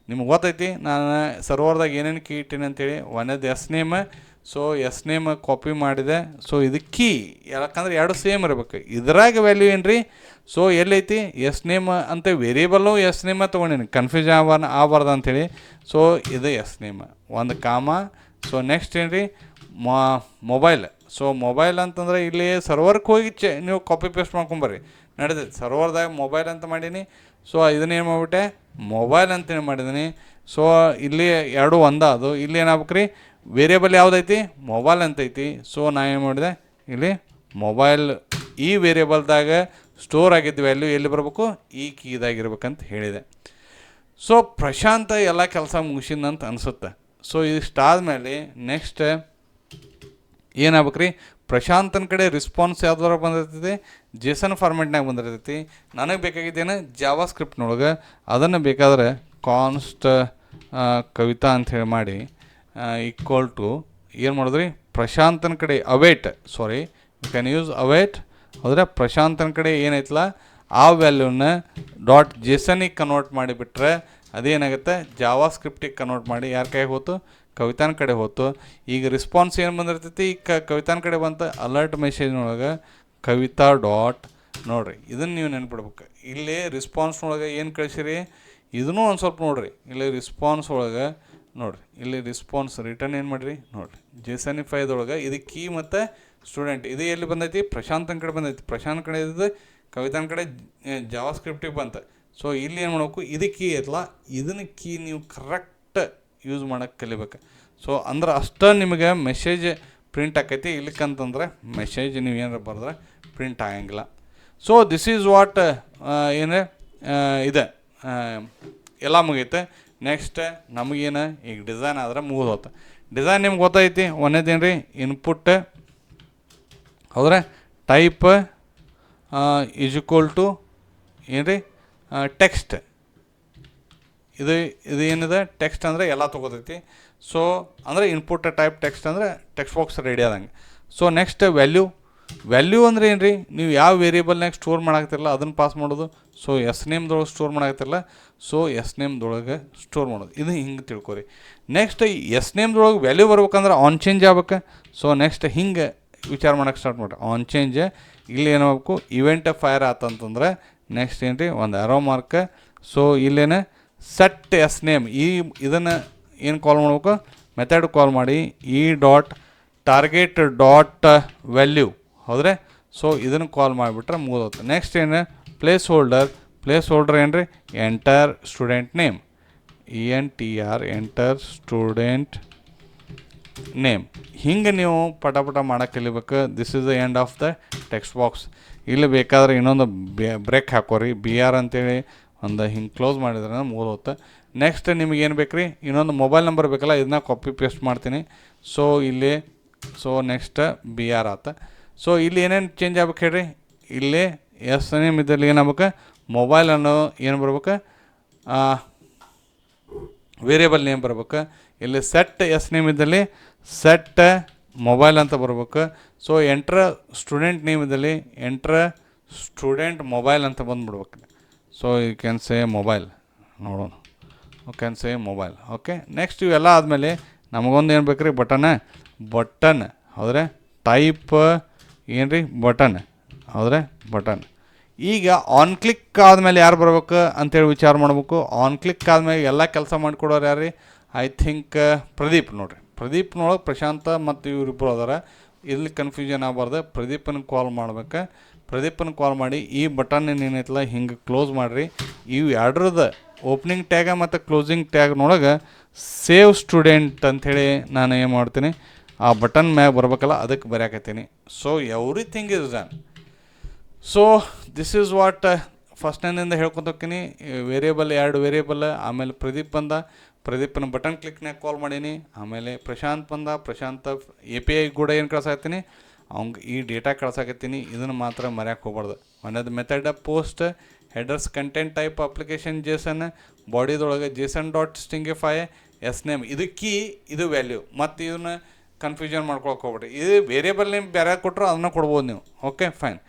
ನಿಮ್ಗೆ ಗೊತ್ತೈತಿ ನಾನು ಸರ್ವರ್ದಾಗ ಏನೇನು ಕೀ ಇಟ್ಟೀನಿ ಅಂತೇಳಿ ಒಂದೇದು S name so S name copy ಮಾಡಿದೆ ಸೊ ಇದು ಕೀ ಯಾಕಂದ್ರೆ ಎರಡು ಸೇಮ್ ಇರಬೇಕು ಇದ್ರಾಗ ವ್ಯಾಲ್ಯೂ ಏನು ರೀ ಸೊ ಎಲ್ಲೈತಿ ಎಸ್ ನೇಮ್ ಅಂತ ವೇರಿಯೇಬಲ್ಲು ಎಸ್ ನೇಮ ತೊಗೊಂಡೀನಿ ಕನ್ಫ್ಯೂಸ್ ಆಗಬಾರ್ದು ಅಂಥೇಳಿ ಸೊ ಇದು ಎಸ್ ನೇಮ್ ಒಂದು ಕಾಮ ಸೊ ನೆಕ್ಸ್ಟ್ ಏನು ರೀ ಮೊಬೈಲ್ ಸೊ ಮೊಬೈಲ್ ಅಂತಂದ್ರೆ ಇಲ್ಲಿ ಸರ್ವರ್ಗೆ ಹೋಗಿ ನೀವು ಕಾಪಿ ಪೇಸ್ಟ್ ಮಾಡ್ಕೊಂಬರ್ರಿ ನಡೀತೈತೆ ಸರ್ವರ್ದಾಗ ಮೊಬೈಲ್ ಅಂತ ಮಾಡೀನಿ ಸೊ ಇದನ್ನೇನು ಮಾಡ್ಬಿಟ್ಟೆ ಮೊಬೈಲ್ ಅಂತೇಳಿ ಮಾಡಿದ್ದೀನಿ ಸೊ ಇಲ್ಲಿ ಎರಡು ಒಂದ ಅದು ಇಲ್ಲಿ ಏನಾಗ್ಬೇಕು ರೀ ವೇರಿಯೇಬಲ್ ಯಾವುದೈತಿ ಮೊಬೈಲ್ ಅಂತೈತಿ ಸೊ ನಾ ಏನು ಮಾಡಿದೆ ಇಲ್ಲಿ ಮೊಬೈಲ್ ಈ ವೇರಿಯೇಬಲ್ದಾಗ ಸ್ಟೋರ್ ಆಗಿದ್ದ ವ್ಯಾಲ್ಯೂ ಎಲ್ಲಿ ಬರಬೇಕು ಈ ಕೀದಾಗಿರ್ಬೇಕಂತ ಹೇಳಿದೆ ಸೊ ಪ್ರಶಾಂತ ಎಲ್ಲ ಕೆಲಸ ಮುಗಿಸಿದಂತ ಅನಿಸುತ್ತೆ ಸೊ ಇಷ್ಟಾದ್ಮೇಲೆ ನೆಕ್ಸ್ಟ್ ಏನಾಗ್ಬೇಕು ರೀ ಪ್ರಶಾಂತನ ಕಡೆ ರಿಸ್ಪಾನ್ಸ್ ಯಾವ್ದಾರ ಬಂದಿರ್ತೈತಿ ಜೇಸನ್ ಫಾರ್ಮೆಟ್ನಾಗ ಬಂದಿರ್ತೈತಿ ನನಗೆ ಬೇಕಾಗಿದ್ದೇನೆ ಜಾವಾ ಸ್ಕ್ರಿಪ್ಟ್ನೊಳಗೆ ಅದನ್ನು ಬೇಕಾದ್ರೆ ಕಾನ್ಸ್ಟ್ ಕವಿತಾ ಅಂಥೇಳಿ ಮಾಡಿ ಈಕ್ವಲ್ ಟು ಏನು ಮಾಡಿದ್ರಿ ಪ್ರಶಾಂತನ ಕಡೆ await sorry you can use await ಹೋದರೆ ಪ್ರಶಾಂತನ ಕಡೆ ಏನೈತಲ್ಲ ಆ ವ್ಯಾಲ್ಯೂನ ಡಾಟ್ ಜೇಸನಿಗೆ ಕನ್ವರ್ಟ್ ಮಾಡಿಬಿಟ್ರೆ ಅದೇನಾಗುತ್ತೆ ಜಾವಾ ಸ್ಕ್ರಿಪ್ಟಿಗೆ ಕನ್ವರ್ಟ್ ಮಾಡಿ ಯಾರ ಕೈಗೆ ಹೋತು ಕವಿತಾನ ಕಡೆ ಹೋತು ಈಗ ರಿಸ್ಪಾನ್ಸ್ ಏನು ಬಂದಿರ್ತೈತಿ ಈಗ ಕವಿತಾನ ಕಡೆ ಬಂತ ಅಲರ್ಟ್ ಮೆಸೇಜ್ನೊಳಗೆ ಕವಿತಾ ಡಾಟ್ ನೋಡಿರಿ ಇದನ್ನು ನೀವು ನೆನ್ಪಿಡ್ಬೇಕು ಇಲ್ಲಿ ರಿಸ್ಪಾನ್ಸ್ನೊಳಗೆ ಏನು ಕಳಿಸಿರಿ ಇದನ್ನೂ ಒಂದು ಸ್ವಲ್ಪ ನೋಡಿರಿ ಇಲ್ಲಿ ರಿಸ್ಪಾನ್ಸ್ ಒಳಗೆ ನೋಡಿರಿ ಇಲ್ಲಿ ರಿಸ್ಪಾನ್ಸ್ ರಿಟರ್ನ್ ಏನು ಮಾಡಿರಿ ನೋಡಿರಿ ಜೇಸನಿಫೈದೊಳಗೆ ಇದು ಕೀ ಮತ್ತು ಸ್ಟೂಡೆಂಟ್ ಇದು ಎಲ್ಲಿ ಬಂದೈತಿ ಪ್ರಶಾಂತನ ಕಡೆ ಬಂದೈತಿ ಪ್ರಶಾಂತ್ ಕಡೆ ಇದ್ದು ಕವಿತಾನ ಕಡೆ ಜಾವಾ ಸ್ಕ್ರಿಪ್ಟಿಗೆ ಬಂತ ಸೊ ಇಲ್ಲಿ ಏನು ಮಾಡಬೇಕು ಇದು ಕೀ ಐತಲ್ಲ ಇದನ್ನು ಕೀ ನೀವು ಕರೆಕ್ಟ್ ಯೂಸ್ ಮಾಡೋಕ್ಕೆ ಕಲಿಬೇಕು ಸೊ ಅಂದ್ರೆ ಅಷ್ಟೇ ನಿಮಗೆ ಮೆಸೇಜ್ ಪ್ರಿಂಟ್ ಆಕೈತಿ ಇಲ್ಲಕ್ಕಂತಂದ್ರೆ ಮೆಸೇಜ್ ನೀವು ಏನಾರು ಬರೆದ್ರೆ ಪ್ರಿಂಟ್ ಆಗಂಗಿಲ್ಲ ಸೊ ದಿಸ್ ಈಸ್ ವಾಟ್ ಏನು ಇದೆ ಎಲ್ಲ ಮುಗೀತೆ ನೆಕ್ಸ್ಟ್ ನಮಗೇನು ಈಗ ಡಿಸೈನ್ ಆದ್ರೆ ಮುಗಿದು ಹೋತ ಡಿಸೈನ್ ನಿಮ್ಗೆ ಗೊತ್ತೈತಿ ಒಂದೇದೇನು ರೀ ಇನ್ಪುಟ್ ಹೌದ್ರೆ ಟೈಪ್ ಈಸ್ ಈಕ್ವಲ್ ಟು ಏನು ರೀ ಟೆಕ್ಸ್ಟ್ ಇದು ಏನಿದೆ ಟೆಕ್ಸ್ಟ್ ಅಂದರೆ ಎಲ್ಲ ತೊಗೋತೈತಿ ಸೊ ಅಂದರೆ ಇನ್ಪುಟ್ ಟೈಪ್ ಟೆಕ್ಸ್ಟ್ ಅಂದರೆ ಟೆಕ್ಸ್ಟ್ ಬಾಕ್ಸ್ ರೆಡಿ ಆದಂಗೆ ಸೊ ನೆಕ್ಸ್ಟ್ ವ್ಯಾಲ್ಯೂ ಅಂದರೆ ಏನು ರೀ ನೀವು ಯಾವ ವೇರಿಯೇಬಲ್ನಾಗ ಸ್ಟೋರ್ ಮಾಡಾಕ್ತಿರಲ್ಲ ಅದನ್ನು ಪಾಸ್ ಮಾಡೋದು ಸೊ ಎಸ್ ನೇಮ್ದೊಳಗೆ ಸ್ಟೋರ್ ಮಾಡಾಕ್ತಿರಲ್ಲ ಸೊ ಎಸ್ ನೇಮ್ದೊಳಗೆ ಸ್ಟೋರ್ ಮಾಡೋದು ಇದು ಹಿಂಗೆ ತಿಳ್ಕೊರಿ ನೆಕ್ಸ್ಟ್ ಎಸ್ ನೇಮ್ದೊಳಗೆ ವ್ಯಾಲ್ಯೂ ಬರ್ಬೇಕಂದ್ರೆ ಆನ್ ಚೇಂಜ್ ಆಗ್ಬೇಕು ಸೊ ನೆಕ್ಸ್ಟ್ ಹಿಂಗೆ ವಿಚಾರ ಮಾಡೋಕ್ಕೆ ಸ್ಟಾರ್ಟ್ ಮಾಡಿರಿ ಆನ್ ಚೇಂಜ್ ಇಲ್ಲಿ ಏನಾಗಬೇಕು ಇವೆಂಟ್ ಫೈರ್ ಆತಂತಂದ್ರೆ ನೆಕ್ಸ್ಟ್ ಏನು ರೀ ಒಂದು ಆರೋ ಮಾರ್ಕ್ ಸೊ ಇಲ್ಲೇನು ಸೆಟ್ ಎಸ್ ನೇಮ್ ಇದನ್ನು ಏನು ಕಾಲ್ ಮಾಡ್ಬೇಕು ಮೆಥಡ್ ಕಾಲ್ ಮಾಡಿ ಈ ಡಾಟ್ ಟಾರ್ಗೆಟ್ ಡಾಟ್ ವ್ಯಾಲ್ಯೂ ಹೌದ್ರೆ ಸೊ ಇದನ್ನು ಕಾಲ್ ಮಾಡಿಬಿಟ್ರೆ ಮುಗಿದೋಗುತ್ತೆ ನೆಕ್ಸ್ಟ್ ಏನು ಪ್ಲೇಸ್ ಹೋಲ್ಡರ್ ಏನು ರೀ enter student name ENTR enter student name ಹಿಂಗೆ ನೀವು ಪಟ ಮಾಡೋಕ್ಕೆ ಕಲಿಬೇಕು this is the end of the text box ಇಲ್ಲಿ ಬೇಕಾದ್ರೆ ಇನ್ನೊಂದು ಬ್ರೇಕ್ ಹಾಕೋರಿ BR ಅಂತೇಳಿ ಒಂದು ಹಿಂಗೆ ಕ್ಲೋಸ್ ಮಾಡಿದ್ರೆ ಮುಗಿದೋಗುತ್ತೆ ನೆಕ್ಸ್ಟ್ ನಿಮಗೆ ಏನು ಬೇಕು ರೀ ಇನ್ನೊಂದು ಮೊಬೈಲ್ ನಂಬರ್ ಬೇಕಲ್ಲ ಇದನ್ನ ಕಾಪಿ ಪೇಸ್ಟ್ ಮಾಡ್ತೀನಿ ಸೊ ಇಲ್ಲಿ ಸೊ ನೆಕ್ಸ್ಟ್ BR ಆತ ಸೊ ಇಲ್ಲಿ ಏನೇನು ಚೇಂಜ್ ಆಗ್ಬೇಕು ಹೇಳ್ರಿ ಇಲ್ಲಿ ಎಸ್ ನೇಮ್ ಇದ್ದಲ್ಲಿ ಏನಾಗ್ಬೇಕು ಮೊಬೈಲ್ ಅನ್ನೋ ಏನು ಬರ್ಬೇಕು ವೇರಿಯೇಬಲ್ ನೇಮ್ ಬರ್ಬೇಕು ಇಲ್ಲಿ ಸೆಟ್ ಎಸ್ ನೇಮ್ ಇದ್ದಲ್ಲಿ ಸೆಟ್ ಮೊಬೈಲ್ ಅಂತ ಬರ್ಬೇಕು ಸೊ ಎಂಟ್ರ್ ಸ್ಟೂಡೆಂಟ್ ನೇಮ್ ಇದ್ದಲ್ಲಿ ಎಂಟ್ರ್ ಸ್ಟೂಡೆಂಟ್ ಮೊಬೈಲ್ ಅಂತ ಬಂದುಬಿಡ್ಬೇಕು so you can say mobile ನೋಡೋಣ you can say mobile okay next ಇವೆಲ್ಲ ಆದಮೇಲೆ ನಮಗೊಂದು ಏನು ಬೇಕು ರೀ ಬಟನ್ ಹೌದ್ರೆ ಟೈಪ್ ಏನು ರೀ ಬಟನ್ ಈಗ ಆನ್ ಕ್ಲಿಕ್ ಆದಮೇಲೆ ಯಾರು ಬರ್ಬೇಕು ಅಂತೇಳಿ ವಿಚಾರ ಮಾಡ್ಬೇಕು ಆನ್ ಕ್ಲಿಕ್ ಆದಮೇಲೆ ಎಲ್ಲ ಕೆಲಸ ಮಾಡಿಕೊಡೋರು ಯಾರು ರೀ ಐ ಥಿಂಕ್ ಪ್ರದೀಪ್ ನೋಡಿರಿ, ಪ್ರದೀಪ್ನೊಳಗೆ ಪ್ರಶಾಂತ ಮತ್ತು ಇವರಿಬ್ಬರು ಅದಾರ. ಇಲ್ಲಿ ಕನ್ಫ್ಯೂಷನ್ ಆಗಬಾರ್ದು. ಪ್ರದೀಪನ ಕಾಲ್ ಮಾಡ್ಬೇಕು. ಪ್ರದೀಪನ ಕಾಲ್ ಮಾಡಿ ಈ ಬಟನ್ ಏನೈತಲ್ಲ ಹಿಂಗೆ ಕ್ಲೋಸ್ ಮಾಡಿರಿ. ಇವು ಎರಡರದ ಓಪನಿಂಗ್ ಟ್ಯಾಗ ಮತ್ತು ಕ್ಲೋಸಿಂಗ್ ಟ್ಯಾಗ್ನೊಳಗೆ ಸೇವ್ ಸ್ಟೂಡೆಂಟ್ ಅಂಥೇಳಿ ನಾನು ಏನು ಮಾಡ್ತೀನಿ, ಆ ಬಟನ್ ಮ್ಯಾಗ ಬರ್ಬೇಕಲ್ಲ ಅದಕ್ಕೆ ಬರೆಯಾಕತ್ತೀನಿ. So everything is done. So this is what ಫಸ್ಟ್ನಿಂದ ಹೇಳ್ಕೊತ ಹೋಗ್ತೀನಿ. ವೇರಿಯೇಬಲ್ 2 ವೇರಿಯೇಬಲ್, ಆಮೇಲೆ ಪ್ರದೀಪ್ ಬಂದ, ಪ್ರದೀಪನ ಬಟನ್ ಕ್ಲಿಕ್ನಾಗ ಕಾಲ್ ಮಾಡೀನಿ. ಆಮೇಲೆ ಪ್ರಶಾಂತ್ ಬಂದ, ಪ್ರಶಾಂತ ಎ ಪಿ ಐ ಕೂಡ ಏನು ಕಳ್ಸಾಕತ್ತೀನಿ, ಅವ್ಗೆ ಈ ಡೇಟಾ ಕಳ್ಸಾಕತ್ತೀನಿ. ಇದನ್ನು ಮಾತ್ರ ಮರ್ಯಾಕೆ ಹೋಗ್ಬಾರ್ದು. ಒಂದದು method post headers content type application JSON, ಬಾಡಿದೊಳಗೆ json.stingify ಎಸ್ ನೇಮ್, ಇದು ಕೀ, ಇದು ವ್ಯಾಲ್ಯೂ. ಮತ್ತು ಇದನ್ನ ಕನ್ಫ್ಯೂಷನ್ ಮಾಡ್ಕೊಳಕ್ಕೆ ಹೋಗ್ಬಿಡ್ರಿ. ಇದು ವೇರಿಯೇಬಲ್ ನೇಮ್ ಬೇರೆ ಕೊಟ್ಟರು ಅದನ್ನ ಕೊಡ್ಬೋದು ನೀವು. Okay fine.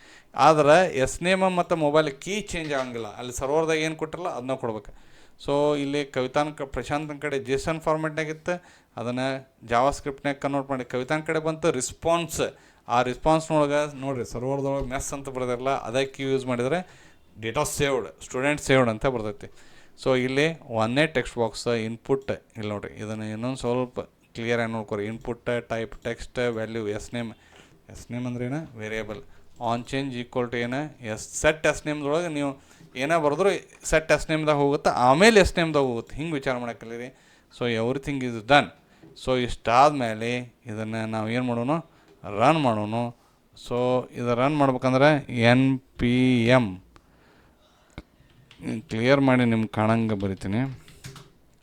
ಆದ್ರೆ ಎಸ್ ನೇಮ್ ಮತ್ತು ಮೊಬೈಲ್ ಕೀ ಚೇಂಜ್ ಆಗಂಗಿಲ್ಲ. ಅಲ್ಲಿ ಸರ್ವರ್ದಾಗ ಏನು ಕೊಟ್ಟಿರಲ್ಲ ಅದನ್ನ ಕೊಡ್ಬೇಕು. ಸೊ ಇಲ್ಲಿ ಪ್ರಶಾಂತನ ಕಡೆ ಜೇಸನ್ ಫಾರ್ಮೆಟ್ನಾಗಿತ್ತು, ಅದನ್ನು ಜಾವಾ ಸ್ಕ್ರಿಪ್ಟ್ನಾಗ ಕನ್ವರ್ಟ್ ಮಾಡಿ ಕವಿತಾನ ಕಡೆ ಬಂತು ರಿಸ್ಪಾನ್ಸ್. ಆ ರಿಸ್ಪಾನ್ಸ್ನೊಳಗೆ ನೋಡಿರಿ ಸರ್ವರ್ದೊಳಗೆ ಮೆಸ್ ಅಂತ ಬರ್ದಿರಲ್ಲ, ಅದಕ್ಕೆ ಯೂಸ್ ಮಾಡಿದರೆ ಡೇಟಾ ಸೇವ್ಡ್, ಸ್ಟೂಡೆಂಟ್ ಸೇವ್ಡ್ ಅಂತ ಬರ್ತೈತಿ. ಸೊ ಇಲ್ಲಿ ಒಂದೇ ಟೆಕ್ಸ್ಟ್ ಬಾಕ್ಸ್ ಇನ್ಪುಟ್, ಇಲ್ಲಿ ನೋಡಿರಿ ಇದನ್ನು ಇನ್ನೊಂದು ಸ್ವಲ್ಪ ಕ್ಲಿಯರಾಗಿ ನೋಡ್ಕೊರಿ. Input type text value S name ಅಂದ್ರೆ ಏನು variable. On change equal to ಏನು ಸೆಟ್ ಎಸ್ ನೇಮ್ದೊಳಗೆ ನೀವು ಏನೇ ಬರೆದ್ರು ಸೆಟ್ ಎಸ್ ನೇಮ್ದಾಗ ಹೋಗುತ್ತೆ, ಆಮೇಲೆ ಎಸ್ ನೇಮ್ದಾಗ ಹೋಗುತ್ತೆ. ಹಿಂಗೆ ವಿಚಾರ ಮಾಡಕ್ಕಲ್ಲಿ. So everything is done. So ಇಷ್ಟಾದಮೇಲೆ ಇದನ್ನು ನಾವು ಏನು ಮಾಡೋಣ, ರನ್ ಮಾಡೋಣ. ಸೊ ಇದು ರನ್ ಮಾಡ್ಬೇಕಂದ್ರೆ npm ಕ್ಲಿಯರ್ ಮಾಡಿ ನಿಮ್ಗೆ ಕಾಣಂಗೆ ಬರಿತೀನಿ.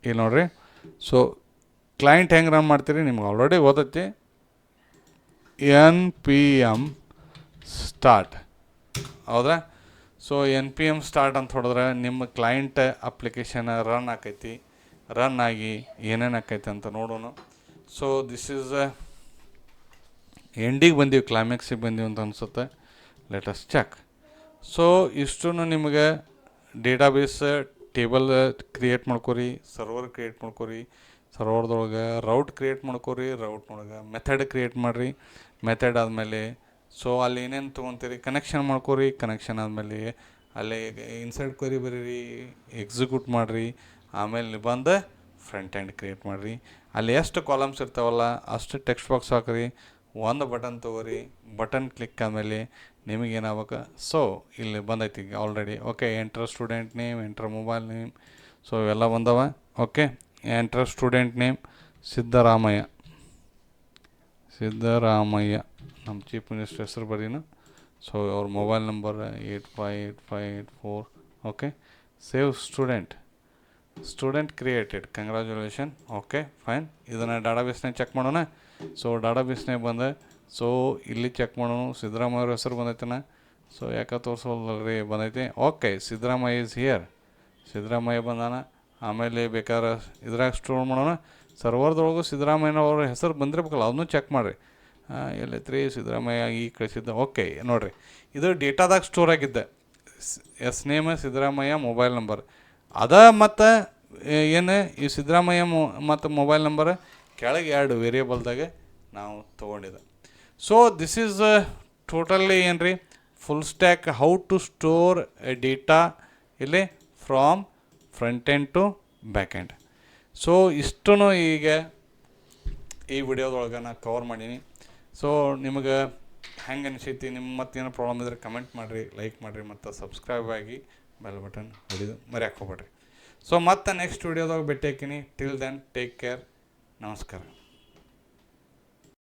ಇಲ್ಲಿ ನೋಡಿರಿ. ಸೊ ಕ್ಲೈಂಟ್ ಹೆಂಗೆ ರನ್ ಮಾಡ್ತೀರಿ ನಿಮ್ಗೆ ಆಲ್ರೆಡಿ ಗೊತ್ತೈತಿ. npm ಸ್ಟಾರ್ಟ್, ಹೌದಾ? ಸೊ npm ಸ್ಟಾರ್ಟ್ ಅಂತ ಹೊಡೆದ್ರೆ ನಿಮ್ಮ ಕ್ಲೈಂಟ್ ಅಪ್ಲಿಕೇಶನ್ ರನ್ ಆಕೈತಿ. ರನ್ ಆಗಿ ಏನೇನು ಆಕೈತಿ ಅಂತ ನೋಡೋಣ. ಸೊ ದಿಸ್ ಈಸ್ ಎಂಡಿಗೆ ಬಂದೀವಿ, ಕ್ಲೈಮ್ಯಾಕ್ಸಿಗೆ ಬಂದೀವಿ ಅಂತ ಅನಿಸುತ್ತೆ. Let us check. ಸೊ ಇಷ್ಟು ನಿಮಗೆ ಡೇಟಾಬೇಸ್ ಟೇಬಲ್ ಕ್ರಿಯೇಟ್ ಮಾಡ್ಕೊರಿ, ಸರ್ವರ್ ಕ್ರಿಯೇಟ್ ಮಾಡ್ಕೊರಿ, ಸರ್ವರ್ದೊಳಗೆ ರೌಟ್ ಕ್ರಿಯೇಟ್ ಮಾಡ್ಕೊರಿ, ರೌಟ್ನೊಳಗೆ ಮೆಥಡ್ ಕ್ರಿಯೇಟ್ ಮಾಡಿರಿ. ಮೆಥಡ್ ಆದಮೇಲೆ ಸೊ ಅಲ್ಲಿ ಏನೇನು ತೊಗೊತೀರಿ ಕನೆಕ್ಷನ್ ಮಾಡ್ಕೊರಿ. ಕನೆಕ್ಷನ್ ಆದಮೇಲೆ ಅಲ್ಲಿ ಇನ್ಸರ್ಟ್ ಕ್ವೆರಿ ಬರೀರಿ, ಎಕ್ಸಿಕ್ಯೂಟ್ ಮಾಡಿರಿ. ಆಮೇಲೆ ಬಂದು ಫ್ರಂಟ್ ಎಂಡ್ ಕ್ರಿಯೇಟ್ ಮಾಡಿರಿ. ಅಲ್ಲಿ ಎಷ್ಟು ಕಾಲಮ್ಸ್ ಇರ್ತಾವಲ್ಲ ಅಷ್ಟು ಟೆಕ್ಸ್ಟ್ ಬಾಕ್ಸ್ ಹಾಕಿರಿ. ಒಂದು ಬಟನ್ ತೊಗೋರಿ. ಬಟನ್ ಕ್ಲಿಕ್ ಆದಮೇಲೆ ನಿಮಗೇನಾಗಬೇಕು, ಸೊ ಇಲ್ಲಿ ಬಂದೈತಿ already. Okay, enter student name, enter mobile name. So ಇವೆಲ್ಲ ಬಂದವ. Okay, enter student name Siddaramaiah. ನಮ್ಮ ಚೀಫ್ ಮಿನಿಸ್ಟರ್ ಹೆಸರು ಬರೀನು. ಸೊ ಅವ್ರ mobile number 858584. Okay, save student created, congratulation. Okay fine. ಇದನ್ನು ಡಾಟಾಬೇಸ್ನಾಗ ಚೆಕ್ ಮಾಡೋಣ. ಸೊ ಡಾಟಾಬೇಸ್ನಾಗ ಬಂದೆ. ಸೊ ಇಲ್ಲಿ ಚೆಕ್ ಮಾಡೋಣ. ಸಿದ್ದರಾಮಯ್ಯ ಅವ್ರ ಹೆಸರು ಬಂದೈತನ. ಸೊ ಯಾಕೆ ತೋರಿಸೋಲ್ರಿ, ಬಂದೈತಿ. Okay, Siddaramaiah is here. Siddaramaiah ಬಂದಾನ. ಆಮೇಲೆ ಬೇಕಾದ್ರೆ ಇದ್ರಾಗ ಸ್ಟೋರ್ ಮಾಡೋಣ. ಸರ್ವರ್ದೊಳಗೂ ಸಿದ್ದರಾಮಯ್ಯನವ್ರ ಹೆಸರು ಬಂದಿರ್ಬೇಕಲ್ಲ, ಅದನ್ನು ಚೆಕ್ ಮಾಡಿರಿ. ಎಲ್ಲೈತ್ರಿ ಸಿದ್ದರಾಮಯ್ಯ ಈ ಕಳಿಸಿದ್ದ. ಓಕೆ ನೋಡಿರಿ, ಇದು ಡೇಟಾದಾಗ ಸ್ಟೋರ್ ಆಗಿದ್ದೆ. S name Siddaramaiah, mobile number ಅದ. ಮತ್ತು ಏನು ಈ ಸಿದ್ದರಾಮಯ್ಯ ಮತ್ತು ಮೊಬೈಲ್ ನಂಬರ್ ಕೆಳಗೆ 2 ವೇರಿಯೇಬಲ್ದಾಗ ನಾವು ತೊಗೊಂಡಿದ್ದೆ. ಸೊ ದಿಸ್ ಈಸ್ ಟೋಟಲಿ ಏನು ರೀ full stack how to store data ಇಲ್ಲಿ from front end to back end. So ಇಷ್ಟೂ ಈಗ ಈ ವಿಡಿಯೋದೊಳಗೆ ನಾನು ಕವರ್ ಮಾಡೀನಿ. ಸೊ ನಿಮಗೆ ಹೆಂಗೆ ಅನಿಸೈತಿ, ನಿಮ್ಮ ಮತ್ತೇನೋ ಪ್ರಾಬ್ಲಮ್ ಇದ್ದರೆ ಕಮೆಂಟ್ ಮಾಡಿರಿ, ಲೈಕ್ ಮಾಡಿರಿ, ಮತ್ತು ಸಬ್ಸ್ಕ್ರೈಬ್ ಆಗಿ ಬೆಲ್ ಬಟನ್ ಹೊಡಿದು ಮರ್ಯಾಕೆ ಹೋಗ್ಬೇಡ್ರಿ. ಸೊ ಮತ್ತೆ ನೆಕ್ಸ್ಟ್ ವಿಡಿಯೋದಾಗ ಭೇಟಿ ಹಾಕಿನಿ. Till then take care. ನಮಸ್ಕಾರ.